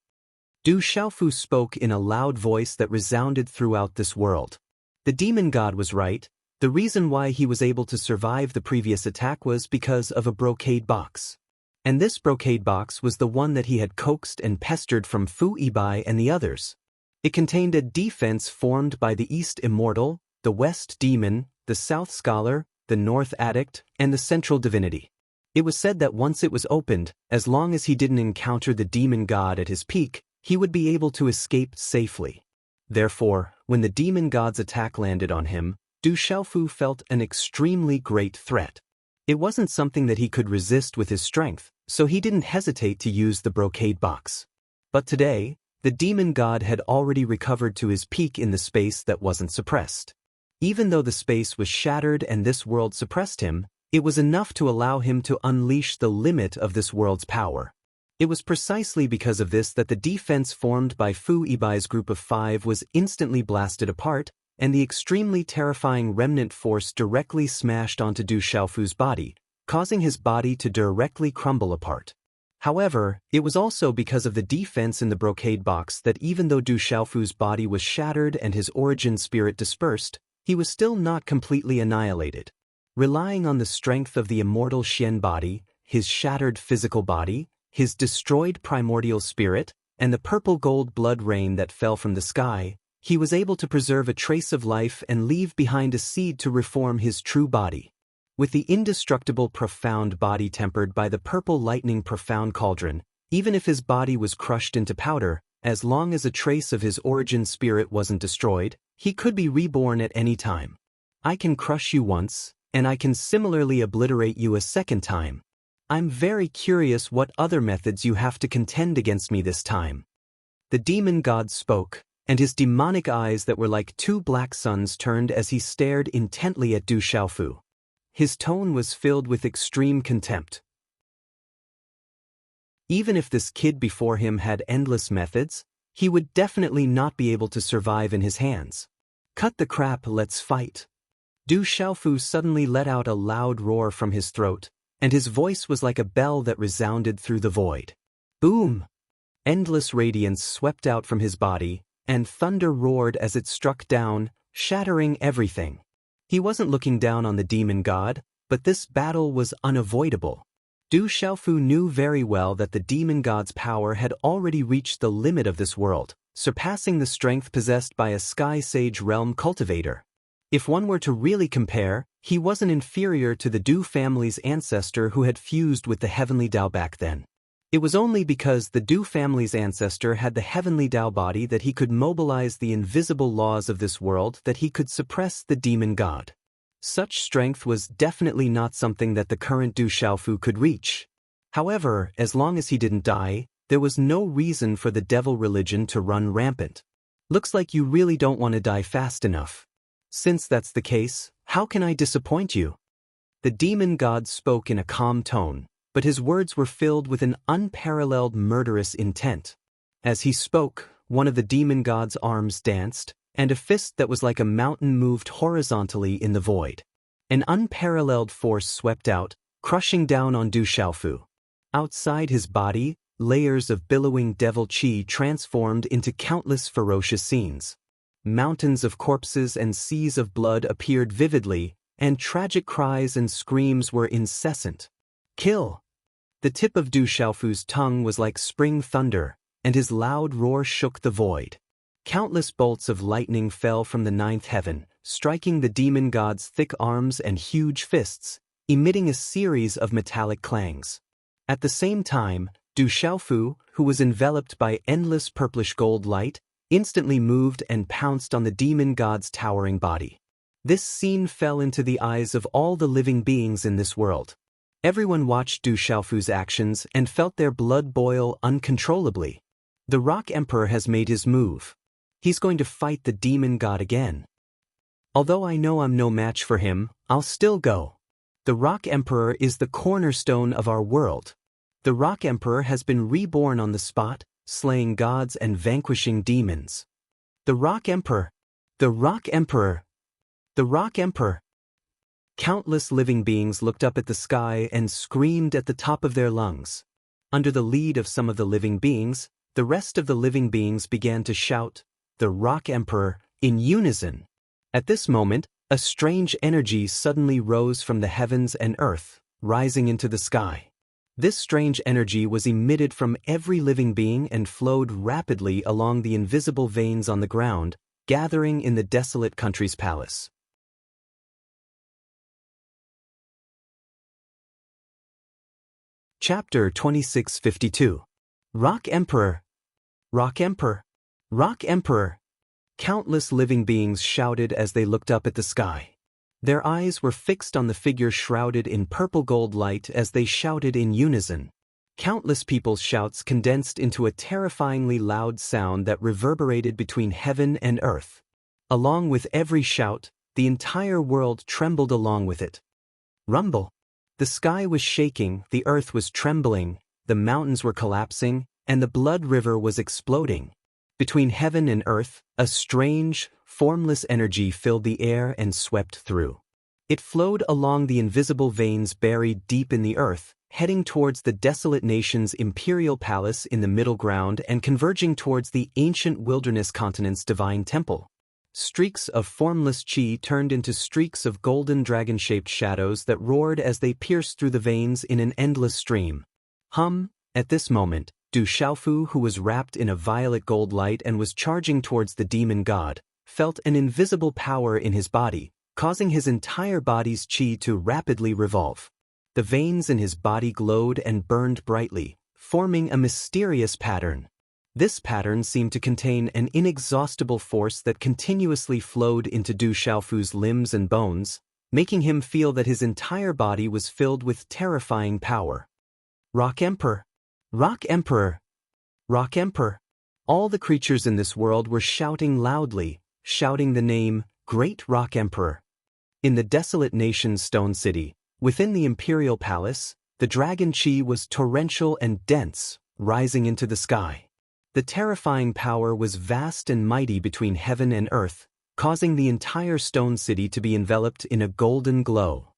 Du Xiaofu spoke in a loud voice that resounded throughout this world. The demon god was right. The reason why he was able to survive the previous attack was because of a brocade box. And this brocade box was the one that he had coaxed and pestered from Fu Yibai and the others. It contained a defense formed by the East Immortal, the West Demon, the South Scholar, the North Addict, and the Central Divinity. It was said that once it was opened, as long as he didn't encounter the demon god at his peak, he would be able to escape safely. Therefore, when the demon god's attack landed on him, Du Xiaofu felt an extremely great threat. It wasn't something that he could resist with his strength, so he didn't hesitate to use the brocade box. But today, the demon god had already recovered to his peak in the space that wasn't suppressed. Even though the space was shattered and this world suppressed him, it was enough to allow him to unleash the limit of this world's power. It was precisely because of this that the defense formed by Fu Yibai's group of 5 was instantly blasted apart, and the extremely terrifying remnant force directly smashed onto Du Xiaofu's body, causing his body to directly crumble apart. However, it was also because of the defense in the brocade box that even though Du Xiaofu's body was shattered and his origin spirit dispersed, he was still not completely annihilated. Relying on the strength of the immortal Xian body, his shattered physical body, his destroyed primordial spirit, and the purple gold blood rain that fell from the sky, he was able to preserve a trace of life and leave behind a seed to reform his true body. With the indestructible profound body tempered by the purple lightning profound cauldron, even if his body was crushed into powder, as long as a trace of his origin spirit wasn't destroyed, he could be reborn at any time. I can crush you once, and I can similarly obliterate you a second time. I'm very curious what other methods you have to contend against me this time. The demon god spoke, and his demonic eyes that were like 2 black suns turned as he stared intently at Du Xiaofu. His tone was filled with extreme contempt. Even if this kid before him had endless methods, he would definitely not be able to survive in his hands. Cut the crap, let's fight. Du Xiaofu suddenly let out a loud roar from his throat, and his voice was like a bell that resounded through the void. Boom! Endless radiance swept out from his body, and thunder roared as it struck down, shattering everything. He wasn't looking down on the demon god, but this battle was unavoidable. Du Xiaofu knew very well that the demon god's power had already reached the limit of this world, surpassing the strength possessed by a Sky Sage realm cultivator. If one were to really compare, he wasn't inferior to the Du family's ancestor who had fused with the heavenly Dao back then. It was only because the Du family's ancestor had the heavenly Dao body that he could mobilize the invisible laws of this world, that he could suppress the demon god. Such strength was definitely not something that the current Du Xiaofu could reach. However, as long as he didn't die, there was no reason for the devil religion to run rampant. Looks like you really don't want to die fast enough. Since that's the case, how can I disappoint you? The demon god spoke in a calm tone, but his words were filled with an unparalleled murderous intent. As he spoke, one of the demon god's arms danced, and a fist that was like a mountain moved horizontally in the void. An unparalleled force swept out, crushing down on Du Xiaofu. Outside his body, layers of billowing devil qi transformed into countless ferocious scenes. Mountains of corpses and seas of blood appeared vividly, and tragic cries and screams were incessant. Kill! The tip of Du Xiaofu's tongue was like spring thunder, and his loud roar shook the void. Countless bolts of lightning fell from the ninth heaven, striking the demon god's thick arms and huge fists, emitting a series of metallic clangs. At the same time, Du Xiaofu, who was enveloped by endless purplish gold light, instantly moved and pounced on the demon god's towering body. This scene fell into the eyes of all the living beings in this world. Everyone watched Du Xiaofu's actions and felt their blood boil uncontrollably. The Rock Emperor has made his move. He's going to fight the demon god again. Although I know I'm no match for him, I'll still go. The Rock Emperor is the cornerstone of our world. The Rock Emperor has been reborn on the spot, slaying gods and vanquishing demons. The Rock Emperor! The Rock Emperor! The Rock Emperor! Countless living beings looked up at the sky and screamed at the top of their lungs. Under the lead of some of the living beings, the rest of the living beings began to shout, "The Rock Emperor," in unison. At this moment, a strange energy suddenly rose from the heavens and earth, rising into the sky. This strange energy was emitted from every living being and flowed rapidly along the invisible veins on the ground, gathering in the desolate country's palace. Chapter 2652. Rock Emperor! Rock Emperor! Rock Emperor! Countless living beings shouted as they looked up at the sky. Their eyes were fixed on the figure shrouded in purple gold light as they shouted in unison. Countless people's shouts condensed into a terrifyingly loud sound that reverberated between heaven and earth. Along with every shout, the entire world trembled along with it. Rumble! The sky was shaking, the earth was trembling, the mountains were collapsing, and the blood river was exploding. Between heaven and earth, a strange, formless energy filled the air and swept through. It flowed along the invisible veins buried deep in the earth, heading towards the desolate nation's imperial palace in the middle ground and converging towards the ancient wilderness continent's divine temple. Streaks of formless qi turned into streaks of golden dragon-shaped shadows that roared as they pierced through the veins in an endless stream. At this moment, Du Xiaofu, who was wrapped in a violet gold light and was charging towards the demon god, felt an invisible power in his body, causing his entire body's qi to rapidly revolve. The veins in his body glowed and burned brightly, forming a mysterious pattern. This pattern seemed to contain an inexhaustible force that continuously flowed into Du Xiaofu's limbs and bones, making him feel that his entire body was filled with terrifying power. Rock Emperor! Rock Emperor! Rock Emperor! All the creatures in this world were shouting loudly, shouting the name, Great Rock Emperor. In the desolate nation's stone city, within the imperial palace, the dragon qi was torrential and dense, rising into the sky. The terrifying power was vast and mighty between heaven and earth, causing the entire stone city to be enveloped in a golden glow.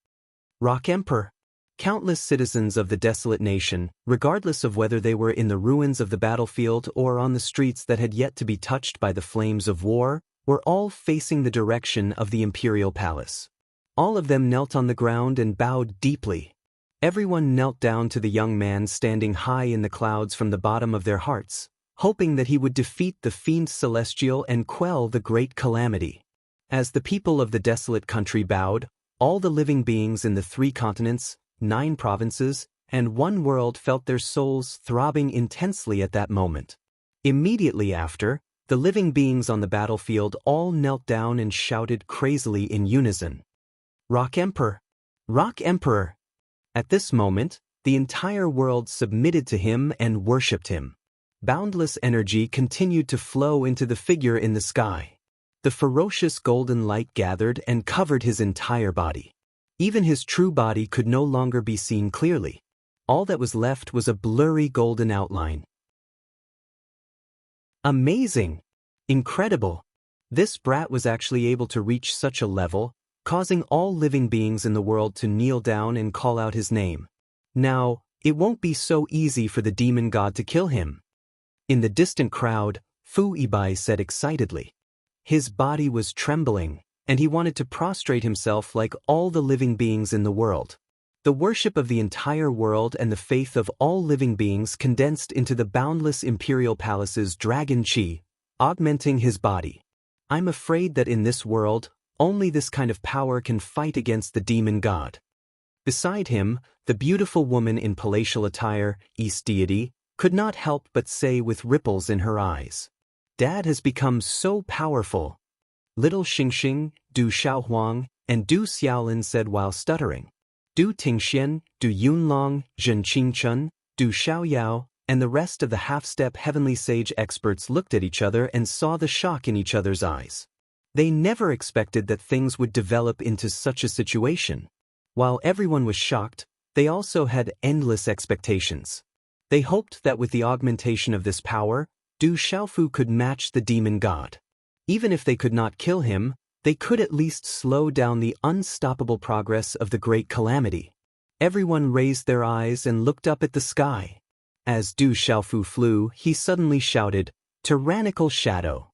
Rock Emperor! Countless citizens of the desolate nation, regardless of whether they were in the ruins of the battlefield or on the streets that had yet to be touched by the flames of war, were all facing the direction of the imperial palace. All of them knelt on the ground and bowed deeply. Everyone knelt down to the young man standing high in the clouds from the bottom of their hearts, hoping that he would defeat the fiend celestial and quell the great calamity. As the people of the desolate country bowed, all the living beings in the 3 continents, 9 provinces, and 1 world felt their souls throbbing intensely at that moment. Immediately after, the living beings on the battlefield all knelt down and shouted crazily in unison, "Rock Emperor! Rock Emperor!" At this moment, the entire world submitted to him and worshipped him. Boundless energy continued to flow into the figure in the sky. The ferocious golden light gathered and covered his entire body. Even his true body could no longer be seen clearly. All that was left was a blurry golden outline. Amazing! Incredible! This brat was actually able to reach such a level, causing all living beings in the world to kneel down and call out his name. Now, it won't be so easy for the demon god to kill him. In the distant crowd, Fu Ibai said excitedly. His body was trembling, and he wanted to prostrate himself like all the living beings in the world. The worship of the entire world and the faith of all living beings condensed into the boundless imperial palace's dragon chi, augmenting his body. I'm afraid that in this world, only this kind of power can fight against the demon god. Beside him, the beautiful woman in palatial attire, East deity, could not help but say with ripples in her eyes, "Dad has become so powerful." Little Xingxing, Du Xiaohuang, and Du Xiaolin said while stuttering. Du Tingxian, Du Yunlong, Zhen Qingchun, Du Xiaoyao, and the rest of the half-step heavenly sage experts looked at each other and saw the shock in each other's eyes. They never expected that things would develop into such a situation. While everyone was shocked, they also had endless expectations. They hoped that with the augmentation of this power, Du Xiaofu could match the demon god. Even if they could not kill him, they could at least slow down the unstoppable progress of the great calamity. Everyone raised their eyes and looked up at the sky. As Du Xiaofu flew, he suddenly shouted, "Tyrannical shadow!"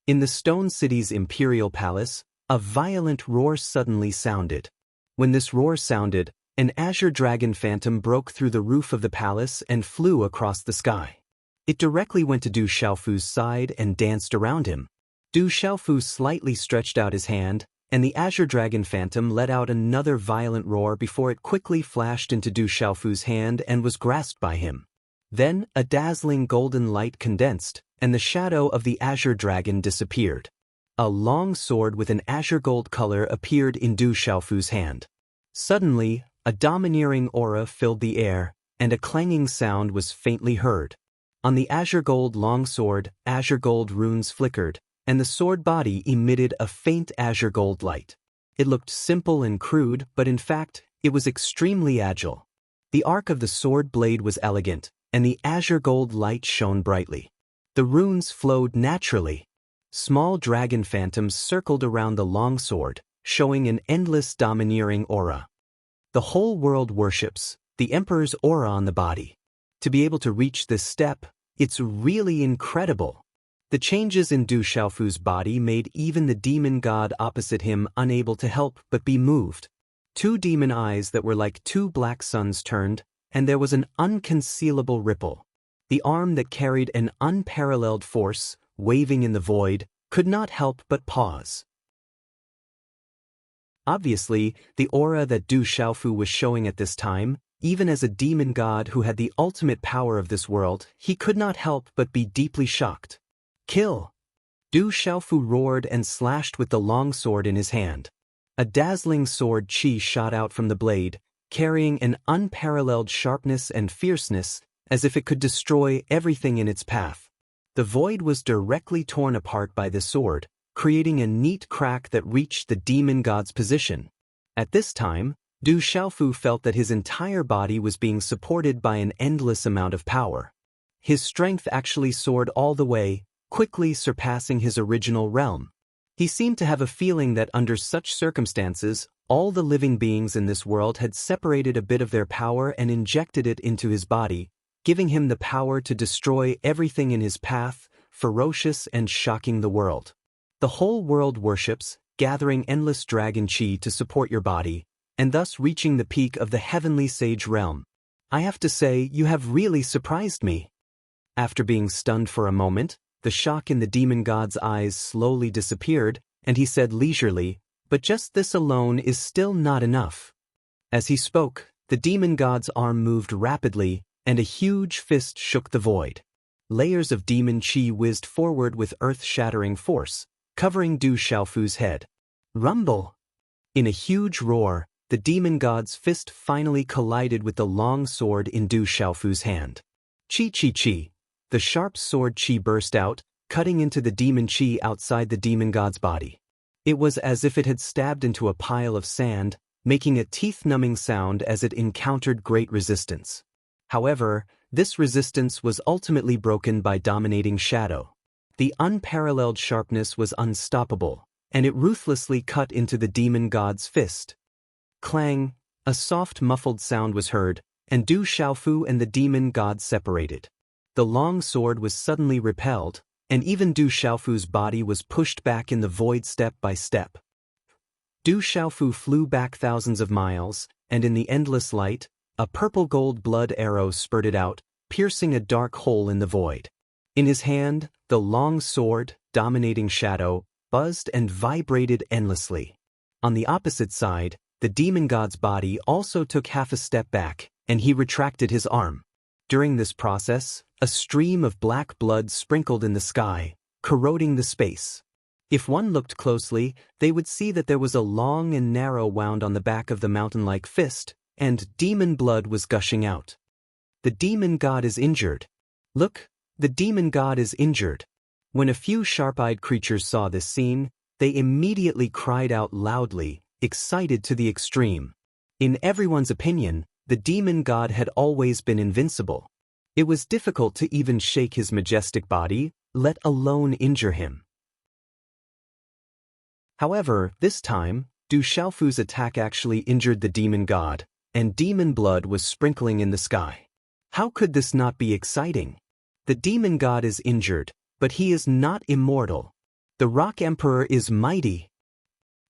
In the Stone City's imperial palace, a violent roar suddenly sounded. When this roar sounded, an azure dragon phantom broke through the roof of the palace and flew across the sky. It directly went to Du Xiaofu's side and danced around him. Du Xiaofu slightly stretched out his hand, and the azure dragon phantom let out another violent roar before it quickly flashed into Du Xiaofu's hand and was grasped by him. Then, a dazzling golden light condensed, and the shadow of the azure dragon disappeared. A long sword with an azure gold color appeared in Du Xiaofu's hand. Suddenly, a domineering aura filled the air, and a clanging sound was faintly heard. On the azure gold longsword, azure gold runes flickered, and the sword body emitted a faint azure gold light. It looked simple and crude, but in fact, it was extremely agile. The arc of the sword blade was elegant, and the azure gold light shone brightly. The runes flowed naturally. Small dragon phantoms circled around the longsword, showing an endless domineering aura. The whole world worships the Emperor's aura on the body. To be able to reach this step, it's really incredible. The changes in Du Xiaofu's body made even the demon god opposite him unable to help but be moved. 2 demon eyes that were like 2 black suns turned, and there was an unconcealable ripple. The arm that carried an unparalleled force, waving in the void, could not help but pause. Obviously, the aura that Du Xiaofu was showing at this time, even as a demon god who had the ultimate power of this world, he could not help but be deeply shocked. "Kill!" Du Xiaofu roared and slashed with the long sword in his hand. A dazzling sword chi shot out from the blade, carrying an unparalleled sharpness and fierceness, as if it could destroy everything in its path. The void was directly torn apart by the sword, creating a neat crack that reached the demon god's position. At this time, Du Xiaofu felt that his entire body was being supported by an endless amount of power. His strength actually soared all the way, quickly surpassing his original realm. He seemed to have a feeling that under such circumstances, all the living beings in this world had separated a bit of their power and injected it into his body, giving him the power to destroy everything in his path, ferocious and shocking the world. The whole world worships gathering endless dragon chi to support your body, and thus reaching the peak of the heavenly sage realm. I have to say, you have really surprised me. After being stunned for a moment, the shock in the demon god's eyes slowly disappeared, and he said leisurely, "But just this alone is still not enough." As he spoke, the demon god's arm moved rapidly, and a huge fist shook the void. Layers of demon chi whizzed forward with earth-shattering force, covering Du Xiaofu's head. Rumble! In a huge roar, the demon god's fist finally collided with the long sword in Du Xiaofu's hand. Chi chi chi! The sharp sword chi burst out, cutting into the demon chi outside the demon god's body. It was as if it had stabbed into a pile of sand, making a teeth-numbing sound as it encountered great resistance. However, this resistance was ultimately broken by dominating shadow. The unparalleled sharpness was unstoppable, and it ruthlessly cut into the demon god's fist. Clang! A soft muffled sound was heard, and Du Xiaofu and the demon god separated. The long sword was suddenly repelled, and even Du Xiaofu's body was pushed back in the void step by step. Du Xiaofu flew back thousands of miles, and in the endless light, a purple-gold blood arrow spurted out, piercing a dark hole in the void. In his hand, the long sword, dominating shadow, buzzed and vibrated endlessly. On the opposite side, the demon god's body also took half a step back, and he retracted his arm. During this process, a stream of black blood sprinkled in the sky, corroding the space. If one looked closely, they would see that there was a long and narrow wound on the back of the mountain-like fist, and demon blood was gushing out. The demon god is injured. Look, the demon god is injured. When a few sharp-eyed creatures saw this scene, they immediately cried out loudly, excited to the extreme. In everyone's opinion, the demon god had always been invincible. It was difficult to even shake his majestic body, let alone injure him. However, this time, Du Xiaofu's attack actually injured the demon god, and demon blood was sprinkling in the sky. How could this not be exciting? The demon god is injured, but he is not immortal. The Rock Emperor is mighty.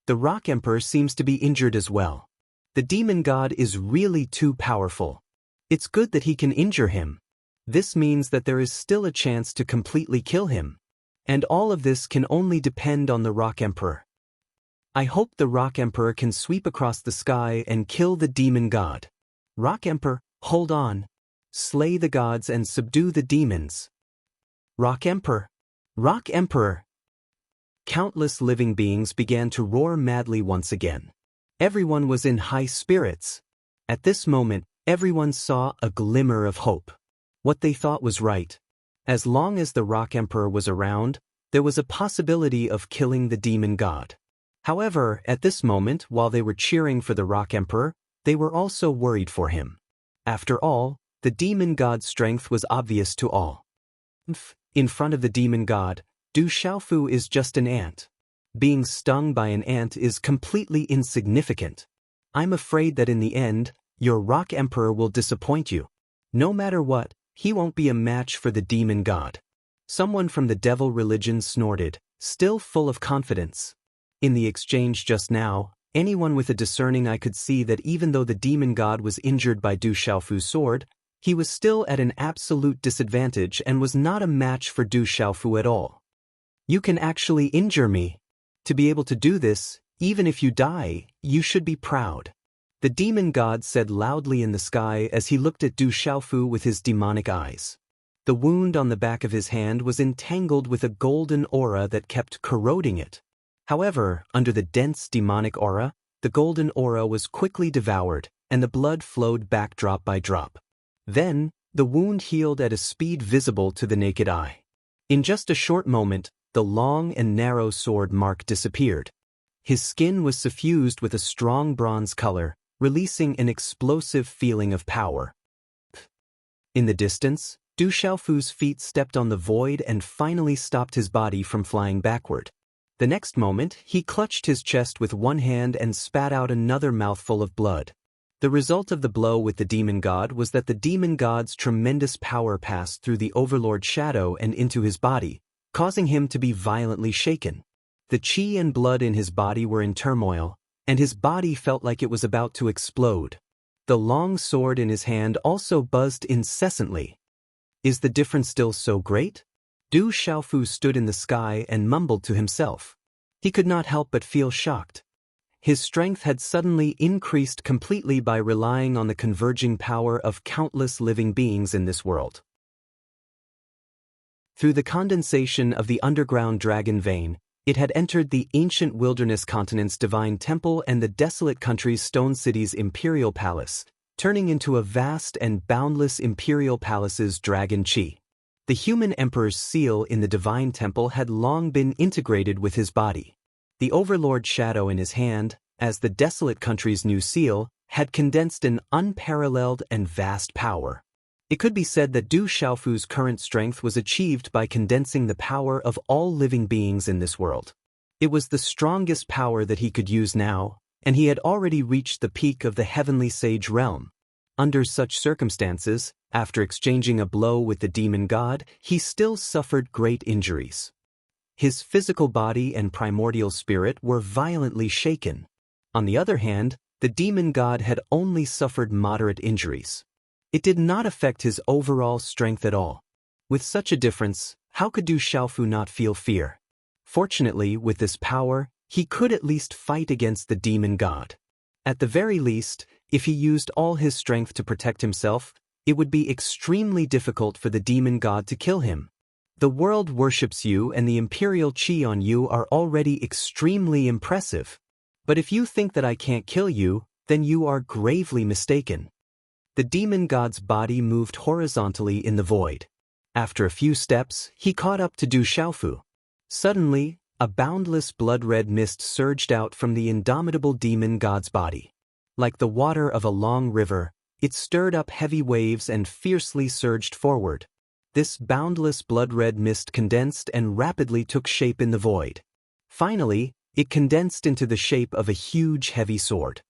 The Rock Emperor seems to be injured as well. The demon god is really too powerful. It's good that he can injure him. This means that there is still a chance to completely kill him. And all of this can only depend on the Rock Emperor. I hope the Rock Emperor can sweep across the sky and kill the demon god. Rock Emperor, hold on. Slay the gods and subdue the demons. Rock Emperor! Rock Emperor! Countless living beings began to roar madly once again. Everyone was in high spirits. At this moment, everyone saw a glimmer of hope. What they thought was right. As long as the Rock Emperor was around, there was a possibility of killing the demon god. However, at this moment, while they were cheering for the Rock Emperor, they were also worried for him. After all, the demon god's strength was obvious to all. In front of the demon god, Du Xiaofu is just an ant. Being stung by an ant is completely insignificant. I'm afraid that in the end, your Rock Emperor will disappoint you. No matter what, he won't be a match for the demon god. Someone from the devil religion snorted, still full of confidence. In the exchange just now, anyone with a discerning eye could see that even though the demon god was injured by Du Xiaofu's sword, he was still at an absolute disadvantage and was not a match for Du Xiaofu at all. You can actually injure me. To be able to do this, even if you die, you should be proud. The demon god said loudly in the sky as he looked at Du Xiaofu with his demonic eyes. The wound on the back of his hand was entangled with a golden aura that kept corroding it. However, under the dense demonic aura, the golden aura was quickly devoured, and the blood flowed back drop by drop. Then, the wound healed at a speed visible to the naked eye. In just a short moment, the long and narrow sword mark disappeared. His skin was suffused with a strong bronze color, releasing an explosive feeling of power. In the distance, Du Xiaofu's feet stepped on the void and finally stopped his body from flying backward. The next moment, he clutched his chest with one hand and spat out another mouthful of blood. The result of the blow with the demon god was that the demon god's tremendous power passed through the overlord's shadow and into his body, causing him to be violently shaken. The qi and blood in his body were in turmoil, and his body felt like it was about to explode. The long sword in his hand also buzzed incessantly. Is the difference still so great? Du Xiaofu stood in the sky and mumbled to himself. He could not help but feel shocked. His strength had suddenly increased completely by relying on the converging power of countless living beings in this world. Through the condensation of the underground dragon vein, it had entered the ancient wilderness continent's divine temple and the desolate country's stone city's imperial palace, turning into a vast and boundless imperial palace's dragon qi. The human emperor's seal in the divine temple had long been integrated with his body. The overlord shadow in his hand, as the desolate country's new seal, had condensed an unparalleled and vast power. It could be said that Du Xiaofu's current strength was achieved by condensing the power of all living beings in this world. It was the strongest power that he could use now, and he had already reached the peak of the heavenly sage realm. Under such circumstances, after exchanging a blow with the demon god, he still suffered great injuries. His physical body and primordial spirit were violently shaken. On the other hand, the demon god had only suffered moderate injuries. It did not affect his overall strength at all. With such a difference, how could Du Xiaofu not feel fear? Fortunately, with this power, he could at least fight against the demon god. At the very least, if he used all his strength to protect himself, it would be extremely difficult for the demon god to kill him. The world worships you and the imperial qi on you are already extremely impressive. But if you think that I can't kill you, then you are gravely mistaken. The demon god's body moved horizontally in the void. After a few steps, he caught up to Du Xiaofu. Suddenly, a boundless blood-red mist surged out from the indomitable demon god's body. Like the water of a long river, it stirred up heavy waves and fiercely surged forward. This boundless blood-red mist condensed and rapidly took shape in the void. Finally, it condensed into the shape of a huge heavy sword.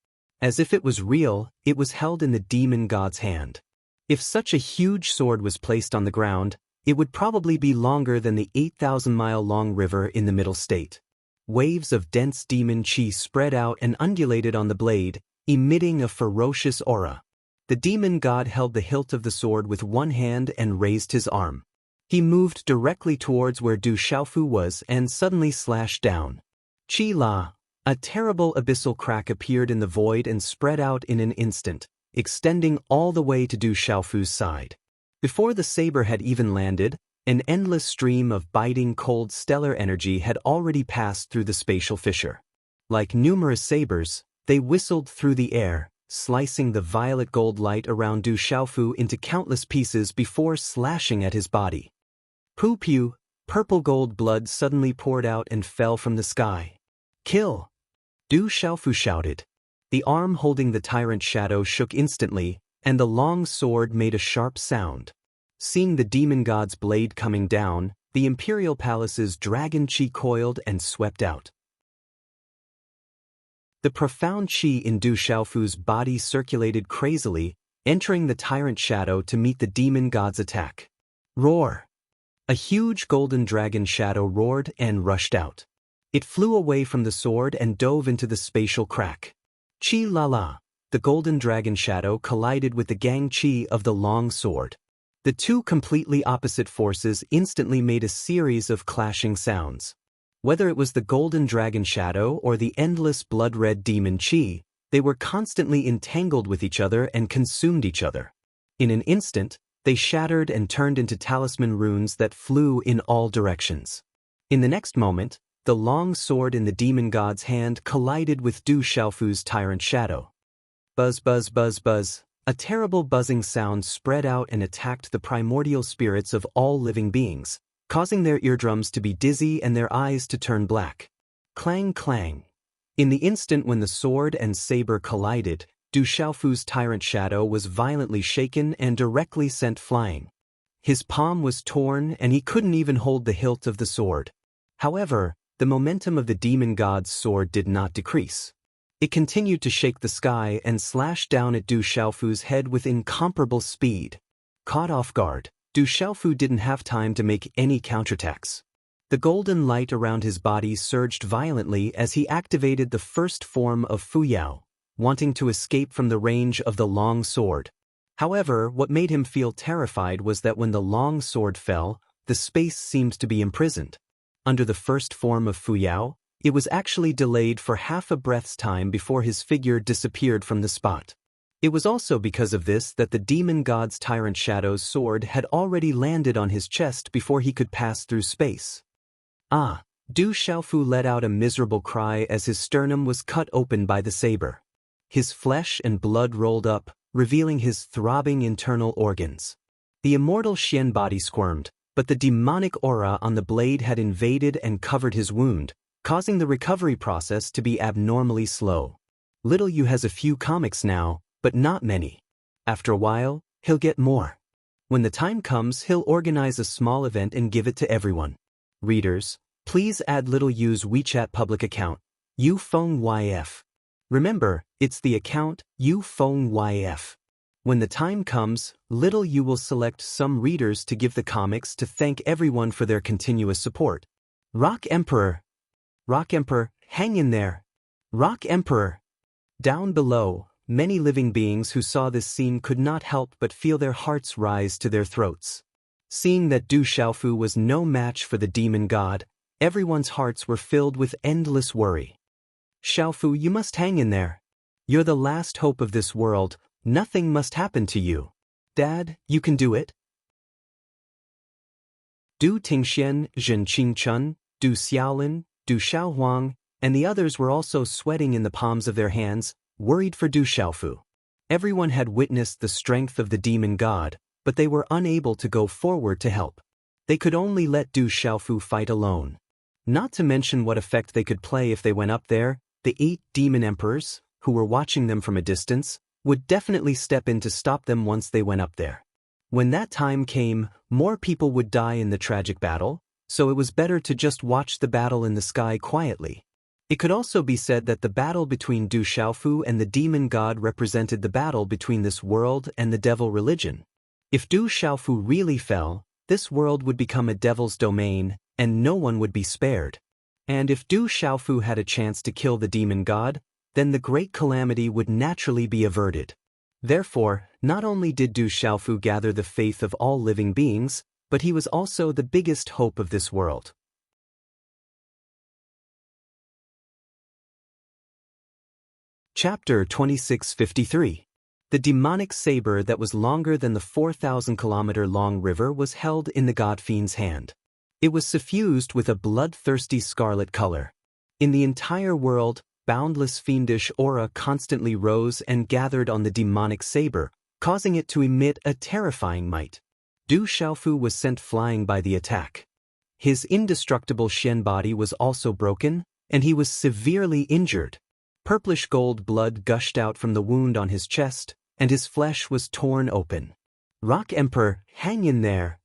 As if it was real, it was held in the demon god's hand. If such a huge sword was placed on the ground, it would probably be longer than the 8,000-mile-long river in the middle state. Waves of dense demon qi spread out and undulated on the blade, emitting a ferocious aura. The demon god held the hilt of the sword with one hand and raised his arm. He moved directly towards where Du Xiaofu was and suddenly slashed down. Qi La! A terrible abyssal crack appeared in the void and spread out in an instant, extending all the way to Du Xiaofu's side. Before the saber had even landed, an endless stream of biting cold stellar energy had already passed through the spatial fissure. Like numerous sabers, they whistled through the air, slicing the violet gold light around Du Xiaofu into countless pieces before slashing at his body. Pew! Purple gold blood suddenly poured out and fell from the sky. Kill! Du Xiaofu shouted. The arm holding the tyrant shadow shook instantly, and the long sword made a sharp sound. Seeing the demon god's blade coming down, the imperial palace's dragon qi coiled and swept out. The profound qi in Du Xiaofu's body circulated crazily, entering the tyrant shadow to meet the demon god's attack. Roar! A huge golden dragon shadow roared and rushed out. It flew away from the sword and dove into the spatial crack. Qi La La! The golden dragon shadow collided with the gang qi of the long sword. The two completely opposite forces instantly made a series of clashing sounds. Whether it was the golden dragon shadow or the endless blood-red demon qi, they were constantly entangled with each other and consumed each other. In an instant, they shattered and turned into talisman runes that flew in all directions. In the next moment, the long sword in the demon god's hand collided with Du Xiaofu's tyrant shadow. Buzz buzz buzz buzz, a terrible buzzing sound spread out and attacked the primordial spirits of all living beings, causing their eardrums to be dizzy and their eyes to turn black. Clang clang. In the instant when the sword and saber collided, Du Xiaofu's tyrant shadow was violently shaken and directly sent flying. His palm was torn and he couldn't even hold the hilt of the sword. However, the momentum of the demon god's sword did not decrease. It continued to shake the sky and slash down at Du Xiaofu's head with incomparable speed. Caught off guard, Du Xiaofu didn't have time to make any counterattacks. The golden light around his body surged violently as he activated the first form of Fuyao, wanting to escape from the range of the long sword. However, what made him feel terrified was that when the long sword fell, the space seemed to be imprisoned. Under the first form of Fuyao, it was actually delayed for half a breath's time before his figure disappeared from the spot. It was also because of this that the demon god's Tyrant Shadow's sword had already landed on his chest before he could pass through space. Ah! Du Xiaofu let out a miserable cry as his sternum was cut open by the saber. His flesh and blood rolled up, revealing his throbbing internal organs. The immortal Xian body squirmed, but the demonic aura on the blade had invaded and covered his wound, causing the recovery process to be abnormally slow. Little Yu has a few comics now, but not many. After a while, he'll get more. When the time comes, he'll organize a small event and give it to everyone. Readers, please add Little Yu's WeChat public account, YouFengYF. Remember, it's the account YouFengYF. When the time comes, Little Yu will select some readers to give the comics to thank everyone for their continuous support. Rock Emperor! Rock Emperor, hang in there! Rock Emperor! Down below, many living beings who saw this scene could not help but feel their hearts rise to their throats. Seeing that Du Xiaofu was no match for the demon god, everyone's hearts were filled with endless worry. Xiaofu, you must hang in there. You're the last hope of this world, nothing must happen to you. Dad, you can do it. Du Tingxian, Zhen Qingchun, Du Xiaolin, Du Xiaohuang, and the others were also sweating in the palms of their hands, worried for Du Xiaofu. Everyone had witnessed the strength of the demon god, but they were unable to go forward to help. They could only let Du Xiaofu fight alone. Not to mention what effect they could play if they went up there, the 8 demon emperors, who were watching them from a distance, would definitely step in to stop them once they went up there. When that time came, more people would die in the tragic battle, so it was better to just watch the battle in the sky quietly. It could also be said that the battle between Du Xiaofu and the demon god represented the battle between this world and the devil religion. If Du Xiaofu really fell, this world would become a devil's domain, and no one would be spared. And if Du Xiaofu had a chance to kill the demon god, then the great calamity would naturally be averted. Therefore, not only did Du Xiaofu gather the faith of all living beings, but he was also the biggest hope of this world. Chapter 2653. The demonic saber that was longer than the 4,000-kilometer-long river was held in the god fiend's hand. It was suffused with a bloodthirsty scarlet color. In the entire world, boundless fiendish aura constantly rose and gathered on the demonic saber, causing it to emit a terrifying might. Du Xiaofu was sent flying by the attack. His indestructible Xian body was also broken, and he was severely injured. Purplish gold blood gushed out from the wound on his chest, and his flesh was torn open. Rock Emperor, hang in there.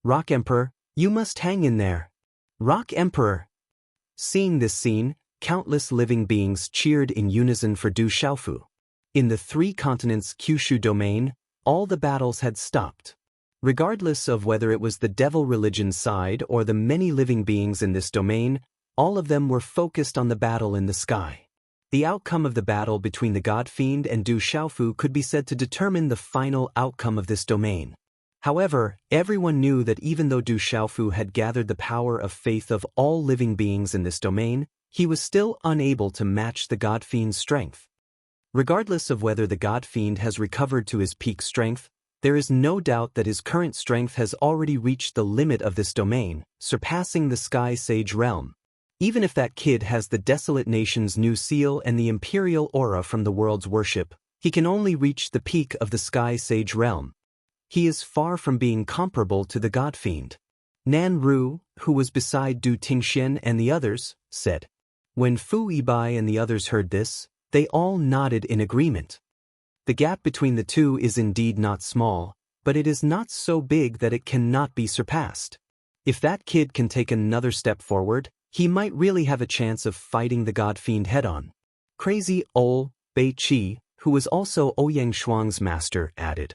Rock Emperor, you must hang in there. Rock Emperor. Seeing this scene, countless living beings cheered in unison for Du Xiaofu. In the 3 continents Kyushu domain, all the battles had stopped. Regardless of whether it was the devil religion side or the many living beings in this domain, all of them were focused on the battle in the sky. The outcome of the battle between the God Fiend and Du Xiaofu could be said to determine the final outcome of this domain. However, everyone knew that even though Du Xiaofu had gathered the power of faith of all living beings in this domain, he was still unable to match the God Fiend's strength. Regardless of whether the God Fiend has recovered to his peak strength, there is no doubt that his current strength has already reached the limit of this domain, surpassing the Sky Sage realm. Even if that kid has the desolate nation's new seal and the imperial aura from the world's worship, he can only reach the peak of the Sky Sage realm. He is far from being comparable to the God Fiend. Nan Ru, who was beside Du Tingxian and the others, said. When Fu Yibai and the others heard this, they all nodded in agreement. The gap between the two is indeed not small, but it is not so big that it cannot be surpassed. If that kid can take another step forward, he might really have a chance of fighting the God Fiend head-on. Crazy Ol Bei Qi, who was also Ouyang Shuang's master, added.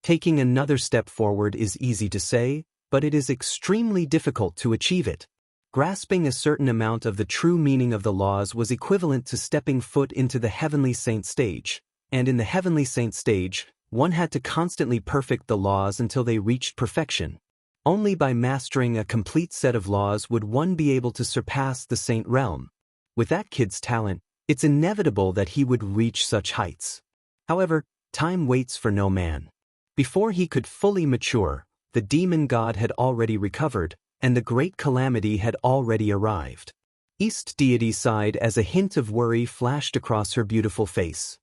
Taking another step forward is easy to say, but it is extremely difficult to achieve it. Grasping a certain amount of the true meaning of the laws was equivalent to stepping foot into the heavenly saint stage, and in the heavenly saint stage, one had to constantly perfect the laws until they reached perfection. Only by mastering a complete set of laws would one be able to surpass the saint realm. With that kid's talent, it's inevitable that he would reach such heights. However, time waits for no man. Before he could fully mature, the demon god had already recovered, and the great calamity had already arrived. East deity sighed as a hint of worry flashed across her beautiful face.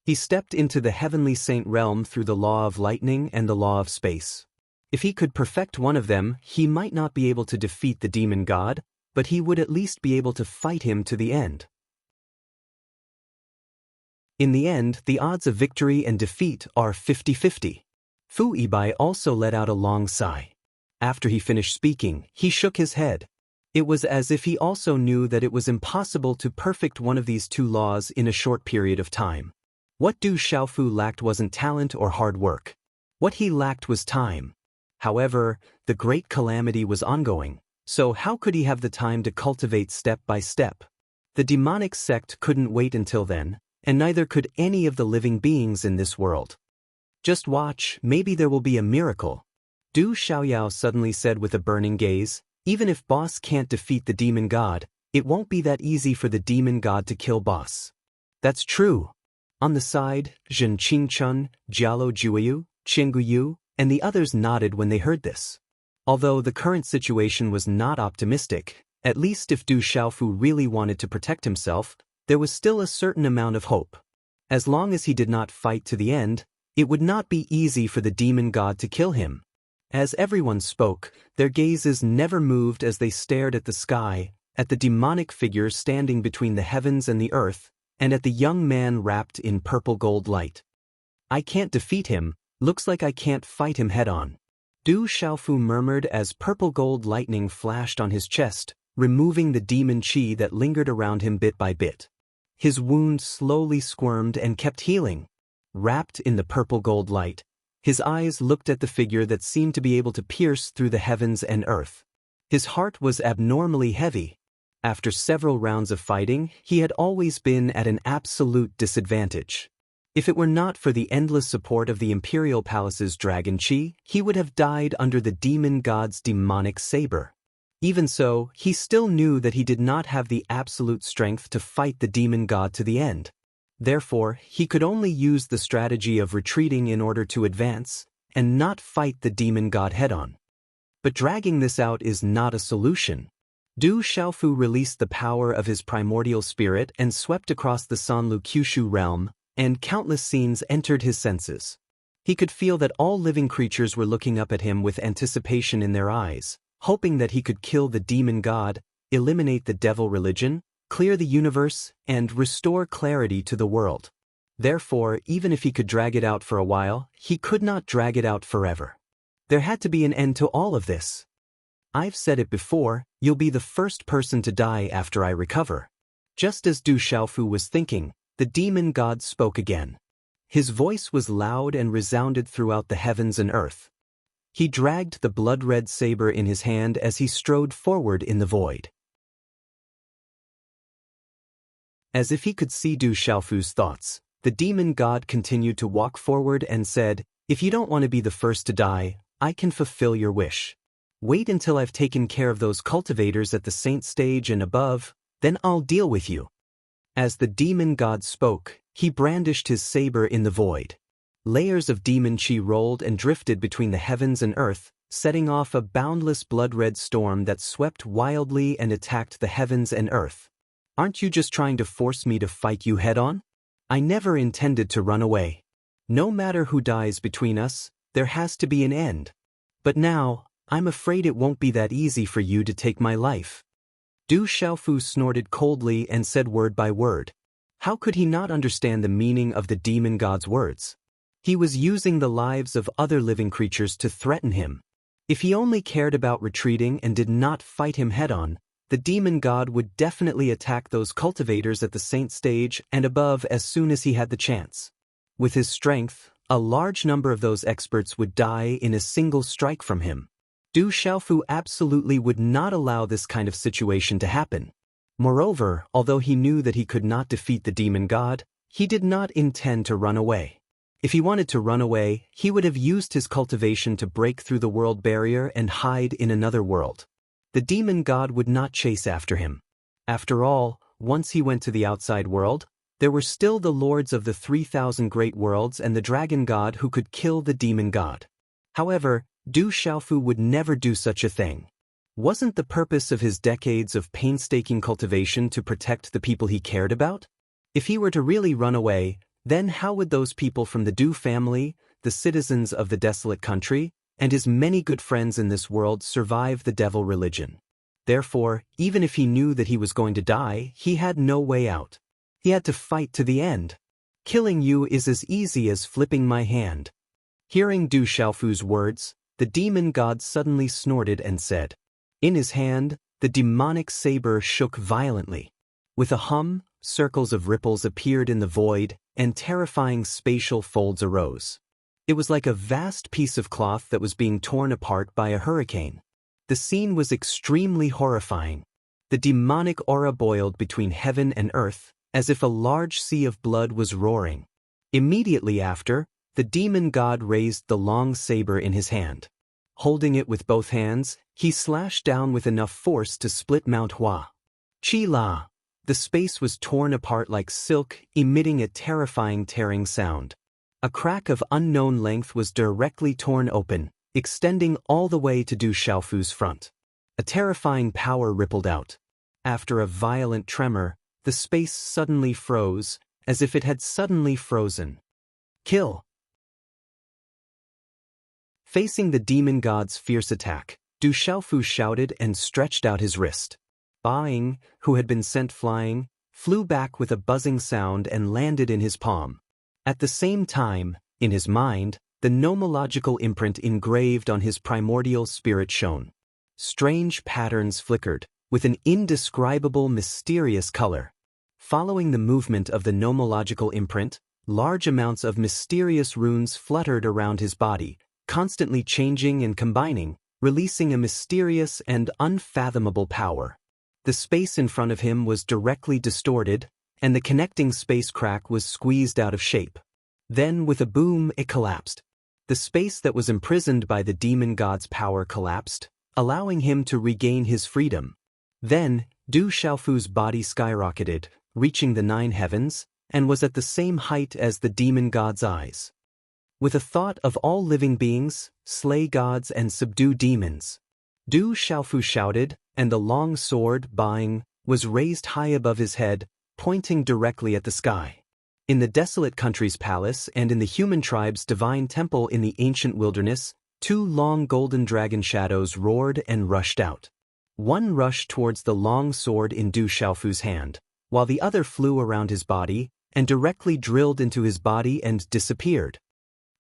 He stepped into the heavenly saint realm through the law of lightning and the law of space. If he could perfect one of them, he might not be able to defeat the demon god, but he would at least be able to fight him to the end. In the end, the odds of victory and defeat are 50-50. Fu Yibai also let out a long sigh. After he finished speaking, he shook his head. It was as if he also knew that it was impossible to perfect one of these two laws in a short period of time. What Du Xiaofu lacked wasn't talent or hard work. What he lacked was time. However, the great calamity was ongoing, so how could he have the time to cultivate step by step? The demonic sect couldn't wait until then, and neither could any of the living beings in this world. Just watch, maybe there will be a miracle. Du Xiaoyao suddenly said with a burning gaze, even if boss can't defeat the demon god, it won't be that easy for the demon god to kill boss. That's true. On the side, Zhen Qingchun, Jialo Juiyu, Qingguyu, and the others nodded when they heard this. Although the current situation was not optimistic, at least if Du Xiaofu really wanted to protect himself, there was still a certain amount of hope. As long as he did not fight to the end, it would not be easy for the demon god to kill him. As everyone spoke, their gazes never moved as they stared at the sky, at the demonic figure standing between the heavens and the earth, and at the young man wrapped in purple gold light. I can't defeat him, looks like I can't fight him head-on. Du Xiaofu murmured as purple gold lightning flashed on his chest, removing the demon qi that lingered around him bit by bit. His wound slowly squirmed and kept healing. Wrapped in the purple gold light, his eyes looked at the figure that seemed to be able to pierce through the heavens and earth. His heart was abnormally heavy. After several rounds of fighting, he had always been at an absolute disadvantage. If it were not for the endless support of the Imperial Palace's dragon qi, he would have died under the demon god's demonic saber. Even so, he still knew that he did not have the absolute strength to fight the demon god to the end. Therefore, he could only use the strategy of retreating in order to advance, and not fight the demon god head-on. But dragging this out is not a solution. Du Xiaofu released the power of his primordial spirit and swept across the Sanlu Kyushu realm, and countless scenes entered his senses. He could feel that all living creatures were looking up at him with anticipation in their eyes, hoping that he could kill the demon god, eliminate the devil religion, clear the universe, and restore clarity to the world. Therefore, even if he could drag it out for a while, he could not drag it out forever. There had to be an end to all of this. I've said it before, you'll be the first person to die after I recover. Just as Du Xiaofu was thinking, the demon god spoke again. His voice was loud and resounded throughout the heavens and earth. He dragged the blood-red saber in his hand as he strode forward in the void. As if he could see Du Xiaofu's thoughts, the demon god continued to walk forward and said, "If you don't want to be the first to die, I can fulfill your wish. Wait until I've taken care of those cultivators at the saint stage and above, then I'll deal with you." As the demon god spoke, he brandished his saber in the void. Layers of demon qi rolled and drifted between the heavens and earth, setting off a boundless blood-red storm that swept wildly and attacked the heavens and earth. Aren't you just trying to force me to fight you head-on? I never intended to run away. No matter who dies between us, there has to be an end. But now, I'm afraid it won't be that easy for you to take my life. Du Xiaofu snorted coldly and said word by word. How could he not understand the meaning of the demon god's words? He was using the lives of other living creatures to threaten him. If he only cared about retreating and did not fight him head-on, the demon god would definitely attack those cultivators at the saint stage and above as soon as he had the chance. With his strength, a large number of those experts would die in a single strike from him. Du Xiaofu absolutely would not allow this kind of situation to happen. Moreover, although he knew that he could not defeat the demon god, he did not intend to run away. If he wanted to run away, he would have used his cultivation to break through the world barrier and hide in another world. The demon god would not chase after him. After all, once he went to the outside world, there were still the lords of the 3,000 great worlds and the dragon god who could kill the demon god. However, Du Xiaofu would never do such a thing. Wasn't the purpose of his decades of painstaking cultivation to protect the people he cared about? If he were to really run away, then how would those people from the Du family, the citizens of the desolate country, and his many good friends in this world survive the devil religion? Therefore, even if he knew that he was going to die, he had no way out. He had to fight to the end. Killing you is as easy as flipping my hand. Hearing Du Xiaofu's words, the demon god suddenly snorted and said. In his hand, the demonic saber shook violently. With a hum, circles of ripples appeared in the void, and terrifying spatial folds arose. It was like a vast piece of cloth that was being torn apart by a hurricane. The scene was extremely horrifying. The demonic aura boiled between heaven and earth, as if a large sea of blood was roaring. Immediately after, the demon god raised the long saber in his hand. Holding it with both hands, he slashed down with enough force to split Mount Hua. Chi-la! The space was torn apart like silk, emitting a terrifying tearing sound. A crack of unknown length was directly torn open, extending all the way to Du Xiaofu's front. A terrifying power rippled out. After a violent tremor, the space suddenly froze, as if it had suddenly frozen. Kill! Facing the demon god's fierce attack, Du Xiaofu shouted and stretched out his wrist. Ba Ying, who had been sent flying, flew back with a buzzing sound and landed in his palm. At the same time, in his mind, the nomological imprint engraved on his primordial spirit shone. Strange patterns flickered, with an indescribable mysterious color. Following the movement of the nomological imprint, large amounts of mysterious runes fluttered around his body, constantly changing and combining, releasing a mysterious and unfathomable power. The space in front of him was directly distorted, and the connecting space crack was squeezed out of shape. Then, with a boom, it collapsed. The space that was imprisoned by the demon god's power collapsed, allowing him to regain his freedom. Then, Du Xiaofu's body skyrocketed, reaching the 9 heavens, and was at the same height as the demon god's eyes. With a thought of all living beings, slay gods and subdue demons, Du Xiaofu shouted, and the long sword, Ba Ying, was raised high above his head, pointing directly at the sky. In the desolate country's palace and in the human tribe's divine temple in the ancient wilderness, 2 long golden dragon shadows roared and rushed out. One rushed towards the long sword in Du Xiaofu's hand, while the other flew around his body and directly drilled into his body and disappeared.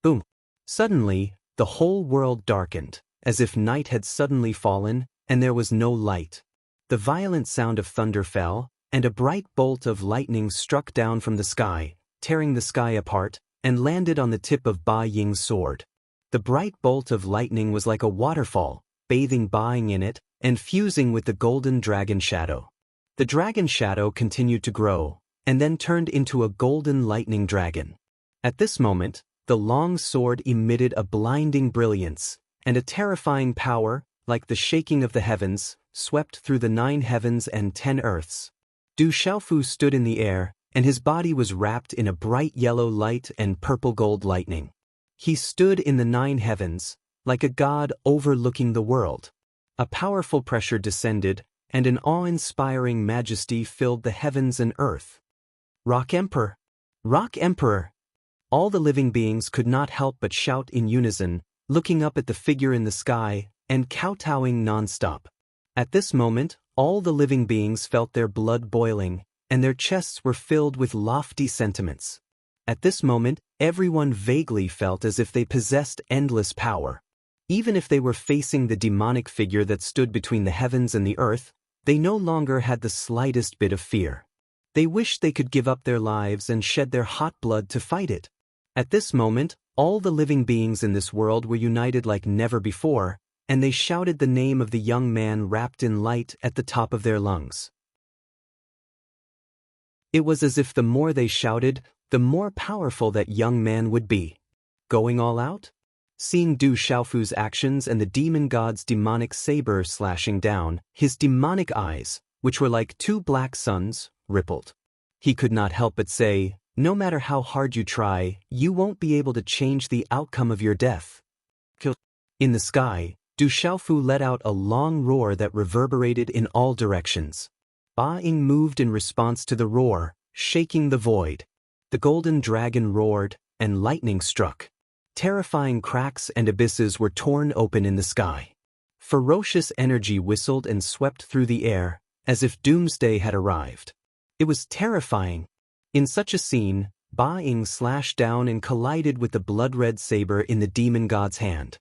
Boom! Suddenly, the whole world darkened, as if night had suddenly fallen, and there was no light. The violent sound of thunder fell, and a bright bolt of lightning struck down from the sky, tearing the sky apart, and landed on the tip of Ba Ying's sword. The bright bolt of lightning was like a waterfall, bathing Ba Ying in it, and fusing with the golden dragon shadow. The dragon shadow continued to grow, and then turned into a golden lightning dragon. At this moment, the long sword emitted a blinding brilliance, and a terrifying power, like the shaking of the heavens, swept through the 9 heavens and 10 earths. Du Xiaofu stood in the air, and his body was wrapped in a bright yellow light and purple-gold lightning. He stood in the 9 heavens, like a god overlooking the world. A powerful pressure descended, and an awe-inspiring majesty filled the heavens and earth. Rock Emperor! Rock Emperor! All the living beings could not help but shout in unison, looking up at the figure in the sky, and kowtowing non-stop. At this moment, all the living beings felt their blood boiling, and their chests were filled with lofty sentiments. At this moment, everyone vaguely felt as if they possessed endless power. Even if they were facing the demonic figure that stood between the heavens and the earth, they no longer had the slightest bit of fear. They wished they could give up their lives and shed their hot blood to fight it. At this moment, all the living beings in this world were united like never before, and they shouted the name of the young man wrapped in light at the top of their lungs. It was as if the more they shouted, the more powerful that young man would be. Going all out? Seeing Du Xiaofu's actions and the demon god's demonic saber slashing down, his demonic eyes, which were like two black suns, rippled. He could not help but say, "No matter how hard you try, you won't be able to change the outcome of your death." In the sky, Du Xiaofu let out a long roar that reverberated in all directions. Ba Ying moved in response to the roar, shaking the void. The golden dragon roared, and lightning struck. Terrifying cracks and abysses were torn open in the sky. Ferocious energy whistled and swept through the air, as if doomsday had arrived. It was terrifying. In such a scene, Ba Ying slashed down and collided with the blood-red saber in the demon god's hand.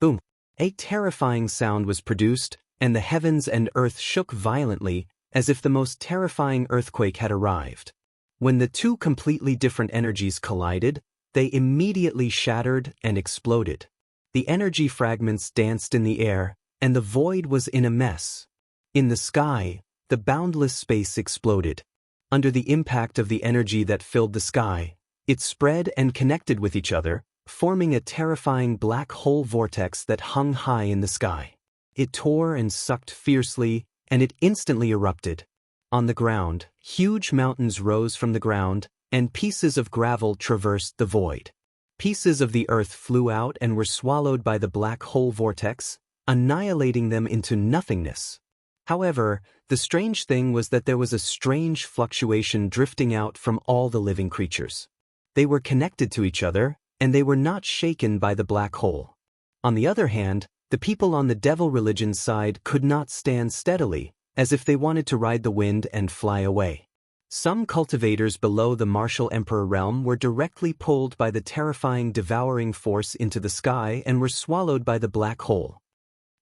Boom! A terrifying sound was produced, and the heavens and earth shook violently, as if the most terrifying earthquake had arrived. When the two completely different energies collided, they immediately shattered and exploded. The energy fragments danced in the air, and the void was in a mess. In the sky, the boundless space exploded. Under the impact of the energy that filled the sky, it spread and connected with each other, forming a terrifying black hole vortex that hung high in the sky. It tore and sucked fiercely, and it instantly erupted. On the ground, huge mountains rose from the ground, and pieces of gravel traversed the void. Pieces of the earth flew out and were swallowed by the black hole vortex, annihilating them into nothingness. However, the strange thing was that there was a strange fluctuation drifting out from all the living creatures. They were connected to each other, and they were not shaken by the black hole. On the other hand, the people on the devil religion's side could not stand steadily, as if they wanted to ride the wind and fly away. Some cultivators below the martial emperor realm were directly pulled by the terrifying devouring force into the sky and were swallowed by the black hole.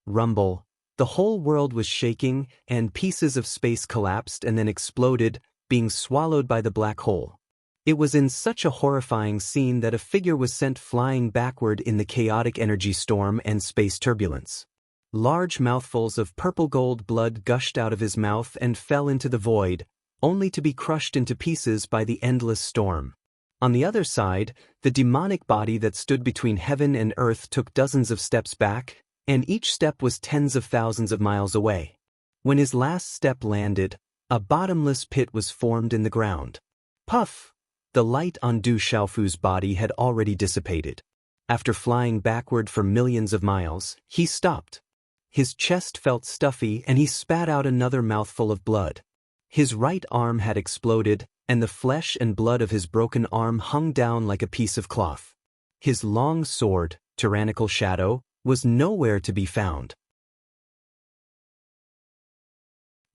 Rumble. The whole world was shaking, and pieces of space collapsed and then exploded, being swallowed by the black hole. It was in such a horrifying scene that a figure was sent flying backward in the chaotic energy storm and space turbulence. Large mouthfuls of purple gold blood gushed out of his mouth and fell into the void, only to be crushed into pieces by the endless storm. On the other side, the demonic body that stood between heaven and earth took dozens of steps back, and each step was tens of thousands of miles away. When his last step landed, a bottomless pit was formed in the ground. Puff! The light on Du Xiaofu's body had already dissipated. After flying backward for millions of miles, he stopped. His chest felt stuffy and he spat out another mouthful of blood. His right arm had exploded, and the flesh and blood of his broken arm hung down like a piece of cloth. His long sword, tyrannical shadow, was nowhere to be found.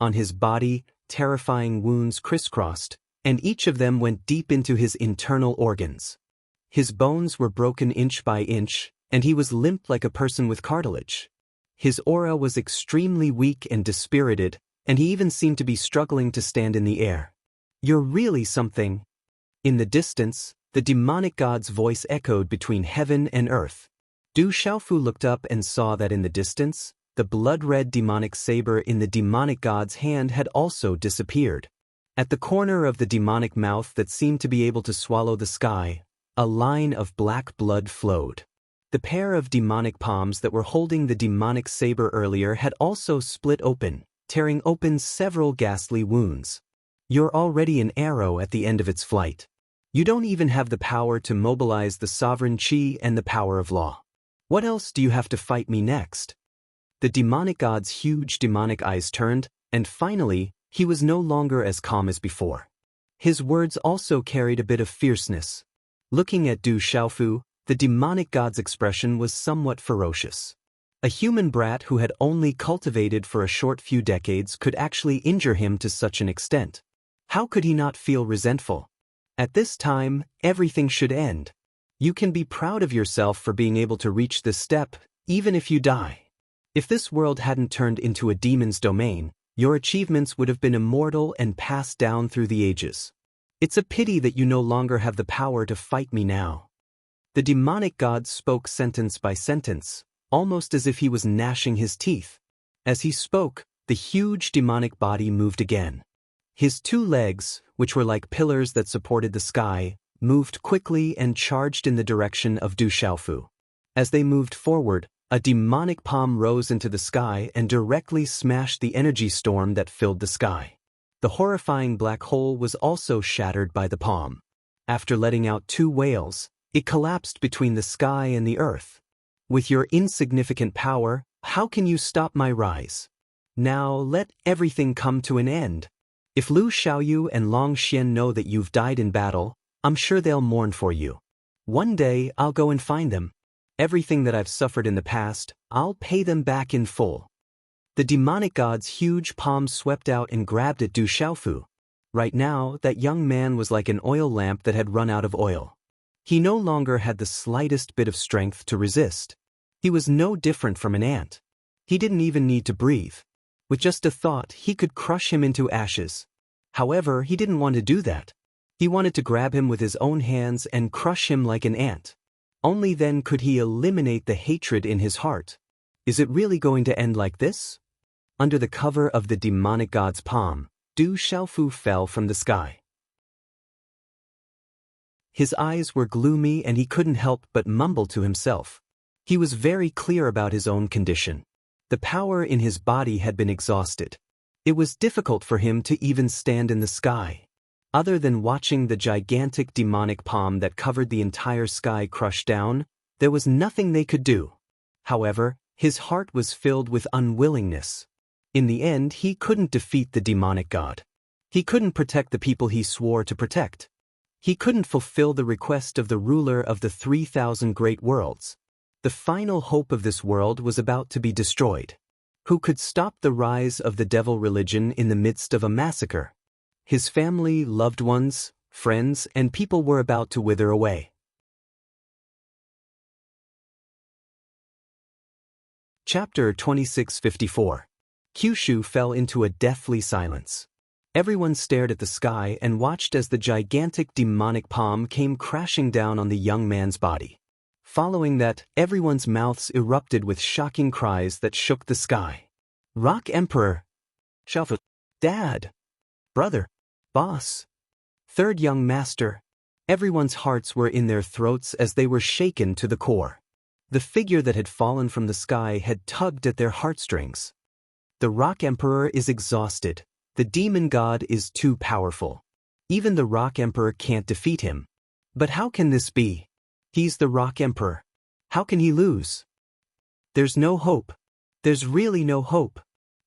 On his body, terrifying wounds crisscrossed, and each of them went deep into his internal organs. His bones were broken inch by inch, and he was limp like a person with cartilage. His aura was extremely weak and dispirited, and he even seemed to be struggling to stand in the air. "You're really something." In the distance, the demonic god's voice echoed between heaven and earth. Du Xiaofu looked up and saw that in the distance, the blood-red demonic saber in the demonic god's hand had also disappeared. At the corner of the demonic mouth that seemed to be able to swallow the sky, a line of black blood flowed. The pair of demonic palms that were holding the demonic saber earlier had also split open, tearing open several ghastly wounds. "You're already an arrow at the end of its flight. You don't even have the power to mobilize the sovereign qi and the power of law. What else do you have to fight me next?" The demonic god's huge demonic eyes turned, and finally, he was no longer as calm as before. His words also carried a bit of fierceness. Looking at Du Xiaofu, the demonic god's expression was somewhat ferocious. A human brat who had only cultivated for a short few decades could actually injure him to such an extent. How could he not feel resentful? At this time, everything should end. You can be proud of yourself for being able to reach this step, even if you die. If this world hadn't turned into a demon's domain, your achievements would have been immortal and passed down through the ages. It's a pity that you no longer have the power to fight me now. The demonic god spoke sentence by sentence, almost as if he was gnashing his teeth. As he spoke, the huge demonic body moved again. His two legs, which were like pillars that supported the sky, moved quickly and charged in the direction of Du Xiaofu. As they moved forward, a demonic palm rose into the sky and directly smashed the energy storm that filled the sky. The horrifying black hole was also shattered by the palm. After letting out two wails, it collapsed between the sky and the earth. With your insignificant power, how can you stop my rise? Now let everything come to an end. If Lu Xiaoyu and Long Xian know that you've died in battle, I'm sure they'll mourn for you. One day I'll go and find them. Everything that I've suffered in the past, I'll pay them back in full. The demonic god's huge palm swept out and grabbed at Du Xiaofu. Right now, that young man was like an oil lamp that had run out of oil. He no longer had the slightest bit of strength to resist. He was no different from an ant. He didn't even need to breathe. With just a thought, he could crush him into ashes. However, he didn't want to do that. He wanted to grab him with his own hands and crush him like an ant. Only then could he eliminate the hatred in his heart. Is it really going to end like this? Under the cover of the demonic god's palm, Du Xiaofu fell from the sky. His eyes were gloomy and he couldn't help but mumble to himself. He was very clear about his own condition. The power in his body had been exhausted. It was difficult for him to even stand in the sky. Other than watching the gigantic demonic palm that covered the entire sky crush down, there was nothing they could do. However, his heart was filled with unwillingness. In the end, he couldn't defeat the demonic god. He couldn't protect the people he swore to protect. He couldn't fulfill the request of the ruler of the 3,000 great worlds. The final hope of this world was about to be destroyed. Who could stop the rise of the devil religion in the midst of a massacre? His family, loved ones, friends, and people were about to wither away. Chapter 2654. Kyushu fell into a deathly silence. Everyone stared at the sky and watched as the gigantic demonic palm came crashing down on the young man's body. Following that, everyone's mouths erupted with shocking cries that shook the sky. Rock Emperor! Xiaofu! Dad! Brother! Boss! Third young master! Everyone's hearts were in their throats as they were shaken to the core. The figure that had fallen from the sky had tugged at their heartstrings. The Rock Emperor is exhausted. The demon god is too powerful. Even the Rock Emperor can't defeat him. But how can this be? He's the Rock Emperor. How can he lose? There's no hope. There's really no hope.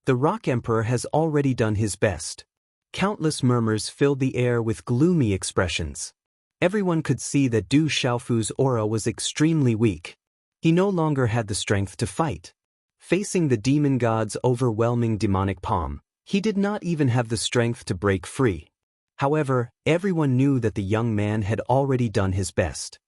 The Rock Emperor has already done his best. Countless murmurs filled the air with gloomy expressions. Everyone could see that Du Xiaofu's aura was extremely weak. He no longer had the strength to fight. Facing the demon god's overwhelming demonic palm, he did not even have the strength to break free. However, everyone knew that the young man had already done his best.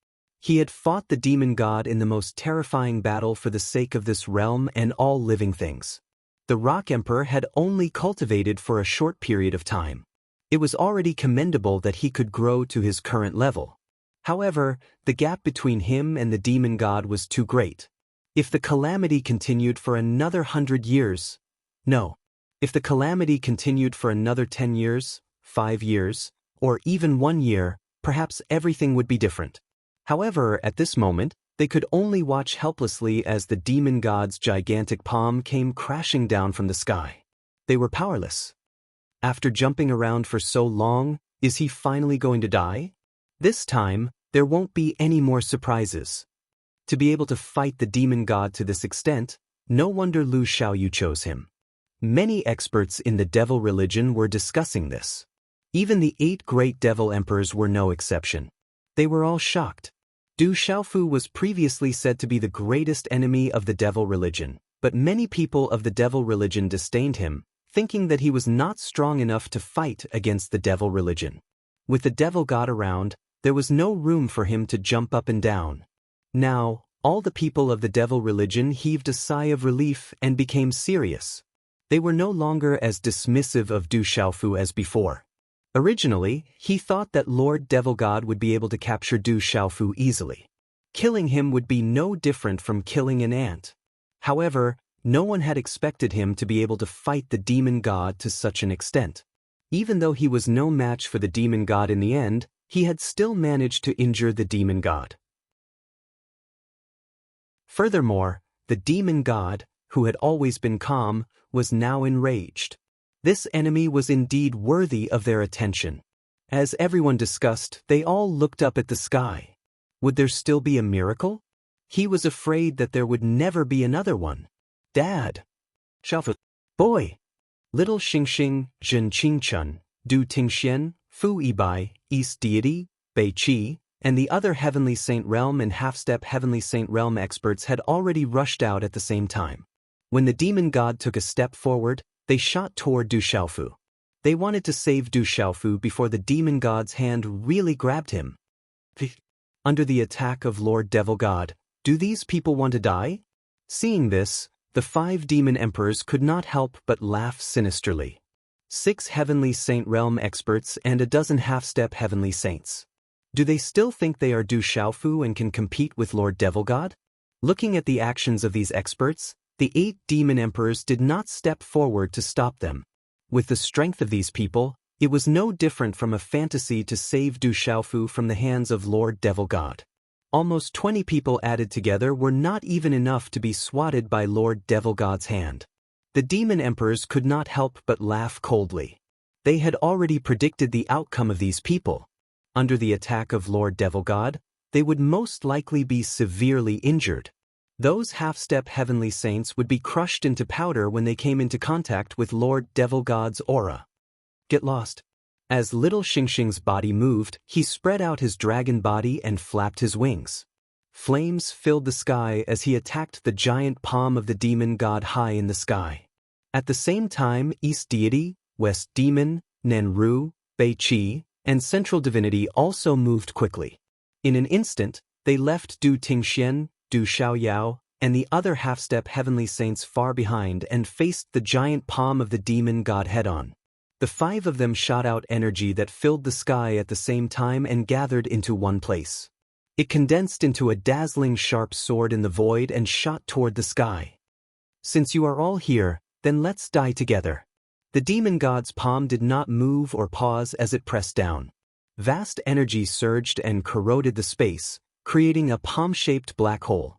He had fought the demon god in the most terrifying battle for the sake of this realm and all living things. The Rock Emperor had only cultivated for a short period of time. It was already commendable that he could grow to his current level. However, the gap between him and the demon god was too great. If the calamity continued for another 100 years, no. If the calamity continued for another 10 years, 5 years, or even 1 year, perhaps everything would be different. However, at this moment, they could only watch helplessly as the demon god's gigantic palm came crashing down from the sky. They were powerless. After jumping around for so long, is he finally going to die? This time, there won't be any more surprises. To be able to fight the demon god to this extent, no wonder Lu Xiaoyu chose him. Many experts in the devil religion were discussing this. Even the 8 great devil emperors were no exception. They were all shocked. Du Xiaofu was previously said to be the greatest enemy of the devil religion, but many people of the devil religion disdained him, thinking that he was not strong enough to fight against the devil religion. With the devil god around, there was no room for him to jump up and down. Now, all the people of the devil religion heaved a sigh of relief and became serious. They were no longer as dismissive of Du Xiaofu as before. Originally, he thought that Lord Devil God would be able to capture Du Xiaofu easily. Killing him would be no different from killing an ant. However, no one had expected him to be able to fight the demon god to such an extent. Even though he was no match for the demon god in the end, he had still managed to injure the demon god. Furthermore, the demon god, who had always been calm, was now enraged. This enemy was indeed worthy of their attention. As everyone discussed, they all looked up at the sky. Would there still be a miracle? He was afraid that there would never be another one. Dad. Xiaofu. Boy. Little Xingxing, Zhen Qingchun, Du Tingxian, Fu Yibai, East Deity, Bei Qi, and the other Heavenly Saint Realm and Half-Step Heavenly Saint Realm experts had already rushed out at the same time. When the demon god took a step forward, they shot toward Du Xiaofu. They wanted to save Du Xiaofu before the demon god's hand really grabbed him. Under the attack of Lord Devil God, do these people want to die? Seeing this, the 5 demon emperors could not help but laugh sinisterly. 6 Heavenly Saint Realm experts and a dozen half-step Heavenly Saints. Do they still think they are Du Xiaofu and can compete with Lord Devil God? Looking at the actions of these experts, the 8 demon emperors did not step forward to stop them. With the strength of these people, it was no different from a fantasy to save Du Xiaofu from the hands of Lord Devil God. Almost 20 people added together were not even enough to be swatted by Lord Devil God's hand. The demon emperors could not help but laugh coldly. They had already predicted the outcome of these people. Under the attack of Lord Devil God, they would most likely be severely injured. Those half-step Heavenly Saints would be crushed into powder when they came into contact with Lord Devil God's aura. Get lost. As little Xingxing's body moved, he spread out his dragon body and flapped his wings. Flames filled the sky as he attacked the giant palm of the demon god high in the sky. At the same time, East Deity, West Demon, Nenru, Bei Qi, and Central Divinity also moved quickly. In an instant, they left Du Tingxian, Du Xiaoyao, and the other half-step Heavenly Saints far behind and faced the giant palm of the demon god head-on. The 5 of them shot out energy that filled the sky at the same time and gathered into one place. It condensed into a dazzling sharp sword in the void and shot toward the sky. Since you are all here, then let's die together. The demon god's palm did not move or pause as it pressed down. Vast energy surged and corroded the space, creating a palm-shaped black hole.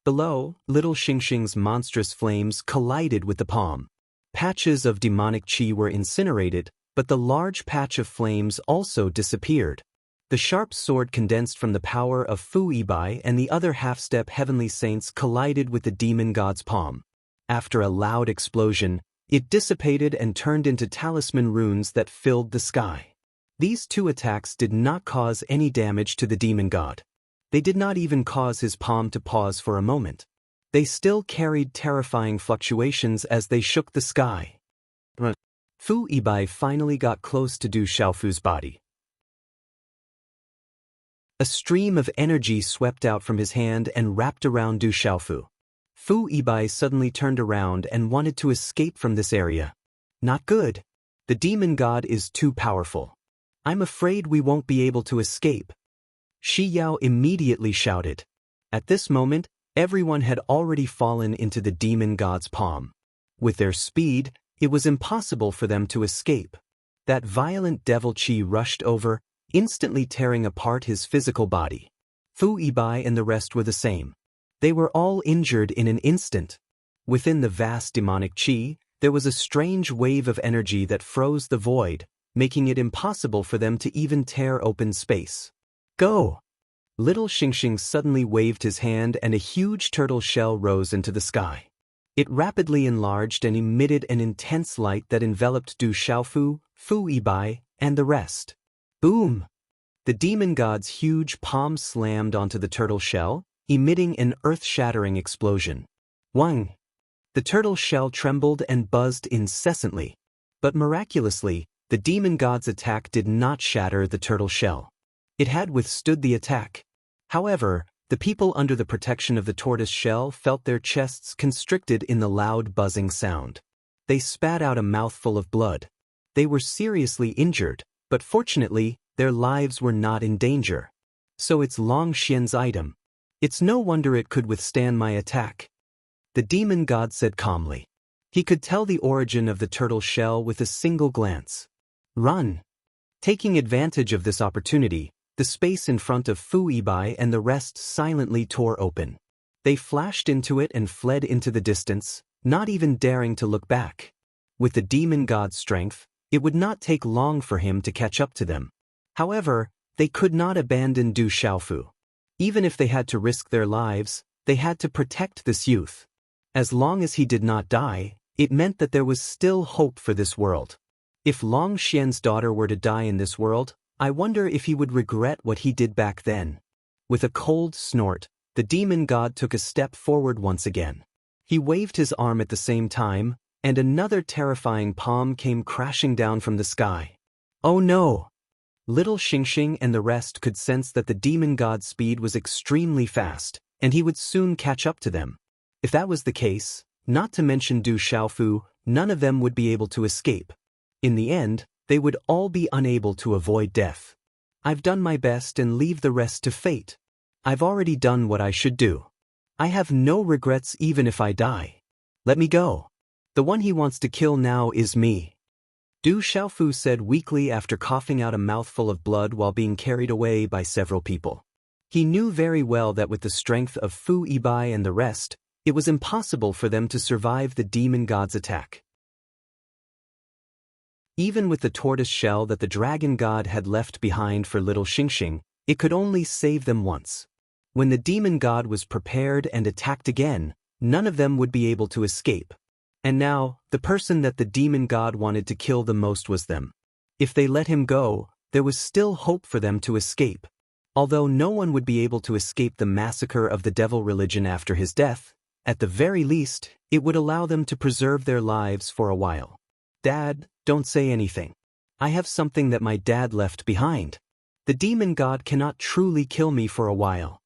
Below, little Xingxing's monstrous flames collided with the palm. Patches of demonic chi were incinerated, but the large patch of flames also disappeared. The sharp sword condensed from the power of Fu Yibai and the other half-step Heavenly Saints collided with the demon god's palm. After a loud explosion, it dissipated and turned into talisman runes that filled the sky. These 2 attacks did not cause any damage to the demon god. They did not even cause his palm to pause for a moment. They still carried terrifying fluctuations as they shook the sky. Fu Yibai finally got close to Du Xiaofu's body. A stream of energy swept out from his hand and wrapped around Du Xiaofu. Fu Yibai suddenly turned around and wanted to escape from this area. Not good. The demon god is too powerful. I'm afraid we won't be able to escape. Shi Yao immediately shouted. At this moment, everyone had already fallen into the demon god's palm. With their speed, it was impossible for them to escape. That violent devil chi rushed over, instantly tearing apart his physical body. Fu Yibai and the rest were the same. They were all injured in an instant. Within the vast demonic chi, there was a strange wave of energy that froze the void, making it impossible for them to even tear open space. Go! Little Xingxing suddenly waved his hand and a huge turtle shell rose into the sky. It rapidly enlarged and emitted an intense light that enveloped Du Xiaofu, Fu Yibai, and the rest. Boom! The demon god's huge palm slammed onto the turtle shell, emitting an earth-shattering explosion. Wang! The turtle shell trembled and buzzed incessantly. But miraculously, the demon god's attack did not shatter the turtle shell. It had withstood the attack. However, the people under the protection of the tortoise shell felt their chests constricted in the loud buzzing sound. They spat out a mouthful of blood. They were seriously injured, but fortunately, their lives were not in danger. So it's Long Xian's item. It's no wonder it could withstand my attack. the demon god said calmly. He could tell the origin of the turtle shell with a single glance. Run! Taking advantage of this opportunity, the space in front of Fu Ibai and the rest silently tore open. They flashed into it and fled into the distance, not even daring to look back. With the demon god's strength, it would not take long for him to catch up to them. However, they could not abandon Du Xiaofu. Even if they had to risk their lives, they had to protect this youth. As long as he did not die, it meant that there was still hope for this world. If Long Xian's daughter were to die in this world, I wonder if he would regret what he did back then. With a cold snort, the demon god took a step forward once again. He waved his arm at the same time, and another terrifying palm came crashing down from the sky. Oh no! Little Xingxing and the rest could sense that the demon god's speed was extremely fast, and he would soon catch up to them. If that was the case, not to mention Du Xiaofu, none of them would be able to escape. In the end, they would all be unable to avoid death. I've done my best and leave the rest to fate. I've already done what I should do. I have no regrets even if I die. Let me go. The one he wants to kill now is me. Du Xiaofu said weakly after coughing out a mouthful of blood while being carried away by several people. He knew very well that with the strength of Fu Ibai and the rest, it was impossible for them to survive the demon god's attack. Even with the tortoise shell that the dragon god had left behind for little Xingxing, it could only save them once. When the demon god was prepared and attacked again, none of them would be able to escape. And now, the person that the demon god wanted to kill the most was them. If they let him go, there was still hope for them to escape. Although no one would be able to escape the massacre of the devil religion after his death, at the very least, it would allow them to preserve their lives for a while. Dad, don't say anything. I have something that my dad left behind. The demon god cannot truly kill me for a while.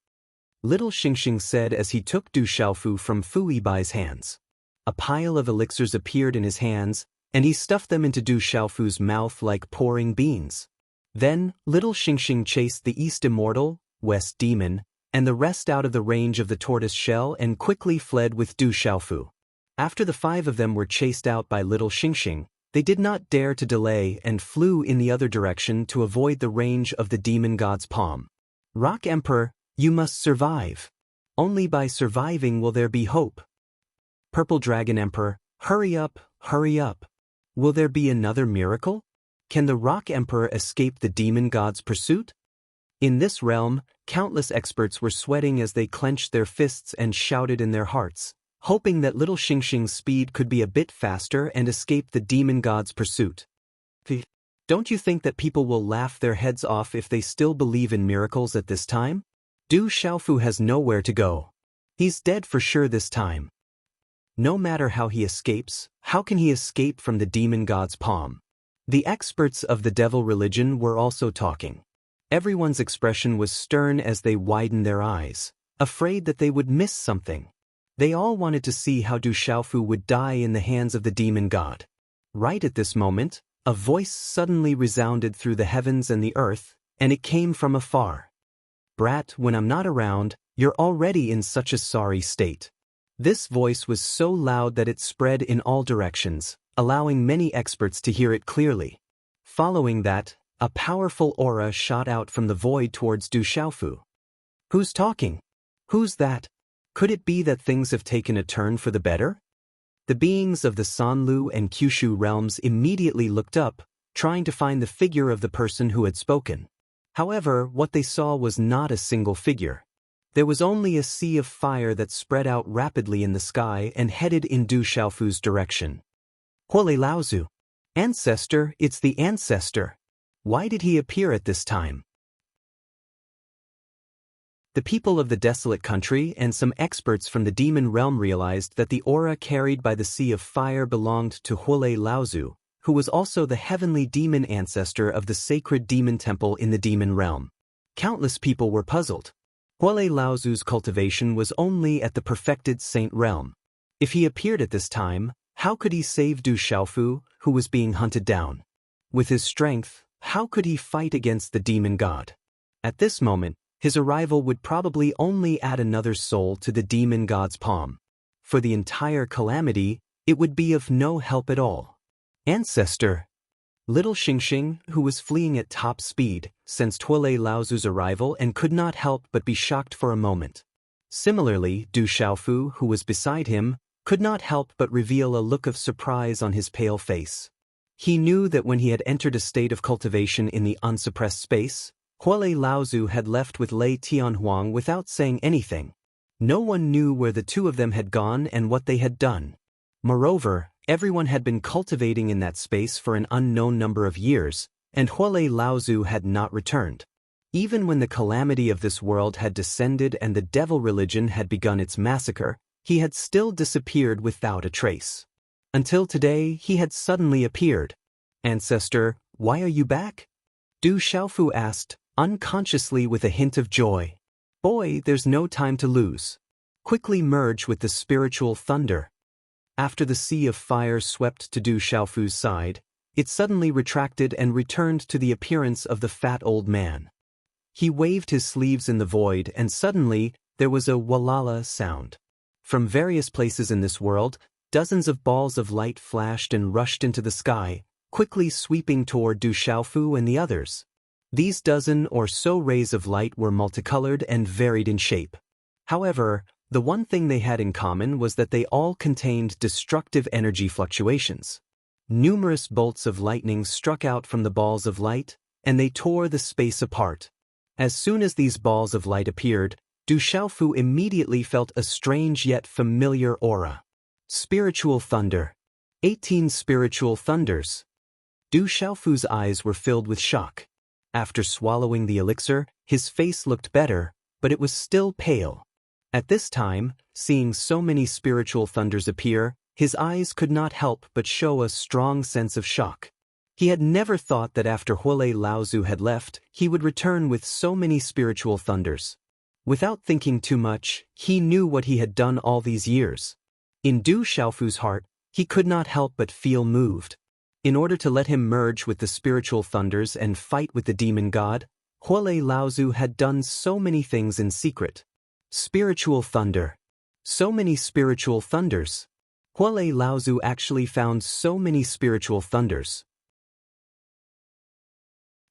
Little Xingxing said as he took Du Xiaofu from Fu Ibai's hands. A pile of elixirs appeared in his hands, and he stuffed them into Du Xiaofu's mouth like pouring beans. Then, little Xingxing chased the East Immortal, West Demon, and the rest out of the range of the tortoise shell and quickly fled with Du Xiaofu. After the 5 of them were chased out by little Xingxing, they did not dare to delay and flew in the other direction to avoid the range of the demon god's palm. Rock Emperor, you must survive. Only by surviving will there be hope. Purple Dragon Emperor, hurry up, hurry up. Will there be another miracle? Can the Rock Emperor escape the demon god's pursuit? In this realm, countless experts were sweating as they clenched their fists and shouted in their hearts, hoping that little Xingxing's speed could be a bit faster and escape the demon god's pursuit. Don't you think that people will laugh their heads off if they still believe in miracles at this time? Du Xiaofu has nowhere to go. He's dead for sure this time. No matter how he escapes, how can he escape from the demon god's palm? The experts of the devil religion were also talking. Everyone's expression was stern as they widened their eyes, afraid that they would miss something. They all wanted to see how Du Xiaofu would die in the hands of the demon god. Right at this moment, a voice suddenly resounded through the heavens and the earth, and it came from afar. Brat, when I'm not around, you're already in such a sorry state. This voice was so loud that it spread in all directions, allowing many experts to hear it clearly. Following that, a powerful aura shot out from the void towards Du Xiaofu. Who's talking? Who's that? Could it be that things have taken a turn for the better? The beings of the Sanlu and Kyushu realms immediately looked up, trying to find the figure of the person who had spoken. However, what they saw was not a single figure. There was only a sea of fire that spread out rapidly in the sky and headed in Du Xiaofu's direction. Huolei Laozu. Ancestor, it's the ancestor. Why did he appear at this time? The people of the desolate country and some experts from the demon realm realized that the aura carried by the sea of fire belonged to Huolei Laozu, who was also the heavenly demon ancestor of the sacred demon temple in the demon realm. Countless people were puzzled. Huolei Laozu's cultivation was only at the perfected saint realm. If he appeared at this time, how could he save Du Xiaofu, who was being hunted down? With his strength, how could he fight against the demon god? At this moment, his arrival would probably only add another soul to the demon god's palm. for the entire calamity, it would be of no help at all. Ancestor. Little Xingxing, who was fleeing at top speed, sensed Huolei Laozu's arrival and could not help but be shocked for a moment. Similarly, Du Xiaofu, who was beside him, could not help but reveal a look of surprise on his pale face. He knew that when he had entered a state of cultivation in the unsuppressed space, Huolei Laozu had left with Lei Tianhuang without saying anything. No one knew where the two of them had gone and what they had done. Moreover, everyone had been cultivating in that space for an unknown number of years, and Huolei Laozu had not returned. Even when the calamity of this world had descended and the devil religion had begun its massacre, he had still disappeared without a trace. Until today, he had suddenly appeared. Ancestor, why are you back? Du Xiaofu asked, unconsciously with a hint of joy. Boy, there's no time to lose. Quickly merge with the spiritual thunder. After the sea of fire swept to Du Xiaofu's side, it suddenly retracted and returned to the appearance of the fat old man. He waved his sleeves in the void and suddenly there was a walala sound. From various places in this world, dozens of balls of light flashed and rushed into the sky, quickly sweeping toward Du Xiaofu and the others. These dozen or so rays of light were multicolored and varied in shape. However, the one thing they had in common was that they all contained destructive energy fluctuations. Numerous bolts of lightning struck out from the balls of light, and they tore the space apart. As soon as these balls of light appeared, Du Xiaofu immediately felt a strange yet familiar aura. Spiritual thunder. 18 spiritual thunders. Du Xiaofu's eyes were filled with shock. After swallowing the elixir, his face looked better, but it was still pale. At this time, seeing so many spiritual thunders appear, his eyes could not help but show a strong sense of shock. He had never thought that after Huolei Laozu had left, he would return with so many spiritual thunders. Without thinking too much, he knew what he had done all these years. In Du Xiaofu's heart, he could not help but feel moved. In order to let him merge with the spiritual thunders and fight with the demon god, Huolei Laozu had done so many things in secret. Spiritual thunder. So many spiritual thunders. Huolei Laozu actually found so many spiritual thunders.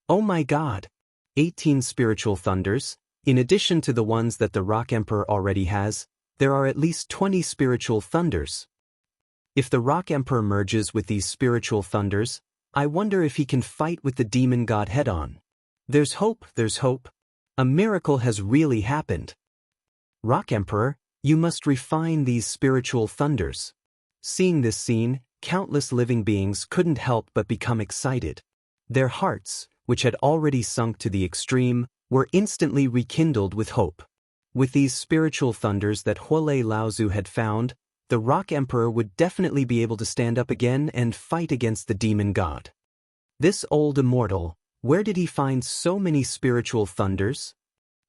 Oh my God! 18 spiritual thunders. In addition to the ones that the Rock Emperor already has, there are at least 20 spiritual thunders. If the Rock Emperor merges with these spiritual thunders, I wonder if he can fight with the demon god head-on. There's hope, there's hope. A miracle has really happened. Rock Emperor, you must refine these spiritual thunders. Seeing this scene, countless living beings couldn't help but become excited. Their hearts, which had already sunk to the extreme, were instantly rekindled with hope. With these spiritual thunders that Huolei Laozu had found, the Rock Emperor would definitely be able to stand up again and fight against the demon god. This old immortal, where did he find so many spiritual thunders?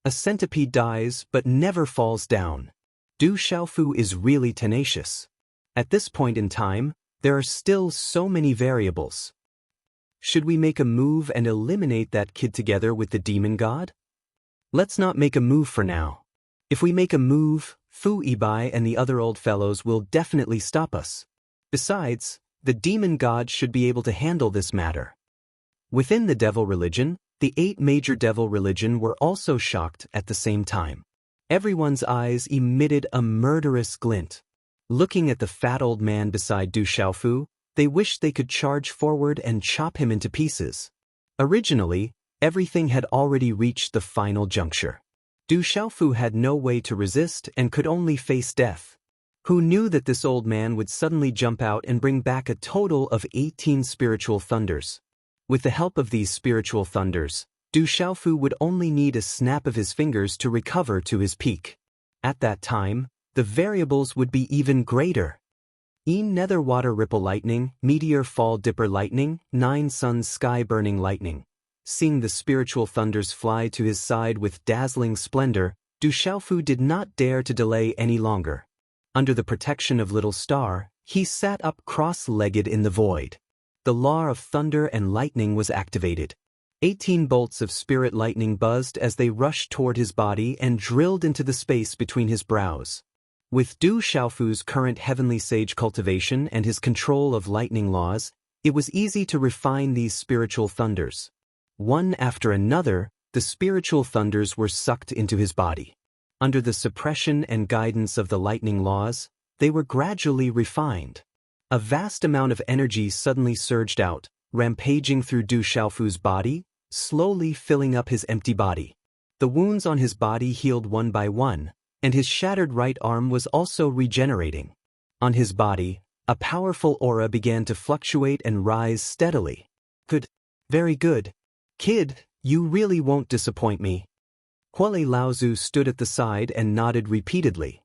A centipede dies but never falls down. Du Xiaofu is really tenacious. At this point in time, there are still so many variables. Should we make a move and eliminate that kid together with the demon god? Let's not make a move for now. If we make a move, Fu Ibai and the other old fellows will definitely stop us. Besides, the demon god should be able to handle this matter. Within the devil religion, the 8 major devil religion were also shocked at the same time. Everyone's eyes emitted a murderous glint. Looking at the fat old man beside Du Xiaofu, they wished they could charge forward and chop him into pieces. Originally, everything had already reached the final juncture. Du Xiaofu had no way to resist and could only face death. Who knew that this old man would suddenly jump out and bring back a total of 18 spiritual thunders? With the help of these spiritual thunders, Du Xiaofu would only need a snap of his fingers to recover to his peak. At that time, the variables would be even greater. Nether water ripple lightning, meteor fall dipper lightning, 9 suns sky burning lightning. Seeing the spiritual thunders fly to his side with dazzling splendor, Du Xiaofu did not dare to delay any longer. Under the protection of Little Star, he sat up cross-legged in the void. The law of thunder and lightning was activated. 18 bolts of spirit lightning buzzed as they rushed toward his body and drilled into the space between his brows. With Du Xiaofu's current heavenly sage cultivation and his control of lightning laws, it was easy to refine these spiritual thunders. One after another, the spiritual thunders were sucked into his body. Under the suppression and guidance of the lightning laws, they were gradually refined. A vast amount of energy suddenly surged out, rampaging through Du Xiaofu's body, slowly filling up his empty body. The wounds on his body healed one by one, and his shattered right arm was also regenerating. On his body, a powerful aura began to fluctuate and rise steadily. Good. Very good. Kid, you really won't disappoint me. Huolei Laozu stood at the side and nodded repeatedly.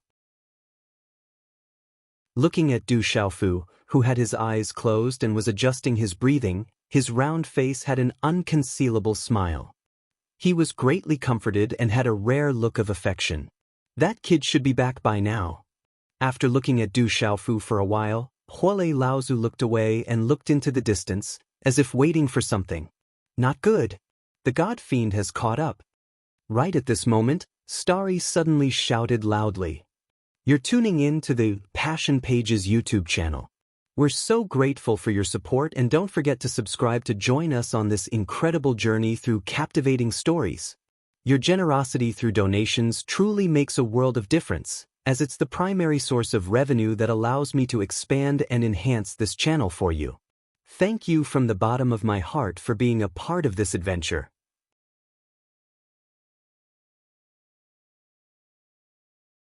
Looking at Du Xiaofu, who had his eyes closed and was adjusting his breathing, his round face had an unconcealable smile. He was greatly comforted and had a rare look of affection. That kid should be back by now. After looking at Du Xiaofu for a while, Huolei Laozu looked away and looked into the distance, as if waiting for something. Not good. The god fiend has caught up. Right at this moment, Starry suddenly shouted loudly. You're tuning in to the Passion Pages YouTube channel. We're so grateful for your support, and don't forget to subscribe to join us on this incredible journey through captivating stories. Your generosity through donations truly makes a world of difference, as it's the primary source of revenue that allows me to expand and enhance this channel for you. Thank you from the bottom of my heart for being a part of this adventure.